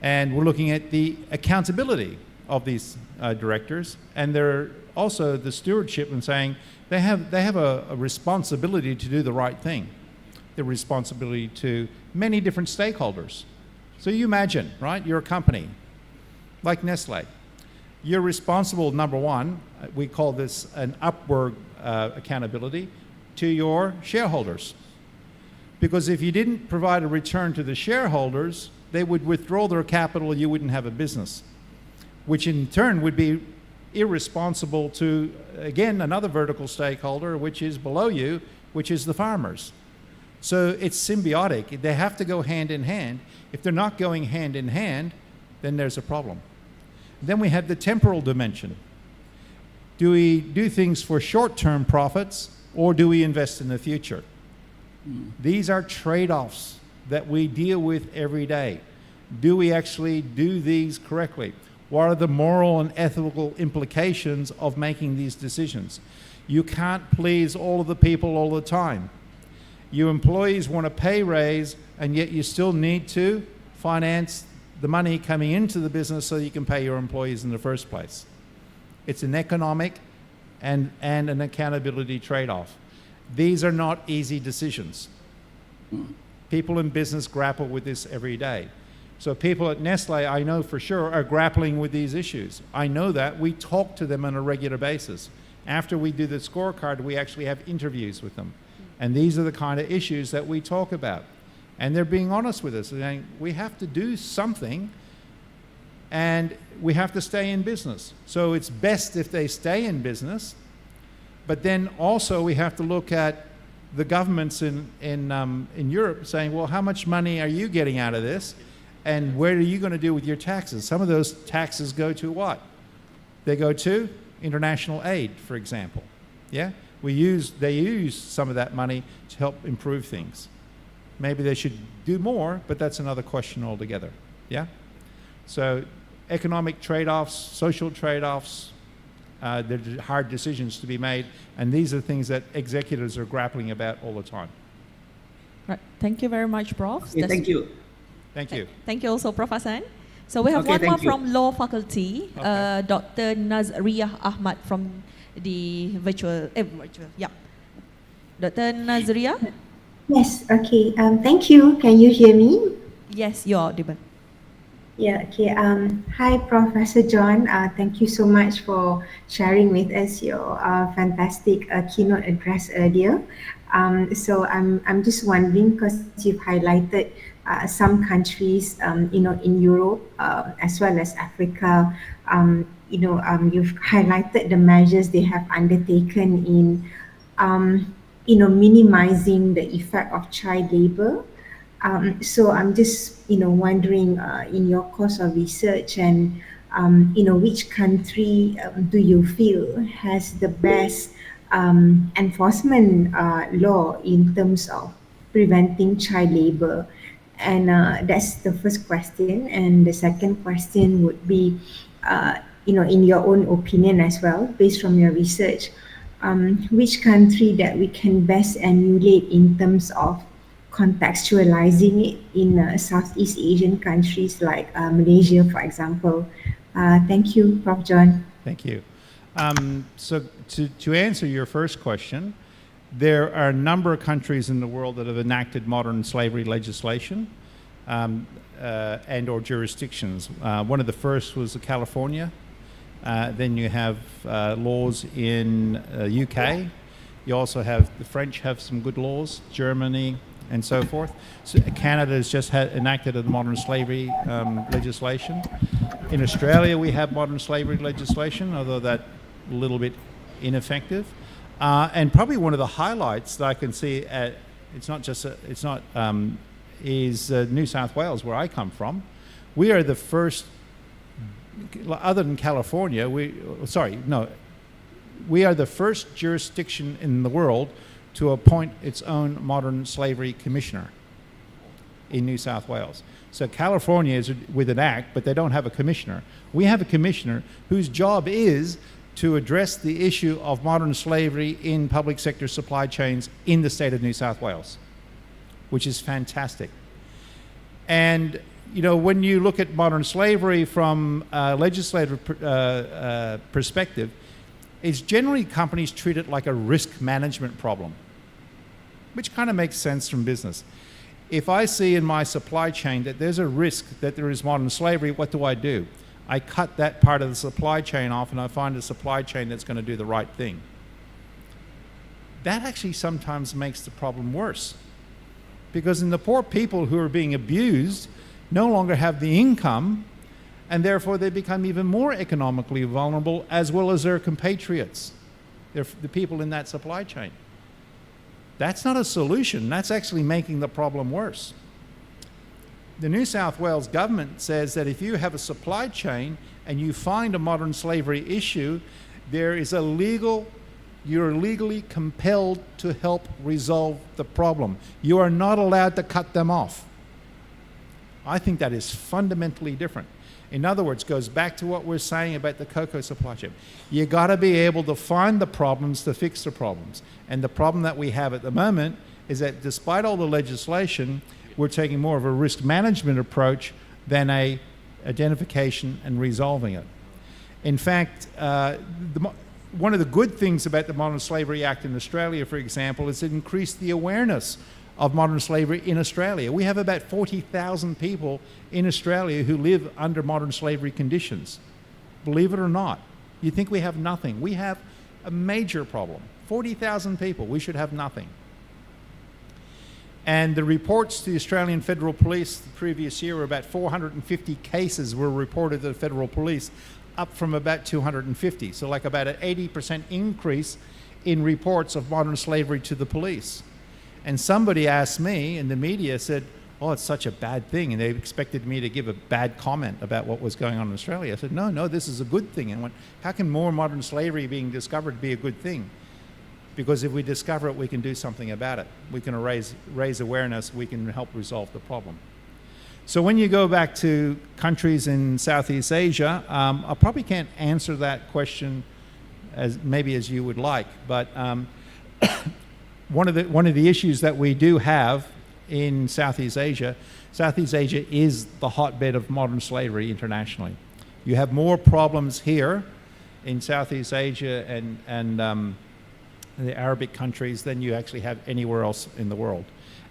and we're looking at the accountability of these directors, and they're also the stewardship and saying they have a responsibility to do the right thing, the responsibility to many different stakeholders. So you imagine, right, you're a company like Nestle. You're responsible, number one, we call this an upward accountability, to your shareholders. Because if you didn't provide a return to the shareholders, they would withdraw their capital, you wouldn't have a business, which in turn would be irresponsible to, again, another vertical stakeholder, which is below you, which is the farmers. So it's symbiotic. They have to go hand in hand. If they're not going hand in hand, then there's a problem. Then we have the temporal dimension. Do we do things for short-term profits, or do we invest in the future? These are trade-offs that we deal with every day. Do we actually do these correctly? What are the moral and ethical implications of making these decisions? You can't please all of the people all the time. You employees want a pay raise, and yet you still need to finance the money coming into the business so you can pay your employees in the first place. It's an economic and an accountability trade-off. These are not easy decisions. People in business grapple with this every day. So people at Nestle, I know for sure, are grappling with these issues. I know that. We talk to them on a regular basis. After we do the scorecard, we actually have interviews with them. And these are the kind of issues that we talk about. And they're being honest with us. They're saying, we have to do something, and we have to stay in business. So it's best if they stay in business. But then also we have to look at the governments in Europe saying, well, how much money are you getting out of this? And what are you going to do with your taxes? Some of those taxes go to what? They go to international aid, for example. Yeah? They use some of that money to help improve things. Maybe they should do more, but that's another question altogether. Yeah? So economic trade-offs, social trade-offs, they're hard decisions to be made, and these are things that executives are grappling about all the time. Right. Thank you very much, Prof. Okay, thank you. Thank you. Thank you also, Prof. Hassan. So we have Okay, one more thank you. from Law Faculty, Okay. Dr. Nazria Ahmad from the virtual, yeah. Dr. Nazria? Yes, okay. Thank you. Can you hear me? Yes, you're audible. Yeah, okay. Hi, Professor John. Thank you so much for sharing with us your fantastic keynote address earlier. So I'm just wondering, because you've highlighted some countries, in Europe as well as Africa, you've highlighted the measures they have undertaken in, minimizing the effect of child labor. So I'm just, wondering in your course of research and, which country do you feel has the best enforcement law in terms of preventing child labor? And that's the first question. And the second question would be, in your own opinion as well, based from your research, which country that we can best emulate in terms of contextualizing it in Southeast Asian countries like Malaysia, for example. Thank you, Prof. John. Thank you. So to answer your first question, there are a number of countries in the world that have enacted modern slavery legislation and or jurisdictions. One of the first was California. Then you have laws in UK. You also have, the French have some good laws, Germany, and so forth. So Canada has just enacted a modern slavery legislation. In Australia, we have modern slavery legislation, although that's a little bit ineffective. And probably one of the highlights that I can see is New South Wales, where I come from. We are the first, other than California, we are the first jurisdiction in the world to appoint its own modern slavery commissioner. in New South Wales. So California is with an act, but they don't have a commissioner. We have a commissioner whose job is to address the issue of modern slavery in public sector supply chains in the state of New South Wales, which is fantastic. And you know, when you look at modern slavery from a legislative perspective, it's generally companies treat it like a risk management problem, which kind of makes sense from business. If I see in my supply chain that there's a risk that there is modern slavery, what do? I cut that part of the supply chain off and I find a supply chain that's going to do the right thing. That actually sometimes makes the problem worse, because then the poor people who are being abused no longer have the income, and therefore they become even more economically vulnerable, as well as their compatriots, the people in that supply chain. That's not a solution. That's actually making the problem worse. The New South Wales government says that if you have a supply chain and you find a modern slavery issue, you're legally compelled to help resolve the problem. You are not allowed to cut them off. I think that is fundamentally different. In other words, goes back to what we're saying about the cocoa supply chain. You got to be able to find the problems to fix the problems. And the problem that we have at the moment is that despite all the legislation, we're taking more of a risk management approach than a identification and resolving it. In fact, one of the good things about the Modern Slavery Act in Australia, for example, is it increased the awareness of modern slavery in Australia. We have about 40,000 people in Australia who live under modern slavery conditions. Believe it or not. You think we have nothing. We have a major problem. 40,000 people. We should have nothing. And the reports to the Australian Federal Police the previous year were about 450 cases were reported to the Federal Police, up from about 250. So like about an 80% increase in reports of modern slavery to the police. And somebody asked me in the media, said, oh, it's such a bad thing. And they expected me to give a bad comment about what was going on in Australia. I said, no, this is a good thing. And went, how can more modern slavery being discovered be a good thing? Because if we discover it, we can do something about it. We can raise awareness. We can help resolve the problem. So when you go back to countries in Southeast Asia, I probably can't answer that question as you would like, but one of the issues that we do have in Southeast Asia is the hotbed of modern slavery internationally. You have more problems here in Southeast Asia and the Arabic countries than you actually have anywhere else in the world.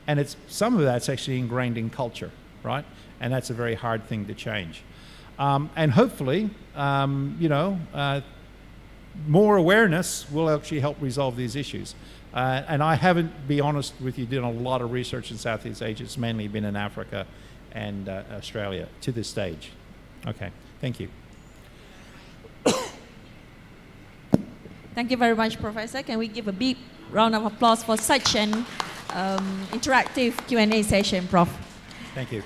And some of that's actually ingrained in culture, right? And that's a very hard thing to change. And hopefully, more awareness will actually help resolve these issues. And I haven't, be honest with you, done a lot of research in Southeast Asia. It's mainly been in Africa and Australia to this stage. Okay, thank you. Thank you very much, Professor. Can we give a big round of applause for such an interactive Q&A session, Prof? Thank you.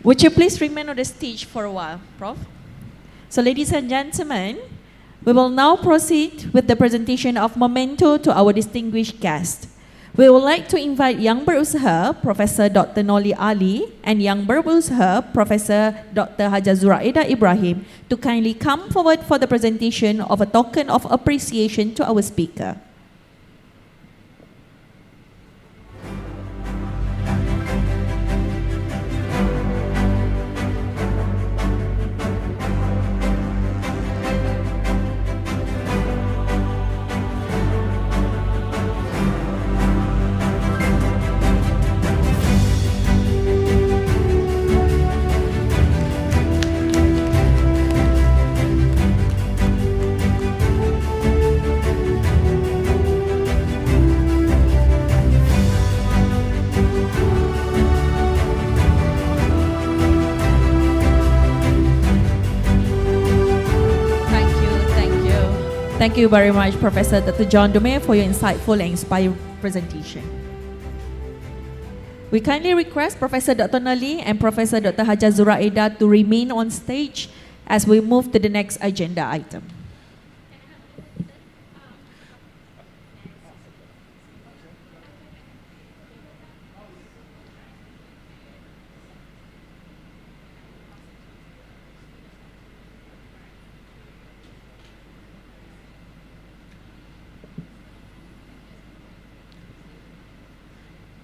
Would you please remain on the stage for a while, Prof? So, ladies and gentlemen, we will now proceed with the presentation of memento to our distinguished guest. We would like to invite Yang Berusaha, Professor Dr. Noli Ali, and Yang Berusaha, Professor Dr. Haja Zuraida Ibrahim, to kindly come forward for the presentation of a token of appreciation to our speaker. Thank you very much, Professor Dr. John Dumay, for your insightful and inspiring presentation. We kindly request Professor Dr. Nali and Professor Dr. Haja Zuraida to remain on stage as we move to the next agenda item.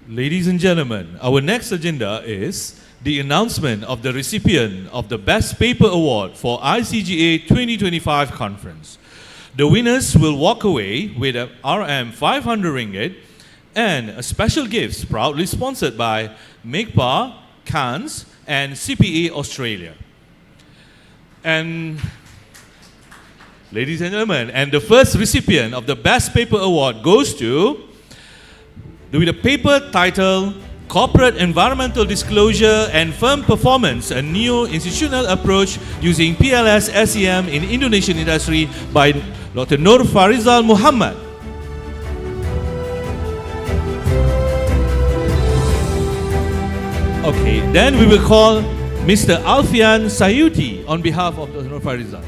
Ladies and gentlemen, our next agenda is the announcement of the recipient of the Best Paper Award for ICGA 2025 conference. The winners will walk away with a RM 500 ringgit and a special gift proudly sponsored by MEGPA, Cannes, and CPA Australia. And ladies and gentlemen, and the first recipient of the Best Paper Award goes to, with a paper titled Corporate Environmental Disclosure and Firm Performance, a New Institutional Approach Using PLS SEM in Indonesian Industry by Dr. Nur Farizal Muhammad. Okay, then we will call Mr. Alfian Sayuti on behalf of Dr. Nur Farizal.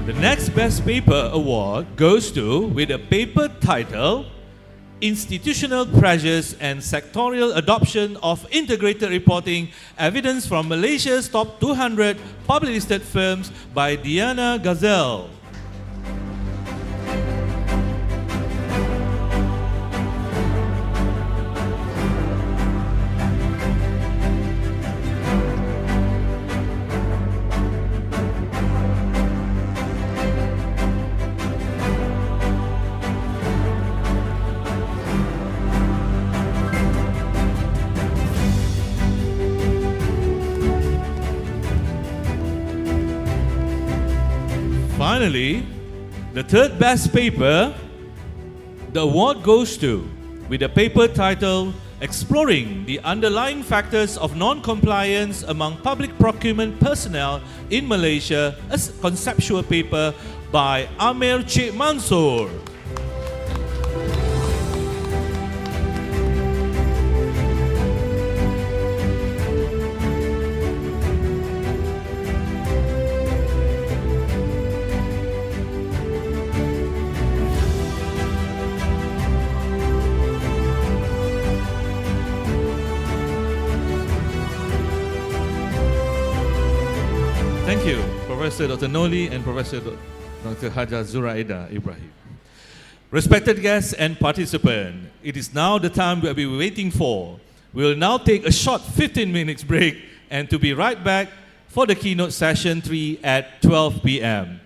The next Best Paper Award goes to, with a paper title, Institutional Pressures and Sectorial Adoption of Integrated Reporting, Evidence from Malaysia's Top 200 Public Listed Firms by Diana Gazelle. Finally, the third best paper, the award goes to, with a paper titled Exploring the Underlying Factors of Non-Compliance Among Public Procurement Personnel in Malaysia, a conceptual paper by Amir Cik Mansour. Thank you, Professor Dr. Noli and Professor Dr. Hajar Zuraida Ibrahim. Respected guests and participants, it is now the time we have been waiting for. We will now take a short 15 minutes break and to be right back for the keynote session 3 at 12 p.m.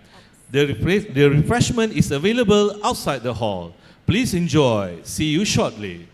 The refreshment is available outside the hall. Please enjoy. See you shortly.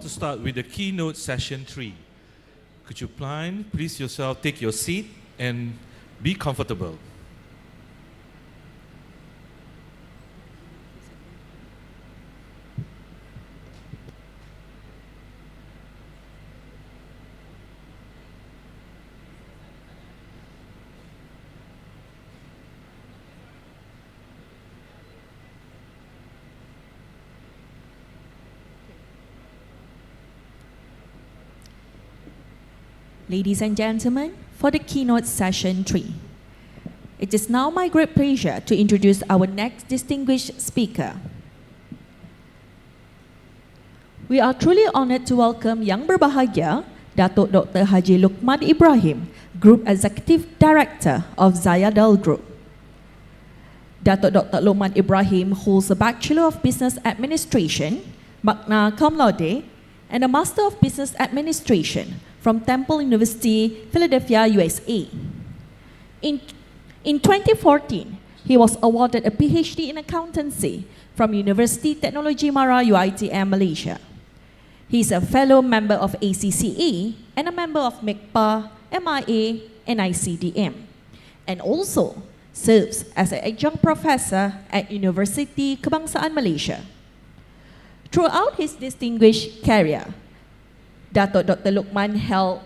to start with the Keynote Session 3. Could you please yourself take your seat and be comfortable. Ladies and gentlemen, for the Keynote Session 3. It is now my great pleasure to introduce our next distinguished speaker. We are truly honored to welcome Yang Berbahagia, Datuk Dr. Haji Lukman Ibrahim, Group Executive Director of Zayadal Group. Datuk Dr. Lukman Ibrahim holds a Bachelor of Business Administration, magna cum laude, and a Master of Business Administration from Temple University, Philadelphia, USA. In 2014, he was awarded a PhD in accountancy from University Technology Mara UiTM, Malaysia. He is a fellow member of ICGA and a member of MECPA, MIA, and ICDM, and also serves as an adjunct professor at University Kebangsaan Malaysia. Throughout his distinguished career, Datuk Dr. Lukman held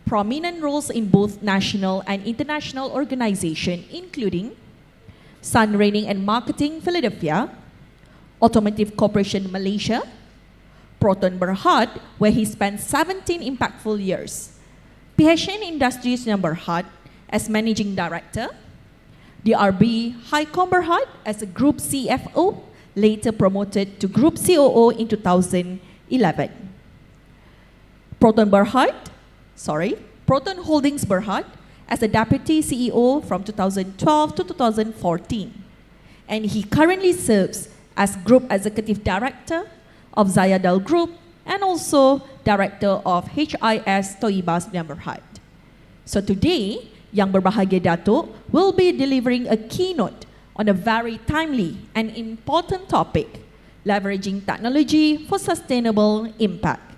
prominent roles in both national and international organizations, including Sun Raining and Marketing Philadelphia, Automotive Corporation Malaysia, Proton Berhad, where he spent 17 impactful years, PHN Industries Berhad as Managing Director, DRB Highcom Berhad as a Group CFO, later promoted to Group COO in 2011. Proton Holdings Berhad as a Deputy CEO from 2012 to 2014. And he currently serves as Group Executive Director of Zayadal Group and also Director of HIS Toibas Berhad. So today, Yang Berbahagia Datuk will be delivering a keynote on a very timely and important topic, leveraging technology for sustainable impact.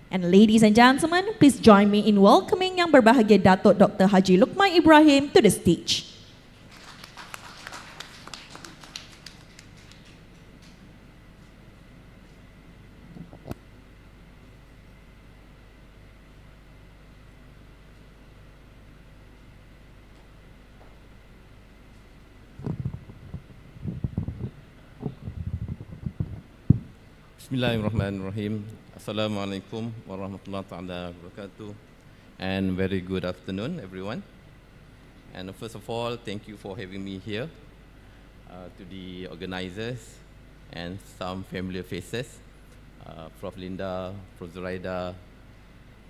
And ladies and gentlemen, please join me in welcoming Yang Berbahagia Datuk Dr. Haji Lukman Ibrahim to the stage. Bismillahirrahmanirrahim. Assalamualaikum warahmatullahi taala wabarakatuh. And very good afternoon, everyone. And first of all, thank you for having me here. To the organizers and some familiar faces, Prof. Linda, Prof. Zuraida,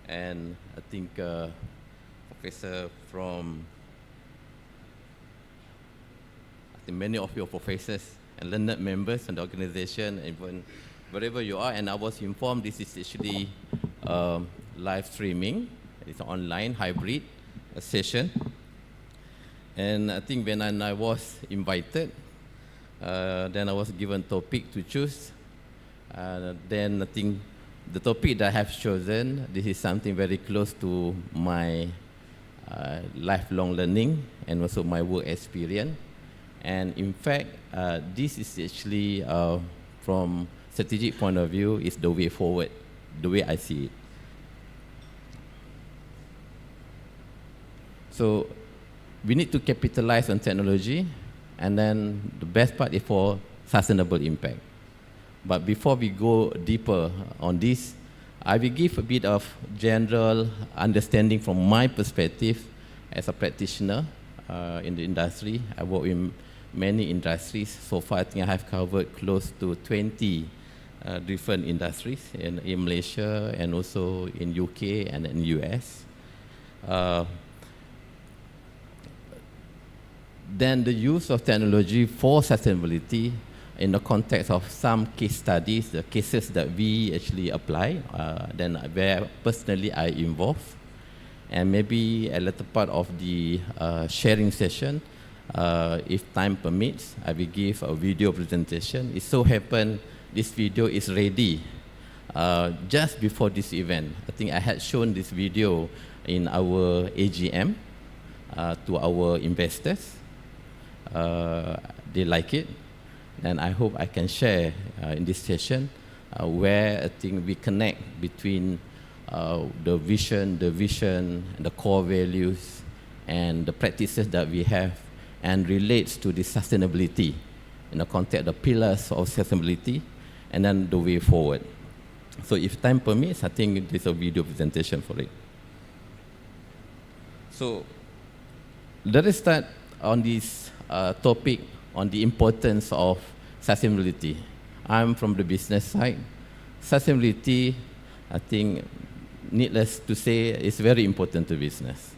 and I think Professor from, I think many of your professors and learned members in the organization, even wherever you are. And I was informed this is actually live streaming. It's an online hybrid session. And I think when I was invited, then I was given topic to choose. Then I think the topic that I have chosen, this is something very close to my lifelong learning and also my work experience. And in fact, this is actually from strategic point of view is the way forward, the way I see it. So we need to capitalize on technology, and then the best part is for sustainable impact. But before we go deeper on this, I will give a bit of general understanding from my perspective as a practitioner in the industry. I work in many industries. So far, I think I have covered close to 20 different industries in Malaysia and also in UK and in US. Then the use of technology for sustainability in the context of some case studies, the cases that we actually apply, then where personally I involve. And maybe a little part of the sharing session, if time permits, I will give a video presentation. It so happened this video is ready just before this event, I think I had shown this video in our AGM to our investors. They like it, and I hope I can share in this session where I think we connect between the vision, and the core values, and the practices that we have, and relates to the sustainability in the context of the pillars of sustainability, and then the way forward. So if time permits, I think there's a video presentation for it. So let us start on this topic on the importance of sustainability. I'm from the business side. Sustainability, I think, needless to say, is very important to business.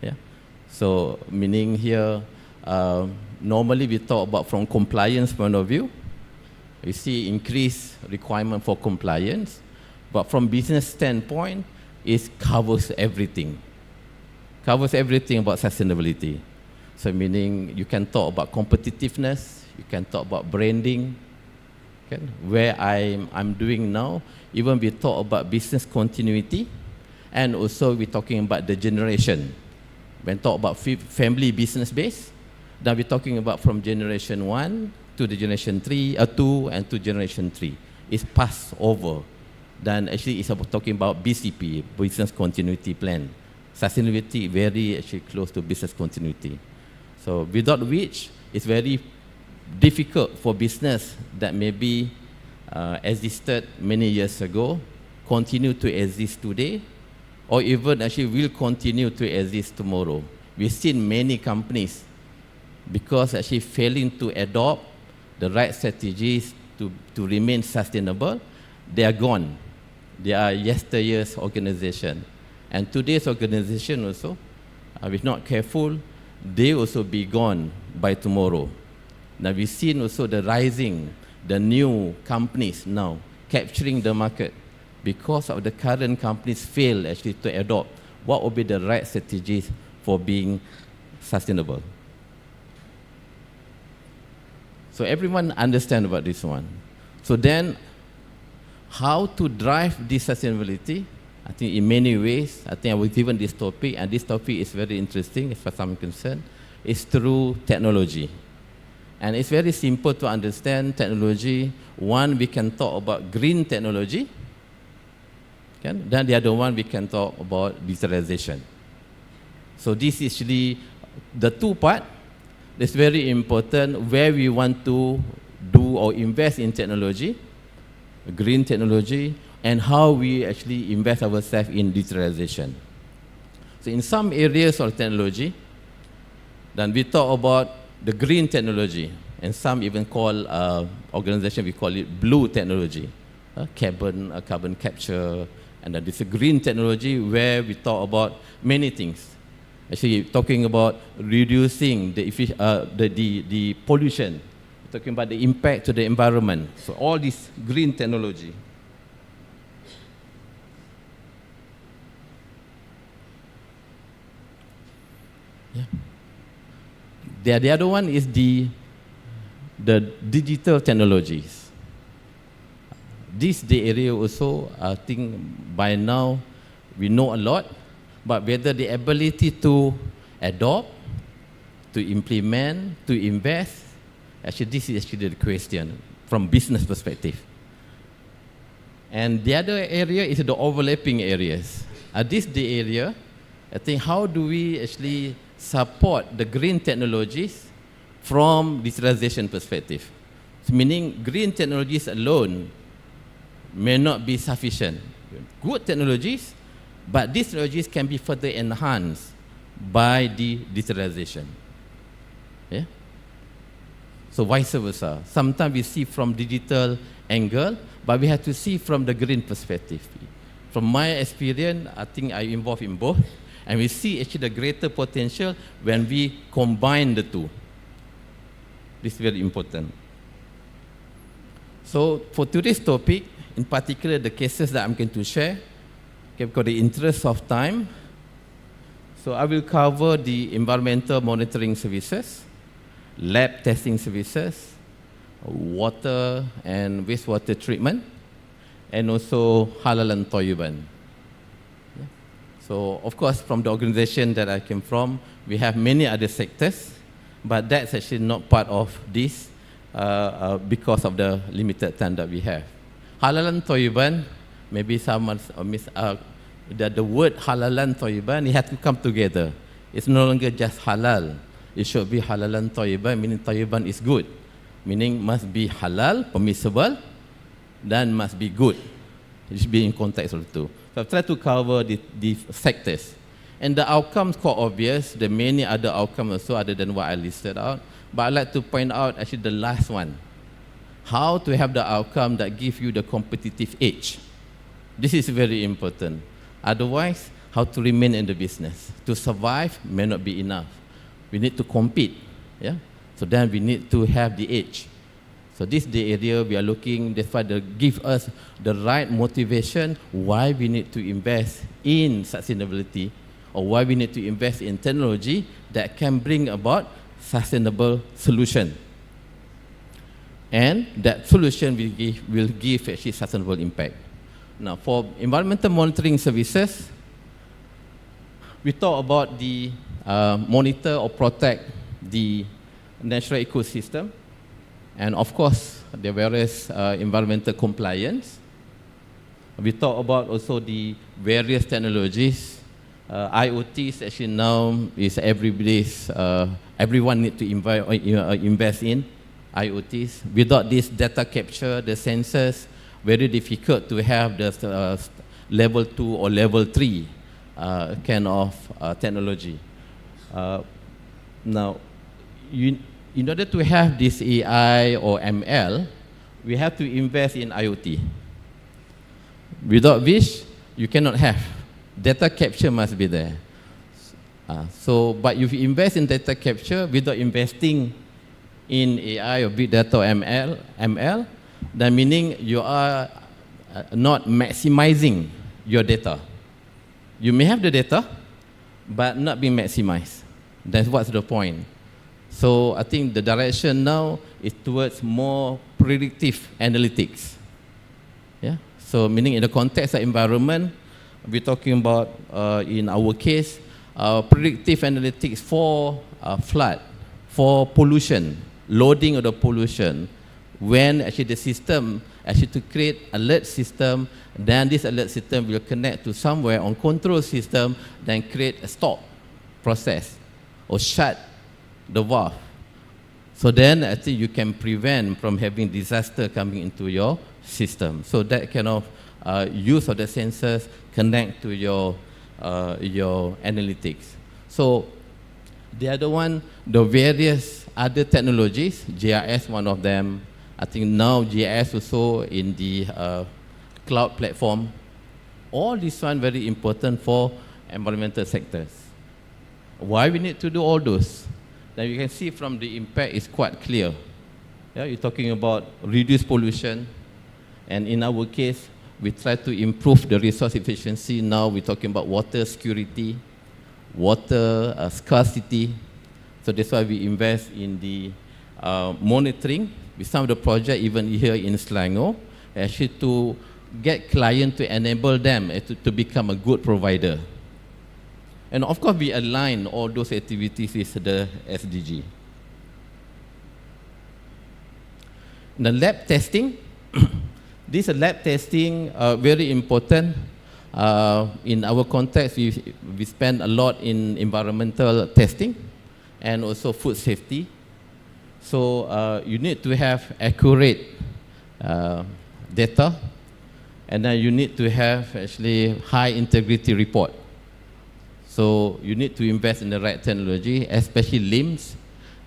Yeah. So meaning here, normally we talk about from compliance point of view. We see increased requirement for compliance, but from business standpoint, it covers everything. Covers everything about sustainability. So meaning you can talk about competitiveness, you can talk about branding. Okay? Where I'm doing now, even we talk about business continuity, and also we're talking about the generation. When talk about family business base, then we're talking about from generation 1 to the generation 2 and to generation 3. It's passed over. Then actually it's about talking about BCP, business continuity plan. Sustainability very actually close to business continuity. So without which, it's very difficult for business that maybe existed many years ago, continue to exist today, or even actually will continue to exist tomorrow. We've seen many companies, because actually failing to adopt the right strategies to remain sustainable, they are gone. They are yesteryear's organization. And today's organization also, if not careful, they also be gone by tomorrow. Now we've seen also the rising, the new companies now capturing the market because of the current companies fail actually to adopt what will be the right strategies for being sustainable. So everyone understand about this one. So then, how to drive this sustainability? I think in many ways, I think I was given this topic, and this topic is very interesting as far as I'm concerned, is through technology. And it's very simple to understand technology. One, we can talk about green technology. Okay? Then the other one, we can talk about digitalization. So this is actually the two part. It's very important where we want to do or invest in technology, green technology, and how we actually invest ourselves in digitalization. So in some areas of technology, then we talk about the green technology, and some even call organization, we call it blue technology, carbon capture, and then this is green technology where we talk about many things. Actually, talking about reducing the pollution, talking about the impact to the environment. So all this green technology. Yeah. The other one is the digital technologies. This the area also, I think by now we know a lot, but whether the ability to adopt, to implement, to invest, actually this is actually the question from business perspective. And the other area is the overlapping areas. This is the area, I think, how do we actually support the green technologies from digitalization perspective? So meaning green technologies alone may not be sufficient. Good technologies, but these technologies can be further enhanced by the digitalization. Yeah? So vice versa. Sometimes we see from digital angle, but we have to see from the green perspective. From my experience, I think I'm involved in both, and we see actually the greater potential when we combine the two. This is very important. So for today's topic, in particular the cases that I'm going to share, okay, because the interest of time, so I will cover the environmental monitoring services, lab testing services, water and wastewater treatment, and also halalan thayyiban. Yeah. So of course, from the organization that I came from, we have many other sectors, but that's actually not part of this because of the limited time that we have. Halalan thayyiban, maybe someone the word halalan thayyiban, it has to come together. It's no longer just halal. It should be halalan thayyiban, meaning thayyiban is good. Meaning must be halal, permissible, then must be good. It should be in context of the two. So I've tried to cover the sectors. And the outcomes quite obvious. There are many other outcomes also other than what I listed out. But I'd like to point out actually the last one. How to have the outcome that gives you the competitive edge. This is very important. Otherwise, how to remain in the business. To survive may not be enough. We need to compete. Yeah? So then we need to have the edge. So this is the area we are looking, that's why they give us the right motivation why we need to invest in sustainability or why we need to invest in technology that can bring about sustainable solution. And that solution will give actually sustainable impact. Now for environmental monitoring services, we talk about the monitor or protect the natural ecosystem, and of course the various environmental compliance. We talk about also the various technologies. IoT actually now is everybody's, everyone need to invest in IoTs. Without this data capture, the sensors, very difficult to have the level 2 or level 3 kind of technology. Now, in order to have this AI or ML, we have to invest in IoT. Without which, you cannot have. Data capture must be there. But if you invest in data capture without investing in AI or big data or ML, then meaning you are not maximizing your data. You may have the data, but not being maximized. That's what's the point. So I think the direction now is towards more predictive analytics. Yeah. So meaning in the context of environment, we're talking about in our case, predictive analytics for flood, for pollution, loading of the pollution. When actually the system actually to create alert system, then this alert system will connect to somewhere on control system, then create a stop process or shut the valve. So then I think you can prevent from having disaster coming into your system. So that kind of use of the sensors connect to your analytics. So the other one, the various other technologies, GIS one of them. I think now GIS also in the cloud platform. All this one very important for environmental sectors. Why we need to do all those? Now you can see from the impact is quite clear. Yeah, you're talking about reduce pollution, and in our case, we try to improve the resource efficiency. Now we're talking about water security, water scarcity. So that's why we invest in the monitoring with some of the projects even here in Selangor, actually to get clients to enable them to become a good provider. And of course, we align all those activities with the SDG. The lab testing, this lab testing very important. In our context, we spend a lot in environmental testing and also food safety. So you need to have accurate data, and then you need to have actually high integrity report. So you need to invest in the right technology, especially LIMS,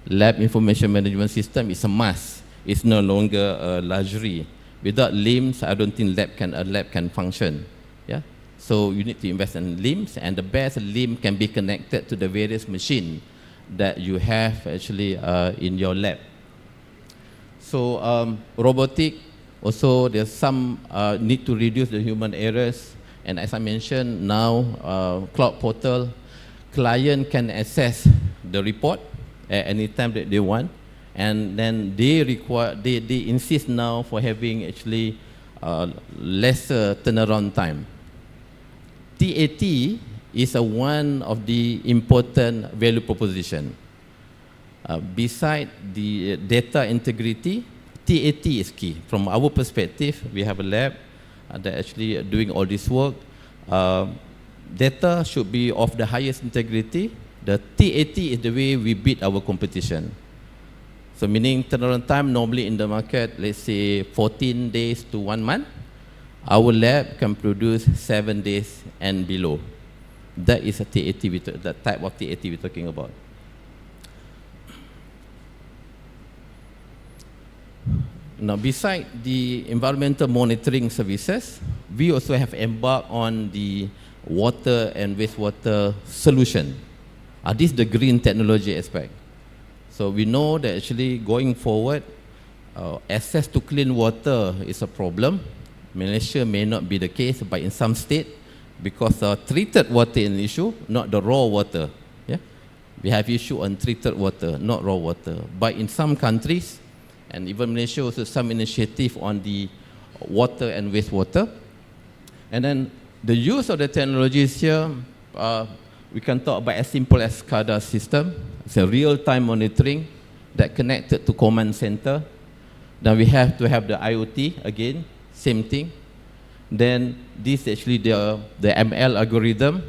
Lab Information Management System, is a must. It's no longer a luxury. Without LIMS, I don't think a lab can function. Yeah? So you need to invest in LIMS, and the best LIMS can be connected to the various machines that you have actually in your lab. So robotic, also there's some need to reduce the human errors. And as I mentioned, now cloud portal, client can access the report at any time that they want, and then they insist now for having actually lesser turnaround time. TAT is one of the important value proposition. Beside the data integrity, TAT is key. From our perspective, we have a lab that actually doing all this work. Data should be of the highest integrity. The TAT is the way we beat our competition. So meaning turnaround time normally in the market, let's say 14 days to 1 month. Our lab can produce 7 days and below. That is a TAT, the type of TAT we're talking about. Now, beside the environmental monitoring services, we also have embarked on the water and wastewater solution. This is the green technology aspect. So we know that actually going forward, access to clean water is a problem. Malaysia may not be the case, but in some state, because treated water is an issue, not the raw water. Yeah? We have issue on treated water, not raw water. But in some countries, and even Malaysia also some initiative on the water and wastewater. And then the use of the technologies here, we can talk about as simple as SCADA system. It's a real-time monitoring that connected to command center. Then we have to have the IoT, again, same thing. Then this actually the ML algorithm,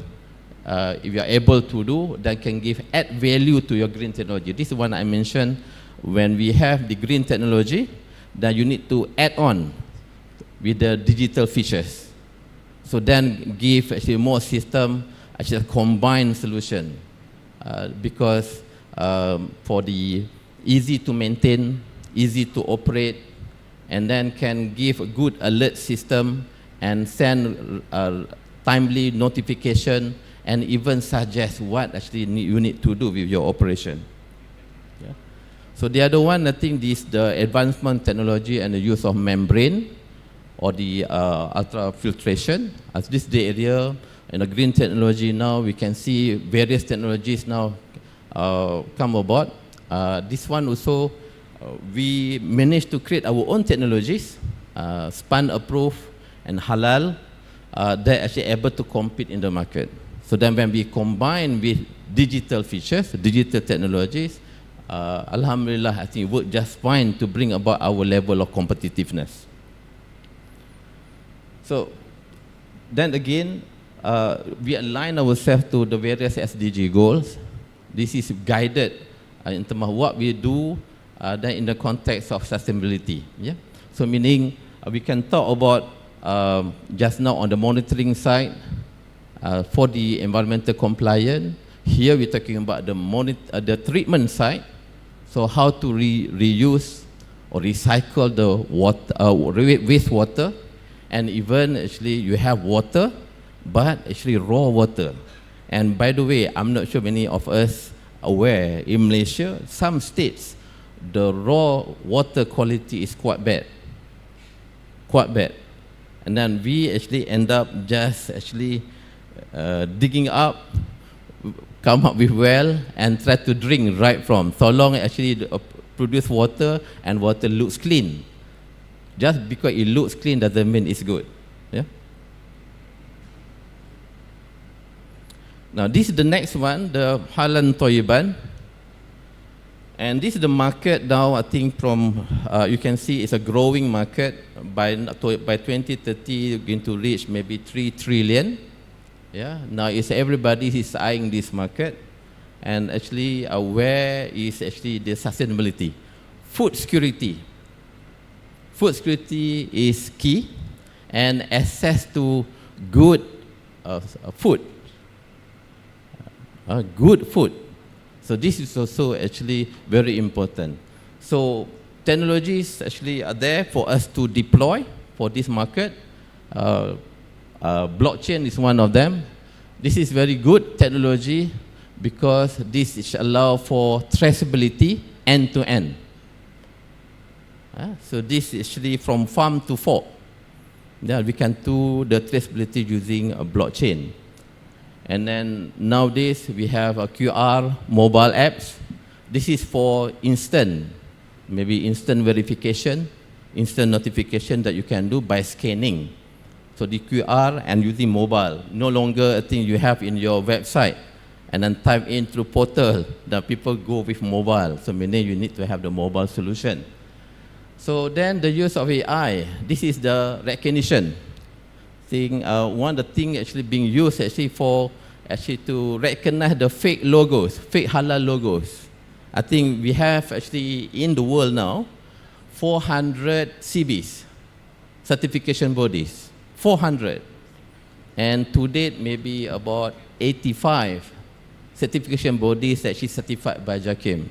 if you are able to do, that can give add value to your green technology. This is one I mentioned. When we have the green technology, then you need to add on with the digital features. So then give actually more system, actually a combined solution. Because for the easy to maintain, easy to operate, and then can give a good alert system and send timely notification and even suggest what actually you need to do with your operation. Yeah. So the other one, I think this the advancement technology and the use of membrane or the ultrafiltration. As this is the area in the green technology now, we can see various technologies now come aboard. This one also, we managed to create our own technologies, SPAN approved and halal, that actually able to compete in the market. So then when we combine with digital features, digital technologies, Alhamdulillah, I think it worked just fine to bring about our level of competitiveness. So then again, we align ourselves to the various SDG goals. This is guided in terms of what we do then in the context of sustainability. Yeah? So meaning we can talk about just now on the monitoring side for the environmental compliance. Here we're talking about the treatment side. So how to reuse or recycle the water, wastewater, and even actually you have water, but actually raw water. And by the way, I'm not sure many of us aware, in Malaysia, some states, the raw water quality is quite bad. Quite bad. And then we actually end up just actually digging up, come up with well, and try to drink right from. So long actually produce water and water looks clean. Just because it looks clean doesn't mean it's good. Yeah? Now this is the next one, the Halan Toyiban. And this is the market now, I think from, you can see it's a growing market. By 2030, going to reach maybe 3 trillion. Yeah, now it's everybody is eyeing this market. And actually, where is actually the sustainability? Food security. Food security is key, and access to good food. Good food. So this is also actually very important. So technologies actually are there for us to deploy for this market. Blockchain is one of them. This is very good technology because this allows for traceability end to end. So this is actually from farm to fork. Yeah, we can do the traceability using a blockchain. And then nowadays we have a QR mobile apps. This is for instant, maybe instant verification. instant notification that you can do by scanning. So the QR and using mobile, no longer a thing you have in your website and then type in through portal that people go with mobile. So meaning you need to have the mobile solution. So then the use of AI, this is the recognition thing. One of the things actually being used actually to recognize the fake logos, fake halal logos. I think we have actually in the world now 400 CBs, certification bodies, 400. And to date, maybe about 85 certification bodies actually certified by JAKIM.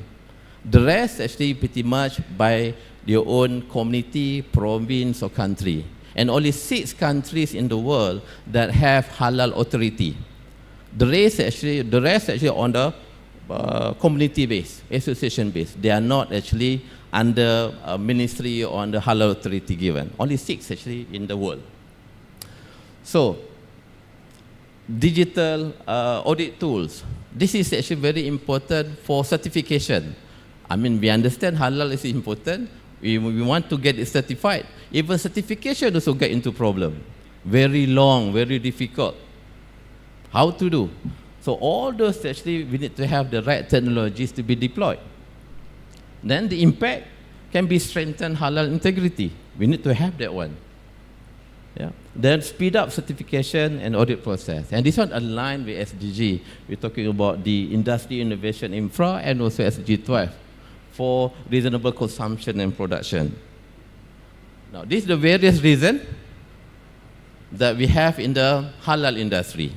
The rest actually pretty much by their own community, province or country. And only 6 countries in the world that have halal authority. The rest actually on the community base, association base. They are not actually under a ministry or under halal authority given. Only 6 actually in the world. So, digital audit tools. This is actually very important for certification. I mean, we understand halal is important. We want to get it certified. Even certification also get into problem. Very long, very difficult. How to do? So all those actually we need to have the right technologies to be deployed. Then the impact can be strengthened halal integrity. We need to have that one. Yeah. Then speed up certification and audit process. And this one aligned with SDG. We're talking about the industry innovation infra and also SDG 12 for reasonable consumption and production. Now, these are the various reasons that we have in the halal industry.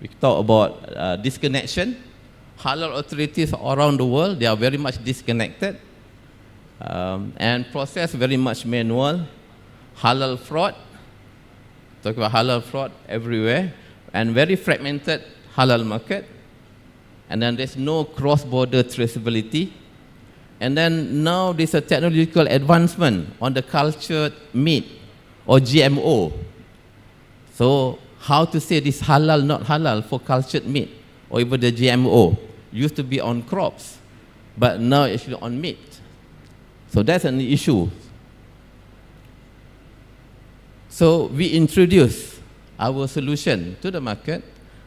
We talk about disconnection. Halal authorities around the world, they are very much disconnected. And process very much manual. Halal fraud. Talk about halal fraud everywhere. And very fragmented halal market. And then there's no cross-border traceability. And then now there's a technological advancement on the cultured meat or GMO. So how to say this halal, not halal for cultured meat or even the GMO? Used to be on crops, but now actually on meat. So that's an issue. So we introduce our solution to the market.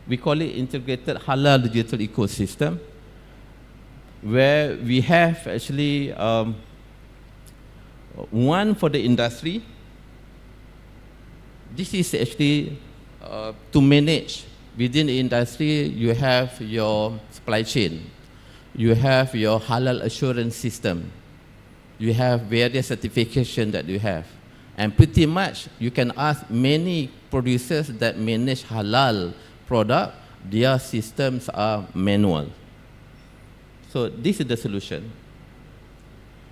We call it integrated halal digital ecosystem, where we have actually one for the industry. This is actually to manage within the industry. You have your supply chain, you have your halal assurance system, you have various certification that you have, and pretty much you can ask many producers that manage halal product, their systems are manual. So this is the solution.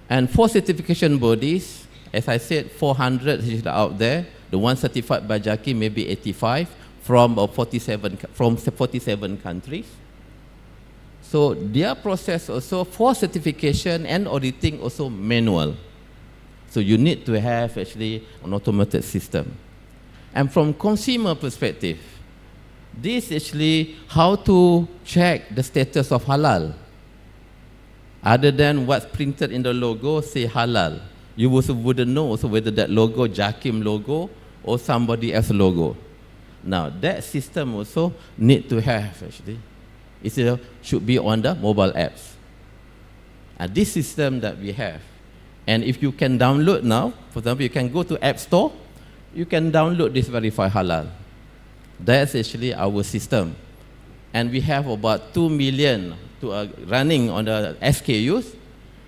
And for certification bodies, as I said, 400 is out there. The one certified by JAKIM maybe 85 from 47 countries. So their process also for certification and auditing also manual. So you need to have actually an automated system. And from consumer perspective, this actually how to check the status of halal. Other than what's printed in the logo, say halal. You also wouldn't know also whether that logo, JAKIM logo, or somebody else's logo. Now, that system also need to have actually. It should be on the mobile apps. And this system that we have. And if you can download now, for example, you can go to App Store, you can download this Verify Halal. That's actually our system. And we have about 2 million running on the SKUs,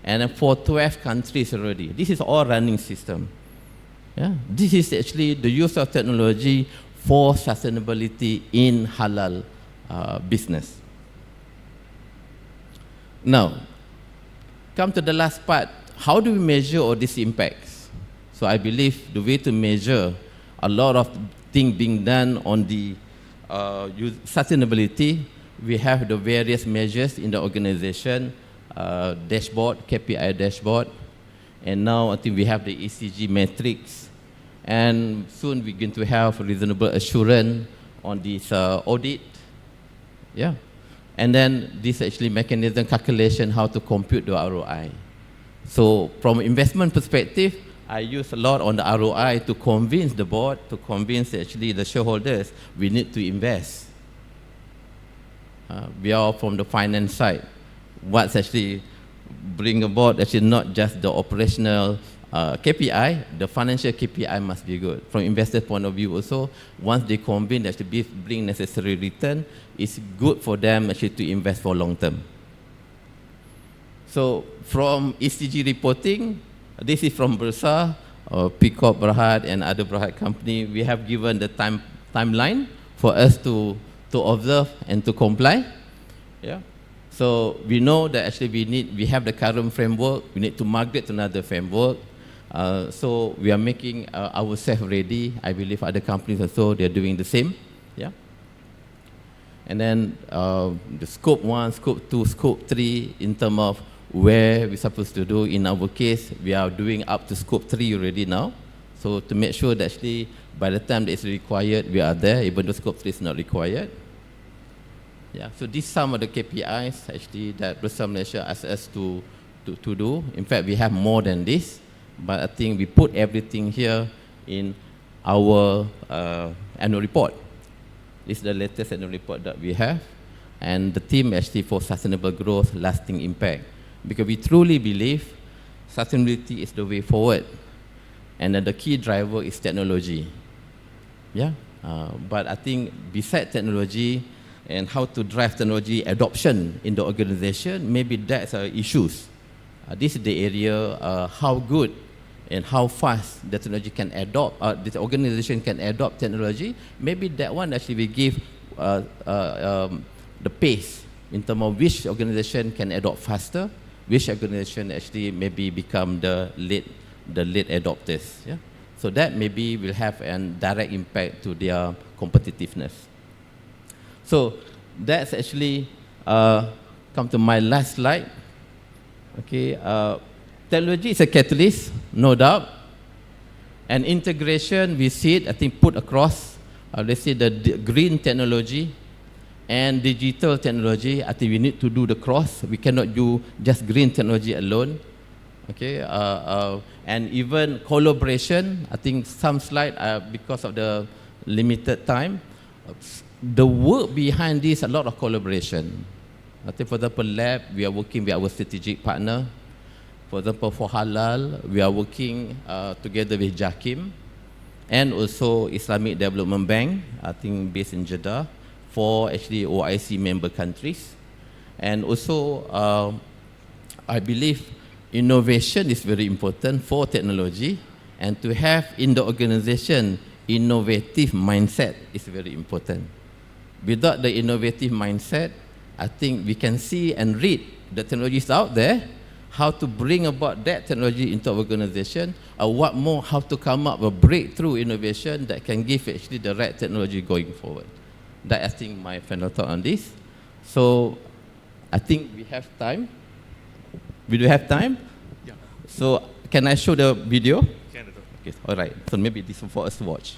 and for 12 countries already. This is all running system. Yeah. This is actually the use of technology for sustainability in halal business. Now, come to the last part. How do we measure all these impacts? So I believe the way to measure a lot of things being done on the sustainability, we have the various measures in the organization, dashboard, KPI dashboard, and now I think we have the ECG metrics, and soon we're going to have reasonable assurance on this audit. Yeah. And then this actually mechanism calculation how to compute the ROI. So from investment perspective, I use a lot on the ROI to convince the board, to convince actually the shareholders, we need to invest. We are from the finance side. What's actually bring about actually not just the operational KPI, the financial KPI must be good. From investor point of view also, once they convince that to bring necessary return, it's good for them actually to invest for long term. So from ECG reporting, this is from Bursa, Peacock Berhad and other Berhad company, we have given the timeline for us to observe and to comply. Yeah. So we know that actually we have the current framework, we need to migrate to another framework. So we are making ourselves ready. I believe other companies also, they're doing the same. Yeah. And then the scope 1, scope 2, scope 3 in terms of where we're supposed to do. In our case, we are doing up to scope 3 already now. So to make sure that actually by the time that it's required, we are there, even though scope 3 is not required. Yeah, so these some of the KPIs actually that Bursa Malaysia asked us to do. In fact, we have more than this, but I think we put everything here in our annual report. This is the latest annual report that we have, and the theme actually for sustainable growth, lasting impact, because we truly believe sustainability is the way forward, and then the key driver is technology. Yeah, but I think besides technology, and how to drive technology adoption in the organization, maybe that's issues. This is the area how good and how fast the technology can adopt, the organization can adopt technology. Maybe that one actually will give the pace in terms of which organization can adopt faster, which organization actually maybe become the late adopters. Yeah? So that maybe will have a direct impact to their competitiveness. So that's actually come to my last slide. Okay, technology is a catalyst, no doubt. And integration, we see it, I think, put across, let's say the green technology and digital technology. I think we need to do the cross. We cannot do just green technology alone. Okay, and even collaboration, I think some slide, because of the limited time, the work behind this, a lot of collaboration. I think for example, lab, we are working with our strategic partner. For example, for halal, we are working together with JAKIM and also Islamic Development Bank, I think based in Jeddah, for actually OIC member countries. And also, I believe innovation is very important for technology, and to have in the organization innovative mindset is very important. Without the innovative mindset, I think we can see and read the technologies out there, how to bring about that technology into our organization, or what more, how to come up with a breakthrough innovation that can give actually the right technology going forward. That I think my final thought on this. So I think we have time. We do have time? Yeah. So can I show the video? Okay, all right. So maybe this is for us to watch.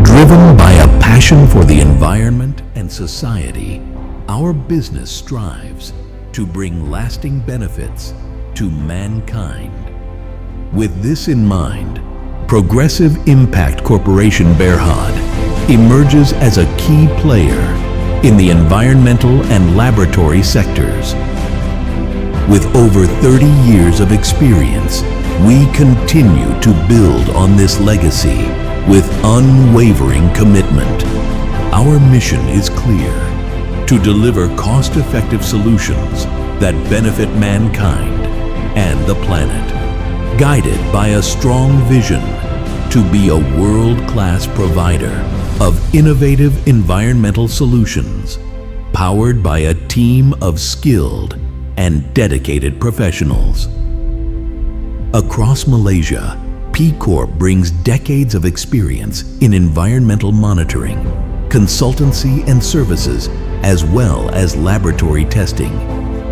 Driven by a passion for the environment and society, our business strives to bring lasting benefits to mankind. With this in mind, Progressive Impact Corporation Berhad emerges as a key player in the environmental and laboratory sectors. With over 30 years of experience, we continue to build on this legacy with unwavering commitment. Our mission is clear: to deliver cost-effective solutions that benefit mankind and the planet, guided by a strong vision to be a world-class provider of innovative environmental solutions, powered by a team of skilled and dedicated professionals. Across Malaysia, P Corp brings decades of experience in environmental monitoring, consultancy and services, as well as laboratory testing,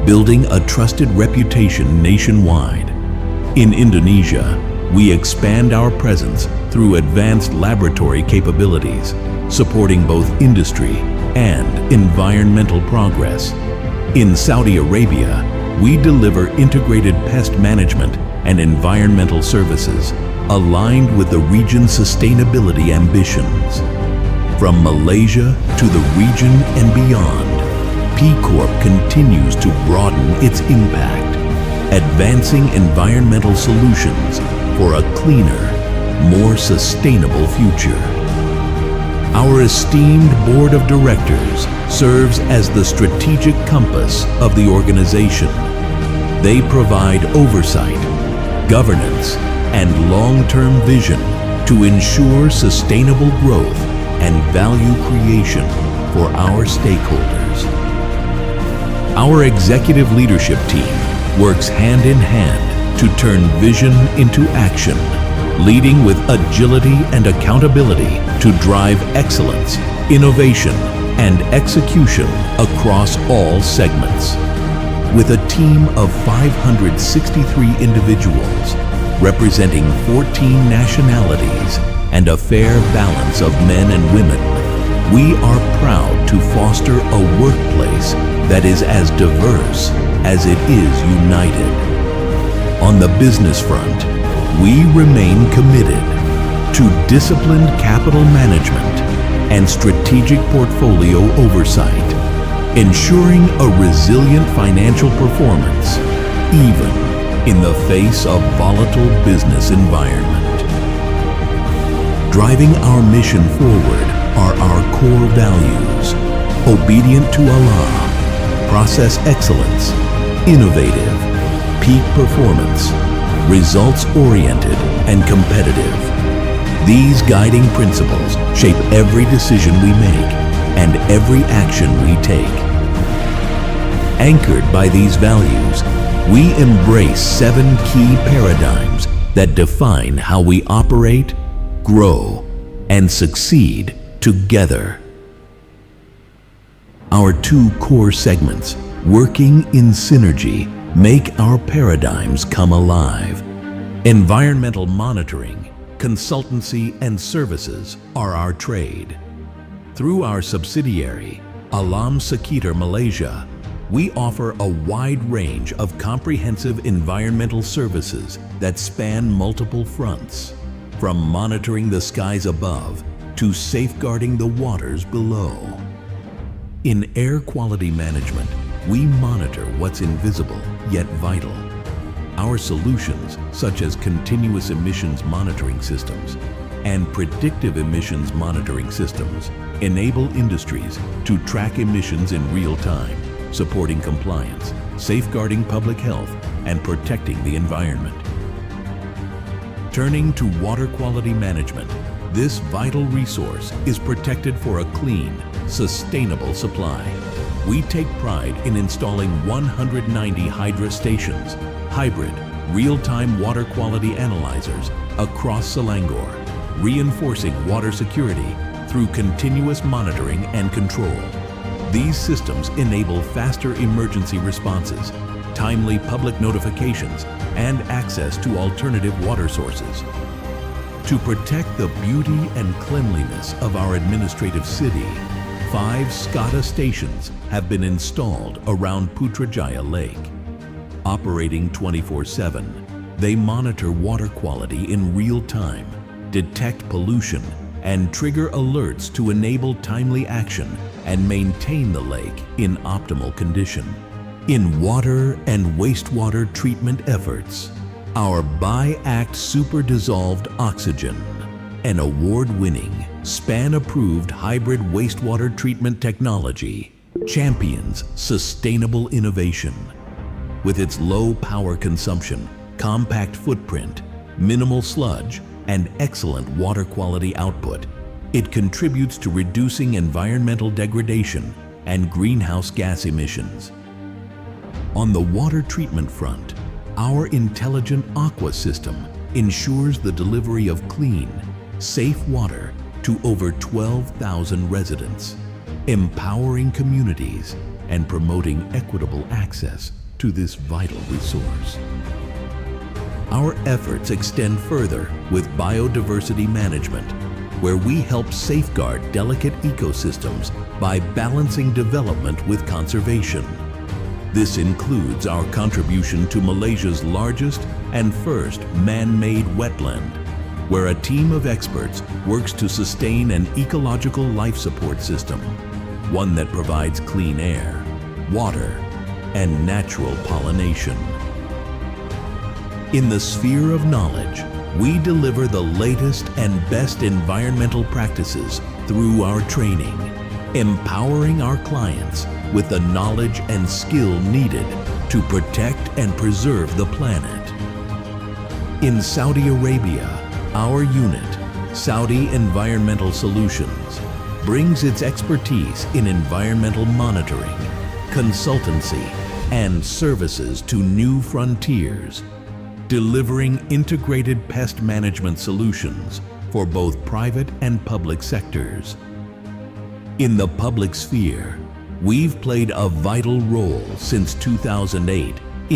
building a trusted reputation nationwide. In Indonesia, we expand our presence through advanced laboratory capabilities, supporting both industry and environmental progress. In Saudi Arabia, we deliver integrated pest management and environmental services aligned with the region's sustainability ambitions. From Malaysia to the region and beyond, P Corp continues to broaden its impact, advancing environmental solutions for a cleaner, more sustainable future. Our esteemed board of directors serves as the strategic compass of the organization. They provide oversight, governance, and long-term vision to ensure sustainable growth and value creation for our stakeholders. Our executive leadership team works hand in hand to turn vision into action, leading with agility and accountability to drive excellence, innovation, and execution across all segments. With a team of 563 individuals representing 14 nationalities and a fair balance of men and women, we are proud to foster a workplace that is as diverse as it is united. On the business front, we remain committed to disciplined capital management and strategic portfolio oversight, ensuring a resilient financial performance even in the face of volatile business environment. Driving our mission forward are our core values: obedient to Allah, process excellence, innovative, peak performance, results-oriented, and competitive. These guiding principles shape every decision we make and every action we take. Anchored by these values, we embrace 7 key paradigms that define how we operate, grow, and succeed together. Our 2 core segments, working in synergy, make our paradigms come alive. Environmental monitoring, consultancy, and services are our trade. Through our subsidiary, Alam Sekitar Malaysia, we offer a wide range of comprehensive environmental services that span multiple fronts, from monitoring the skies above to safeguarding the waters below. In air quality management, we monitor what's invisible yet vital. Our solutions, such as continuous emissions monitoring systems and predictive emissions monitoring systems, enable industries to track emissions in real time, supporting compliance, safeguarding public health, and protecting the environment. Turning to water quality management, this vital resource is protected for a clean, sustainable supply. We take pride in installing 190 Hydra stations, hybrid, real-time water quality analyzers across Selangor, reinforcing water security through continuous monitoring and control. These systems enable faster emergency responses, timely public notifications, and access to alternative water sources. To protect the beauty and cleanliness of our administrative city, 5 SCADA stations have been installed around Putrajaya Lake. Operating 24/7, they monitor water quality in real time, detect pollution, and trigger alerts to enable timely action and maintain the lake in optimal condition. In water and wastewater treatment efforts, our BiAct Super Dissolved Oxygen, an award-winning, SPAN-approved hybrid wastewater treatment technology, champions sustainable innovation. With its low power consumption, compact footprint, minimal sludge, and excellent water quality output, it contributes to reducing environmental degradation and greenhouse gas emissions. On the water treatment front, our intelligent aqua system ensures the delivery of clean, safe water to over 12,000 residents, empowering communities and promoting equitable access to this vital resource. Our efforts extend further with biodiversity management, where we help safeguard delicate ecosystems by balancing development with conservation. This includes our contribution to Malaysia's largest and first man-made wetland, where a team of experts works to sustain an ecological life support system, one that provides clean air, water, and natural pollination. In the sphere of knowledge, we deliver the latest and best environmental practices through our training, empowering our clients with the knowledge and skill needed to protect and preserve the planet. In Saudi Arabia, our unit, Saudi Environmental Solutions, brings its expertise in environmental monitoring, consultancy, and services to new frontiers, delivering integrated pest management solutions for both private and public sectors. In the public sphere, we've played a vital role since 2008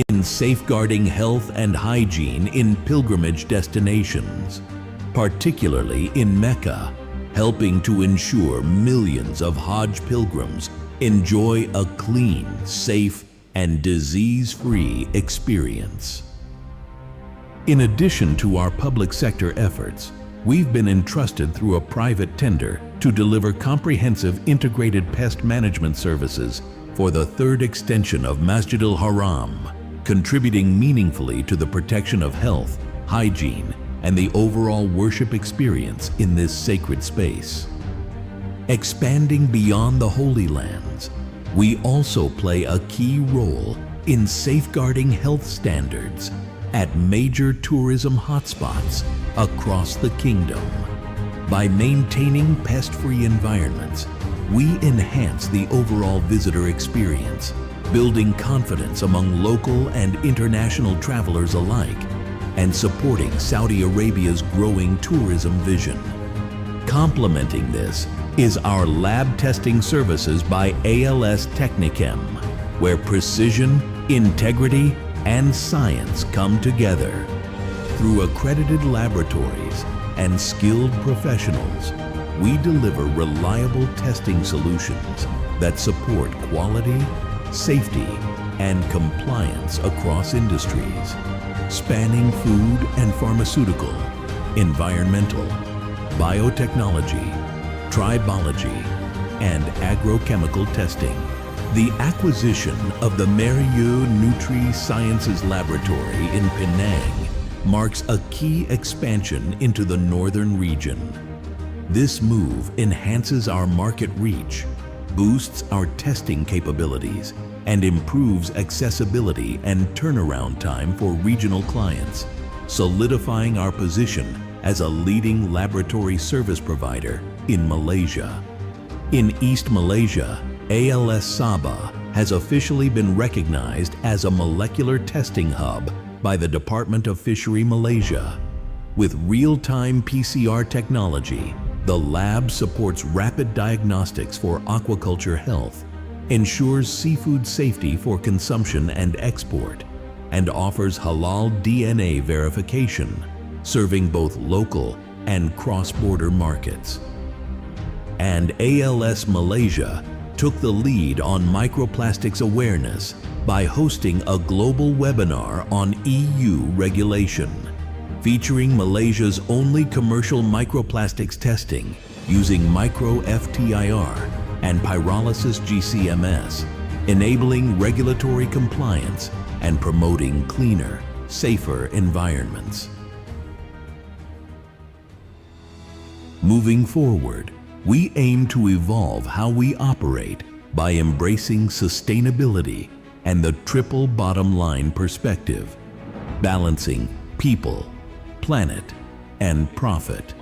in safeguarding health and hygiene in pilgrimage destinations, particularly in Mecca, helping to ensure millions of Hajj pilgrims enjoy a clean, safe, and disease-free experience. In addition to our public sector efforts, we've been entrusted through a private tender to deliver comprehensive integrated pest management services for the third extension of Masjid al-Haram, contributing meaningfully to the protection of health, hygiene, and the overall worship experience in this sacred space. Expanding beyond the Holy Lands, we also play a key role in safeguarding health standards at major tourism hotspots across the kingdom. By maintaining pest-free environments, we enhance the overall visitor experience, building confidence among local and international travelers alike, and supporting Saudi Arabia's growing tourism vision. Complementing this is our lab testing services by ALS Technichem, where precision, integrity, and science come together. Through accredited laboratories and skilled professionals, we deliver reliable testing solutions that support quality, safety, and compliance across industries, spanning food and pharmaceutical, environmental, biotechnology, tribology, and agrochemical testing. The acquisition of the Merieux Nutri Sciences Laboratory in Penang marks a key expansion into the northern region. This move enhances our market reach, boosts our testing capabilities, and improves accessibility and turnaround time for regional clients, solidifying our position as a leading laboratory service provider in Malaysia. In East Malaysia, ALS Sabah has officially been recognized as a molecular testing hub by the Department of Fishery Malaysia. With real-time PCR technology, the lab supports rapid diagnostics for aquaculture health, ensures seafood safety for consumption and export, and offers halal DNA verification, serving both local and cross-border markets. And ALS Malaysia took the lead on microplastics awareness by hosting a global webinar on EU regulation, featuring Malaysia's only commercial microplastics testing using micro-FTIR and pyrolysis GCMS, enabling regulatory compliance and promoting cleaner, safer environments. Moving forward, we aim to evolve how we operate by embracing sustainability and the triple bottom line perspective, balancing people, planet, and profit.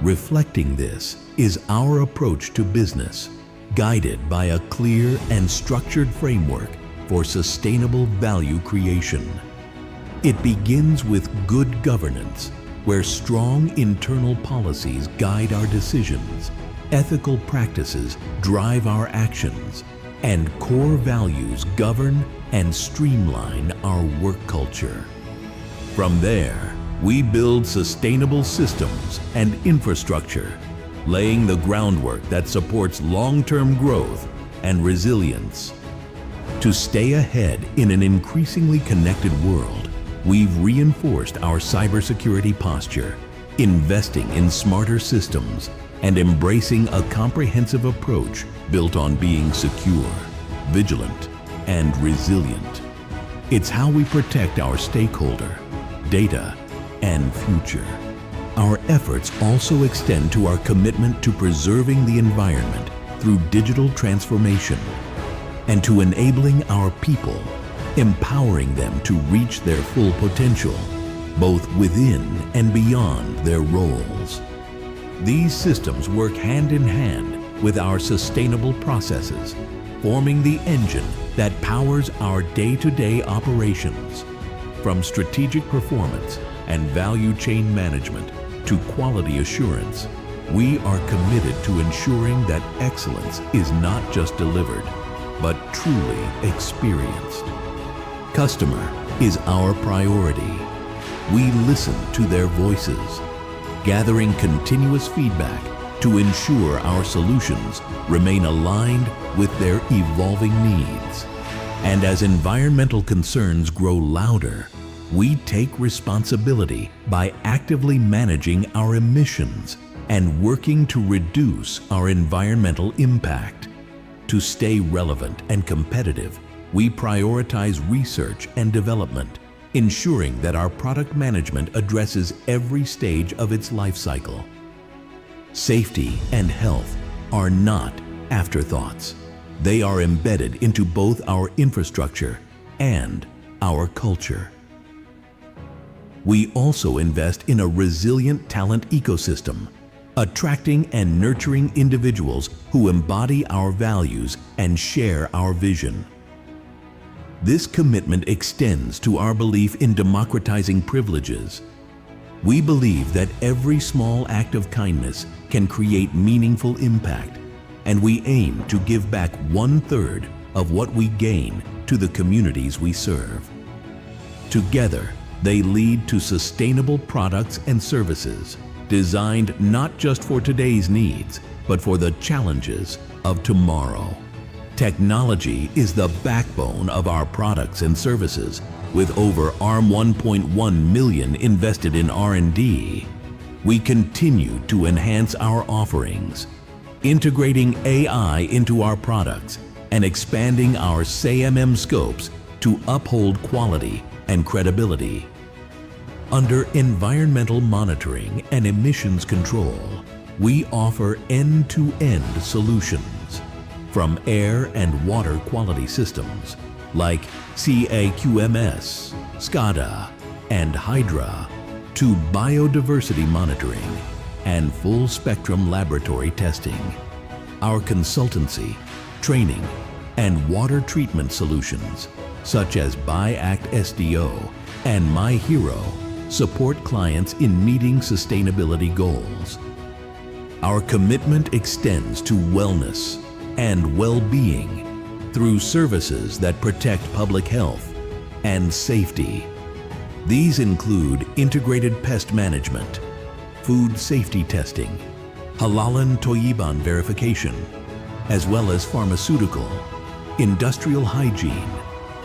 Reflecting this is our approach to business, guided by a clear and structured framework for sustainable value creation. It begins with good governance, where strong internal policies guide our decisions, ethical practices drive our actions, and core values govern and streamline our work culture. From there, we build sustainable systems and infrastructure, laying the groundwork that supports long-term growth and resilience. To stay ahead in an increasingly connected world, we've reinforced our cybersecurity posture, investing in smarter systems and embracing a comprehensive approach built on being secure, vigilant, and resilient. It's how we protect our stakeholder, data, and future. Our efforts also extend to our commitment to preserving the environment through digital transformation and to enabling our people, empowering them to reach their full potential, both within and beyond their roles. These systems work hand in hand with our sustainable processes, forming the engine that powers our day-to-day operations. From strategic performance and value chain management to quality assurance, we are committed to ensuring that excellence is not just delivered, but truly experienced. Customer is our priority. We listen to their voices, gathering continuous feedback to ensure our solutions remain aligned with their evolving needs. And as environmental concerns grow louder, we take responsibility by actively managing our emissions and working to reduce our environmental impact. To stay relevant and competitive, we prioritize research and development, ensuring that our product management addresses every stage of its life cycle. Safety and health are not afterthoughts. They are embedded into both our infrastructure and our culture. We also invest in a resilient talent ecosystem, attracting and nurturing individuals who embody our values and share our vision. This commitment extends to our belief in democratizing privileges. We believe that every small act of kindness can create meaningful impact, and we aim to give back 1/3 of what we gain to the communities we serve. Together, they lead to sustainable products and services designed not just for today's needs, but for the challenges of tomorrow. Technology is the backbone of our products and services, with over $1.1 million invested in R&D. We continue to enhance our offerings, integrating AI into our products and expanding our SAMM scopes to uphold quality and credibility. Under environmental monitoring and emissions control, we offer end-to-end solutions, from air and water quality systems like CAQMS, SCADA, and Hydra, to biodiversity monitoring and full-spectrum laboratory testing. Our consultancy, training, and water treatment solutions, such as BiAct SDO and MyHero, support clients in meeting sustainability goals. Our commitment extends to wellness and well-being through services that protect public health and safety. These include integrated pest management, food safety testing, Halalan Toyiban verification, as well as pharmaceutical, industrial hygiene,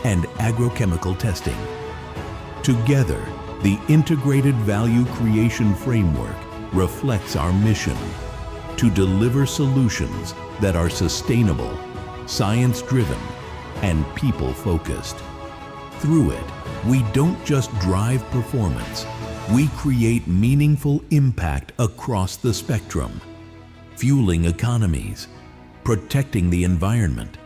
and agrochemical testing. Together, the integrated value creation framework reflects our mission to deliver solutions that are sustainable, science-driven, and people-focused. Through it, we don't just drive performance, we create meaningful impact across the spectrum, fueling economies, protecting the environment,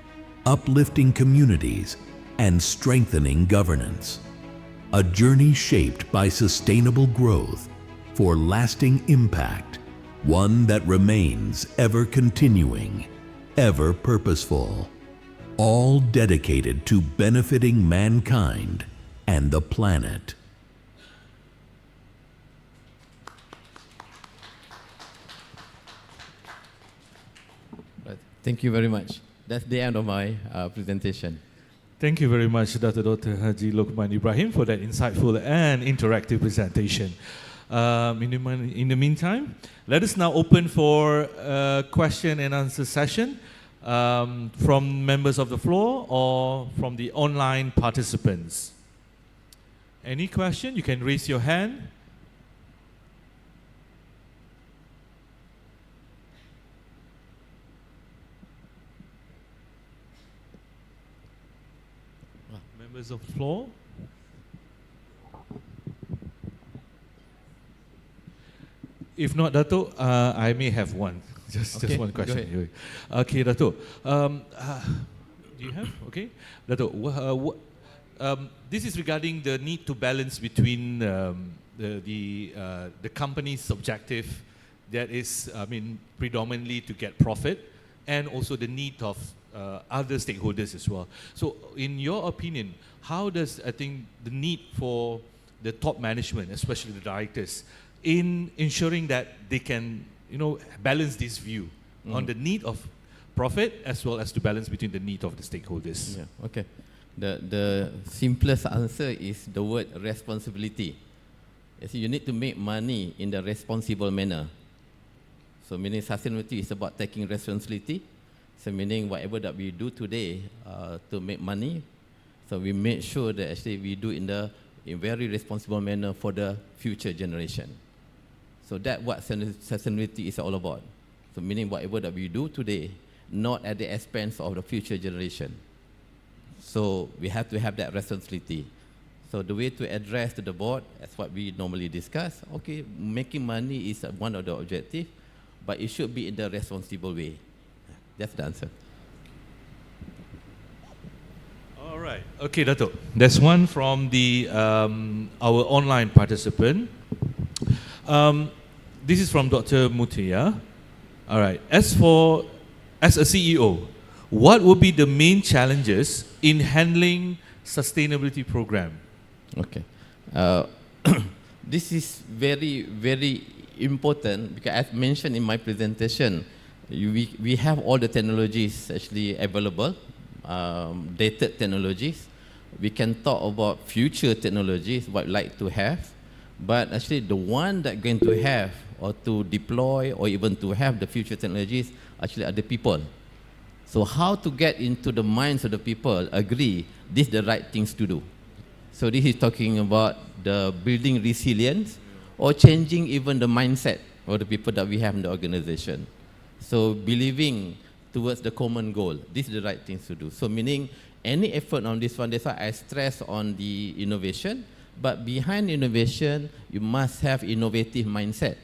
uplifting communities, and strengthening governance. A journey shaped by sustainable growth for lasting impact, one that remains ever continuing. ever purposeful, all dedicated to benefiting mankind and the planet. Right. Thank you very much. That's the end of my presentation. Thank you very much, Dr. Haji Lukman Ibrahim, for that insightful and interactive presentation. In the meantime, let us now open for a question and answer session from members of the floor or from the online participants. Any question? You can raise your hand. Members of the floor? If not, Dato', I may have one. Just one question. Okay, Dato'. Do you have? Okay. Dato', this is regarding the need to balance between the company's objective, that is, predominantly to get profit, and also the need of other stakeholders as well. So, in your opinion, how does, I think, the need for the top management, especially the directors, in ensuring that they can, balance this view on the need of profit as well as to balance between the need of the stakeholders? Yeah, okay. The simplest answer is the word responsibility. You need to make money in the responsible manner. So meaning sustainability is about taking responsibility. So meaning whatever that we do today to make money, so we make sure that actually we do in very responsible manner for the future generation. So that's what sustainability is all about. So meaning whatever that we do today, not at the expense of the future generation. So we have to have that responsibility. So the way to address to the board, as what we normally discuss, okay, making money is one of the objectives, but it should be in the responsible way. That's the answer. All right. Okay, Dato'. There's one from the our online participant. This is from Dr. Mutia. All right. As a CEO, what would be the main challenges in handling sustainability program? Okay. This is very, very important because as mentioned in my presentation, we have all the technologies actually available, dated technologies. We can talk about future technologies, what we'd like to have, but actually the one that going to have or to deploy or even to have the future technologies actually are the people. So how to get into the minds of the people, agree, this is the right things to do. So this is talking about the building resilience or changing even the mindset of the people that we have in the organization. So believing towards the common goal, this is the right things to do. So meaning any effort on this one, that's why I stress on the innovation, but behind innovation, you must have innovative mindset.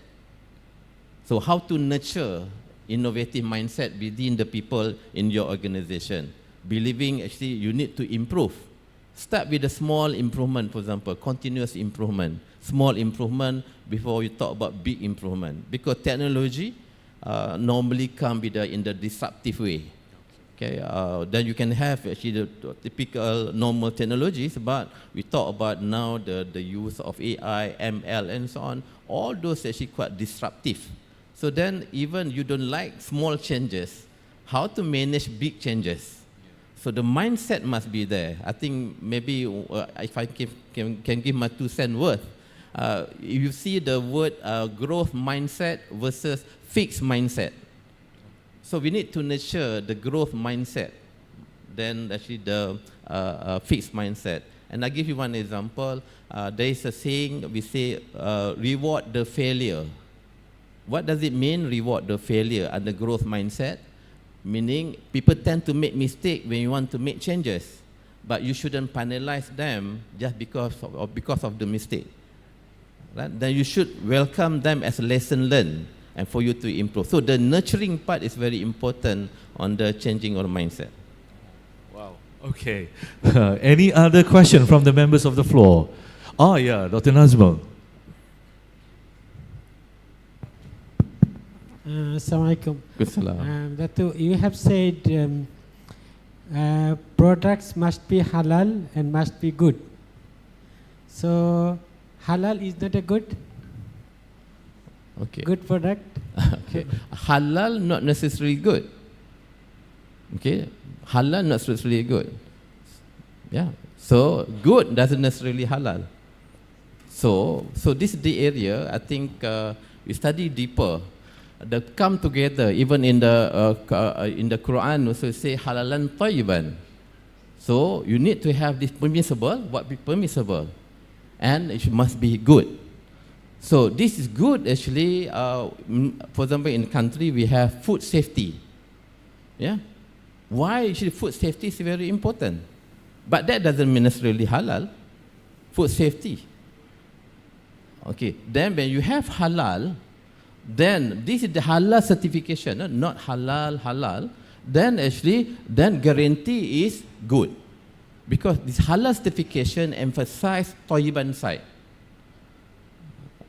So how to nurture innovative mindset within the people in your organization? Believing actually you need to improve. Start with a small improvement, for example, continuous improvement, small improvement before you talk about big improvement. Because technology normally come in the disruptive way. Okay, then you can have actually the typical normal technologies, but we talk about now the use of AI, ML, and so on. All those actually quite disruptive. So then even you don't like small changes, how to manage big changes? So the mindset must be there. I think maybe if I can give my 2 cents worth, if you see the word growth mindset versus fixed mindset. So we need to nurture the growth mindset, then actually the fixed mindset. And I'll give you one example. There is a saying, we say, reward the failure. What does it mean, reward the failure and the growth mindset? Meaning, people tend to make mistakes when you want to make changes, but you shouldn't penalize them just because of the mistake. Right? Then you should welcome them as a lesson learned and for you to improve. So the nurturing part is very important on the changing of mindset. Wow. Okay. Any other question from the members of the floor? Oh yeah, Dr. Nazmul. Assalamualaikum. Good salam. Datuk, you have said products must be halal and must be good. So halal is not a good product? Okay. Halal not necessarily good. Okay. Halal not necessarily good. Yeah. So good doesn't necessarily halal. So this is the area I think we study deeper. The come together, even in the Quran also say halalan tayyiban. So you need to have this permissible, what be permissible, and it must be good. So this is good actually. For example, in the country we have food safety. Yeah, why actually food safety is very important, but that doesn't mean necessarily halal. Food safety. Okay, then when you have halal, then this is the halal certification, not halal. Then actually, then guarantee is good, because this halal certification emphasize tayyiban side,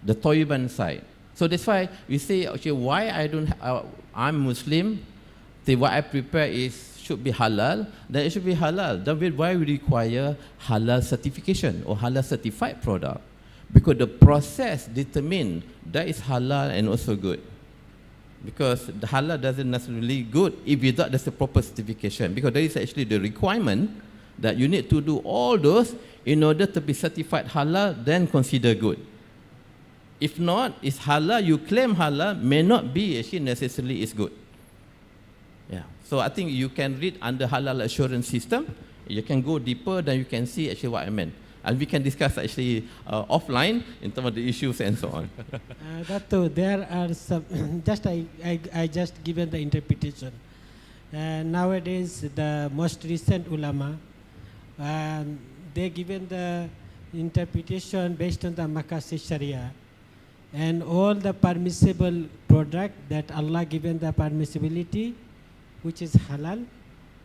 the tayyiban side. So that's why we say, okay, why I'm Muslim, what I prepare should be halal, then it should be halal. Then why we require halal certification or halal certified product? Because the process determine that is halal and also good. Because the halal doesn't necessarily good if without there's a proper certification. Because there is actually the requirement that you need to do all those in order to be certified halal, then consider good. If not, it's halal, you claim halal, may not be actually necessarily is good. Yeah. So I think you can read under halal assurance system, you can go deeper, then you can see actually what I meant. And we can discuss actually offline in terms of the issues and so on. Dato, there are some, I just given the interpretation. Nowadays, the most recent ulama, they given the interpretation based on the Makasih Sharia. And all the permissible product that Allah given the permissibility, which is halal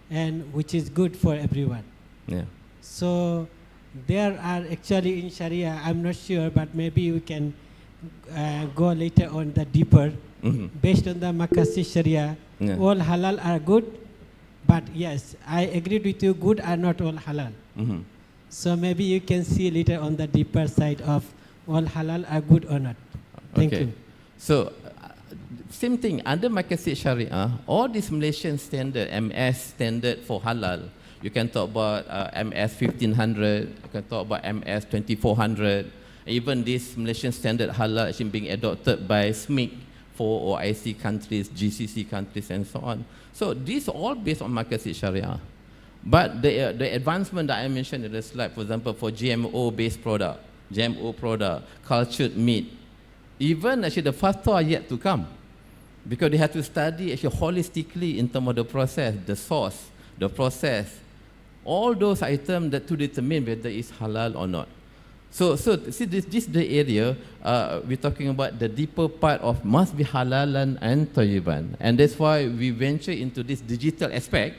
and which is good for everyone. Yeah. So there are actually in Sharia, I'm not sure, but maybe we can go later on the deeper. Based on the Makasih Sharia, all halal are good, but yes, I agree with you, good are not all halal. So maybe you can see later on the deeper side of all halal are good or not. Thank you. So same thing, under Makasih Sharia, all this Malaysian standard, MS standard for halal, you can talk about MS 1500, you can talk about MS 2400, even this Malaysian standard halal actually being adopted by SMIC for OIC countries, GCC countries and so on. So these are all based on Makasih Sharia. But the advancement that I mentioned in the slide, for example, for GMO-based product, GMO product, cultured meat, even actually the fatwa are yet to come, because they have to study actually holistically in terms of the process, the source, the process, all those items that to determine whether it's halal or not. So see, this is the area we're talking about, the deeper part of must be halalan and tayyiban, and that's why we venture into this digital aspect,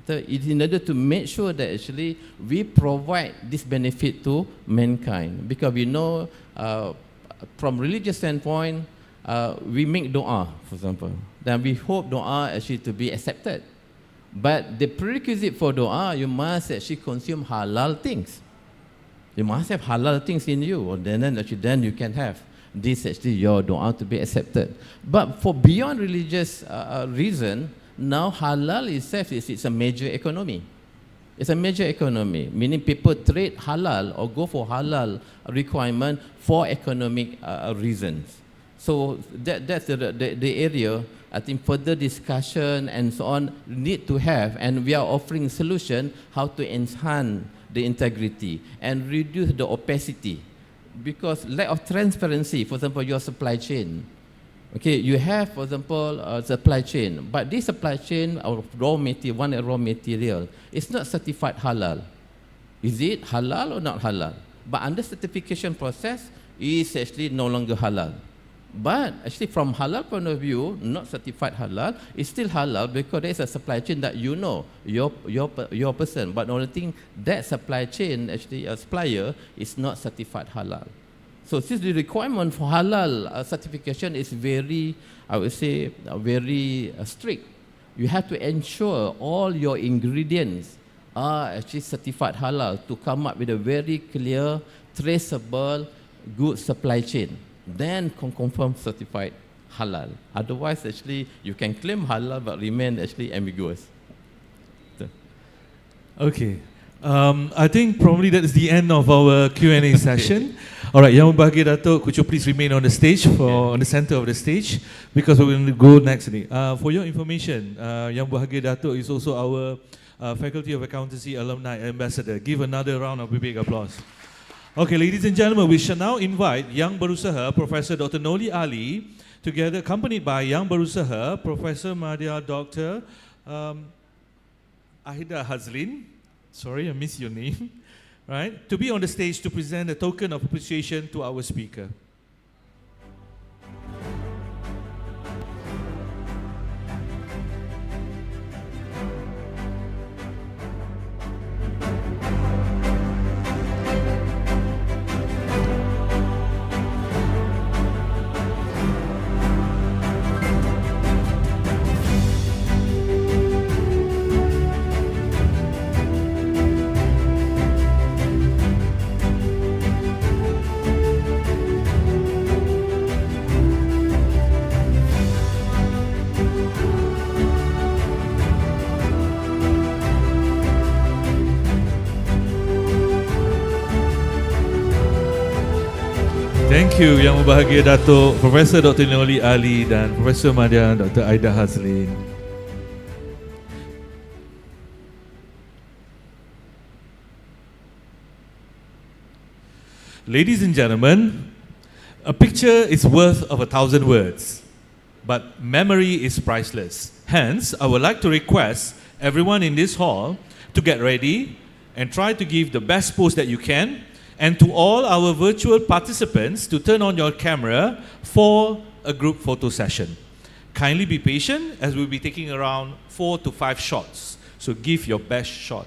in order to make sure that actually we provide this benefit to mankind, because we know from religious standpoint, we make dua, for example, then we hope dua actually to be accepted. But the prerequisite for dua, you must actually consume halal things. You must have halal things in you, or then you can have this actually your dua to be accepted. But for beyond religious reason, now halal itself it's a major economy. It's a major economy, meaning people trade halal or go for halal requirement for economic reasons. So that's the area I think further discussion and so on need to have, and we are offering solution how to enhance the integrity and reduce the opacity, because lack of transparency, for example, your supply chain. Okay, you have, for example, a supply chain, but this supply chain of raw material, it's not certified halal. Is it halal or not halal? But under certification process, it's actually no longer halal. But actually from halal point of view, not certified halal, it's still halal because there is a supply chain that you know, your person, but the only thing, that supply chain, actually a supplier, is not certified halal. So since the requirement for halal certification is very, I would say, very strict, you have to ensure all your ingredients are actually certified halal to come up with a very clear, traceable, good supply chain. Then confirm certified halal. Otherwise, actually, you can claim halal but remain actually ambiguous. Okay. I think probably that is the end of our Q&A session. All right, Yang Berbahagia Datuk, could you please remain on the stage, on the center of the stage, because we're going to go next. For your information, Yang Berbahagia Datuk is also our Faculty of Accountancy Alumni Ambassador. Give another round of big applause. Okay, ladies and gentlemen, we shall now invite Yang Berusaha, Professor Dr. Noli Ali, together accompanied by Yang Berusaha, Professor Madya Dr. Aida Hazlin. Sorry, I missed your name. Right? To be on the stage to present a token of appreciation to our speaker. Thank you Yang Berbahagia Datuk, Profesor Dr. Noli Ali dan Profesor Madya Dr. Aida Hazlin. Ladies and gentlemen, a picture is worth of 1,000 words, but memory is priceless. Hence, I would like to request everyone in this hall to get ready and try to give the best pose that you can, and to all our virtual participants to turn on your camera for a group photo session. Kindly be patient as we'll be taking around 4 to 5 shots. So give your best shot.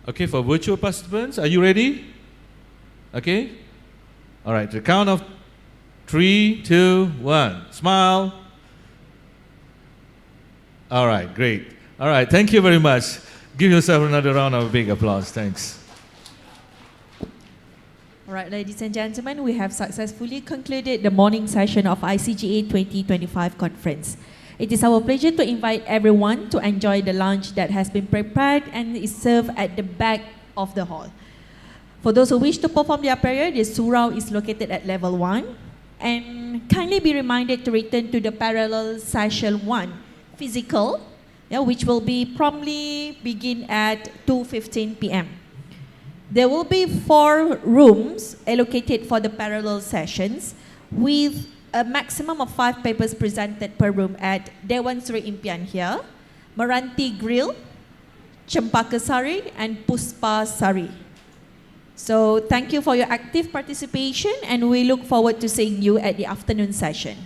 Okay, for virtual participants, are you ready? Okay? All right, the count of 3, 2, 1. Smile. All right, great. All right, thank you very much. Give yourself another round of big applause. Thanks. All right, ladies and gentlemen, we have successfully concluded the morning session of ICGA 2025 conference. It is our pleasure to invite everyone to enjoy the lunch that has been prepared and is served at the back of the hall. For those who wish to perform their prayer, the surau is located at level 1. And kindly be reminded to return to the parallel session 1, physical, which will be promptly begin at 2:15 p.m. There will be 4 rooms allocated for the parallel sessions with a maximum of 5 papers presented per room at Dewan Sri Impian here, Meranti Grill, Cempaka Sari, and Puspa Sari. So thank you for your active participation, and we look forward to seeing you at the afternoon session.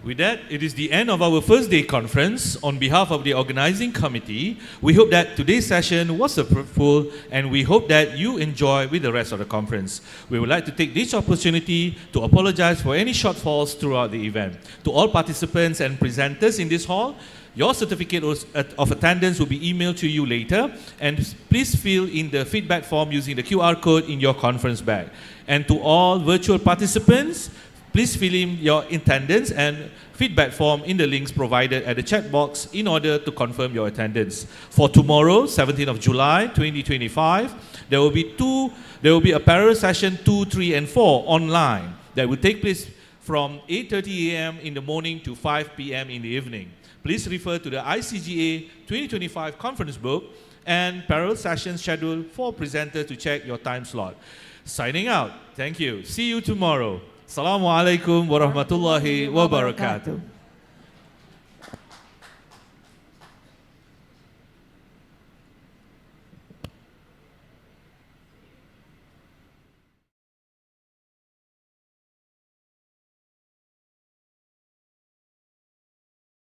With that, it is the end of our first day conference. On behalf of the organizing committee, we hope that today's session was fruitful, and we hope that you enjoy with the rest of the conference. We would like to take this opportunity to apologize for any shortfalls throughout the event. To all participants and presenters in this hall, your certificate of attendance will be emailed to you later, and please fill in the feedback form using the QR code in your conference bag. And to all virtual participants, please fill in your attendance and feedback form in the links provided at the chat box in order to confirm your attendance. For tomorrow, 17th of July, 2025, there will be a parallel session 2, 3, and 4 online that will take place from 8:30 a.m. in the morning to 5 p.m. in the evening. Please refer to the ICGA 2025 conference book and parallel session schedule for presenters to check your time slot. Signing out. Thank you. See you tomorrow. Assalamualaikum warahmatullahi wabarakatuh.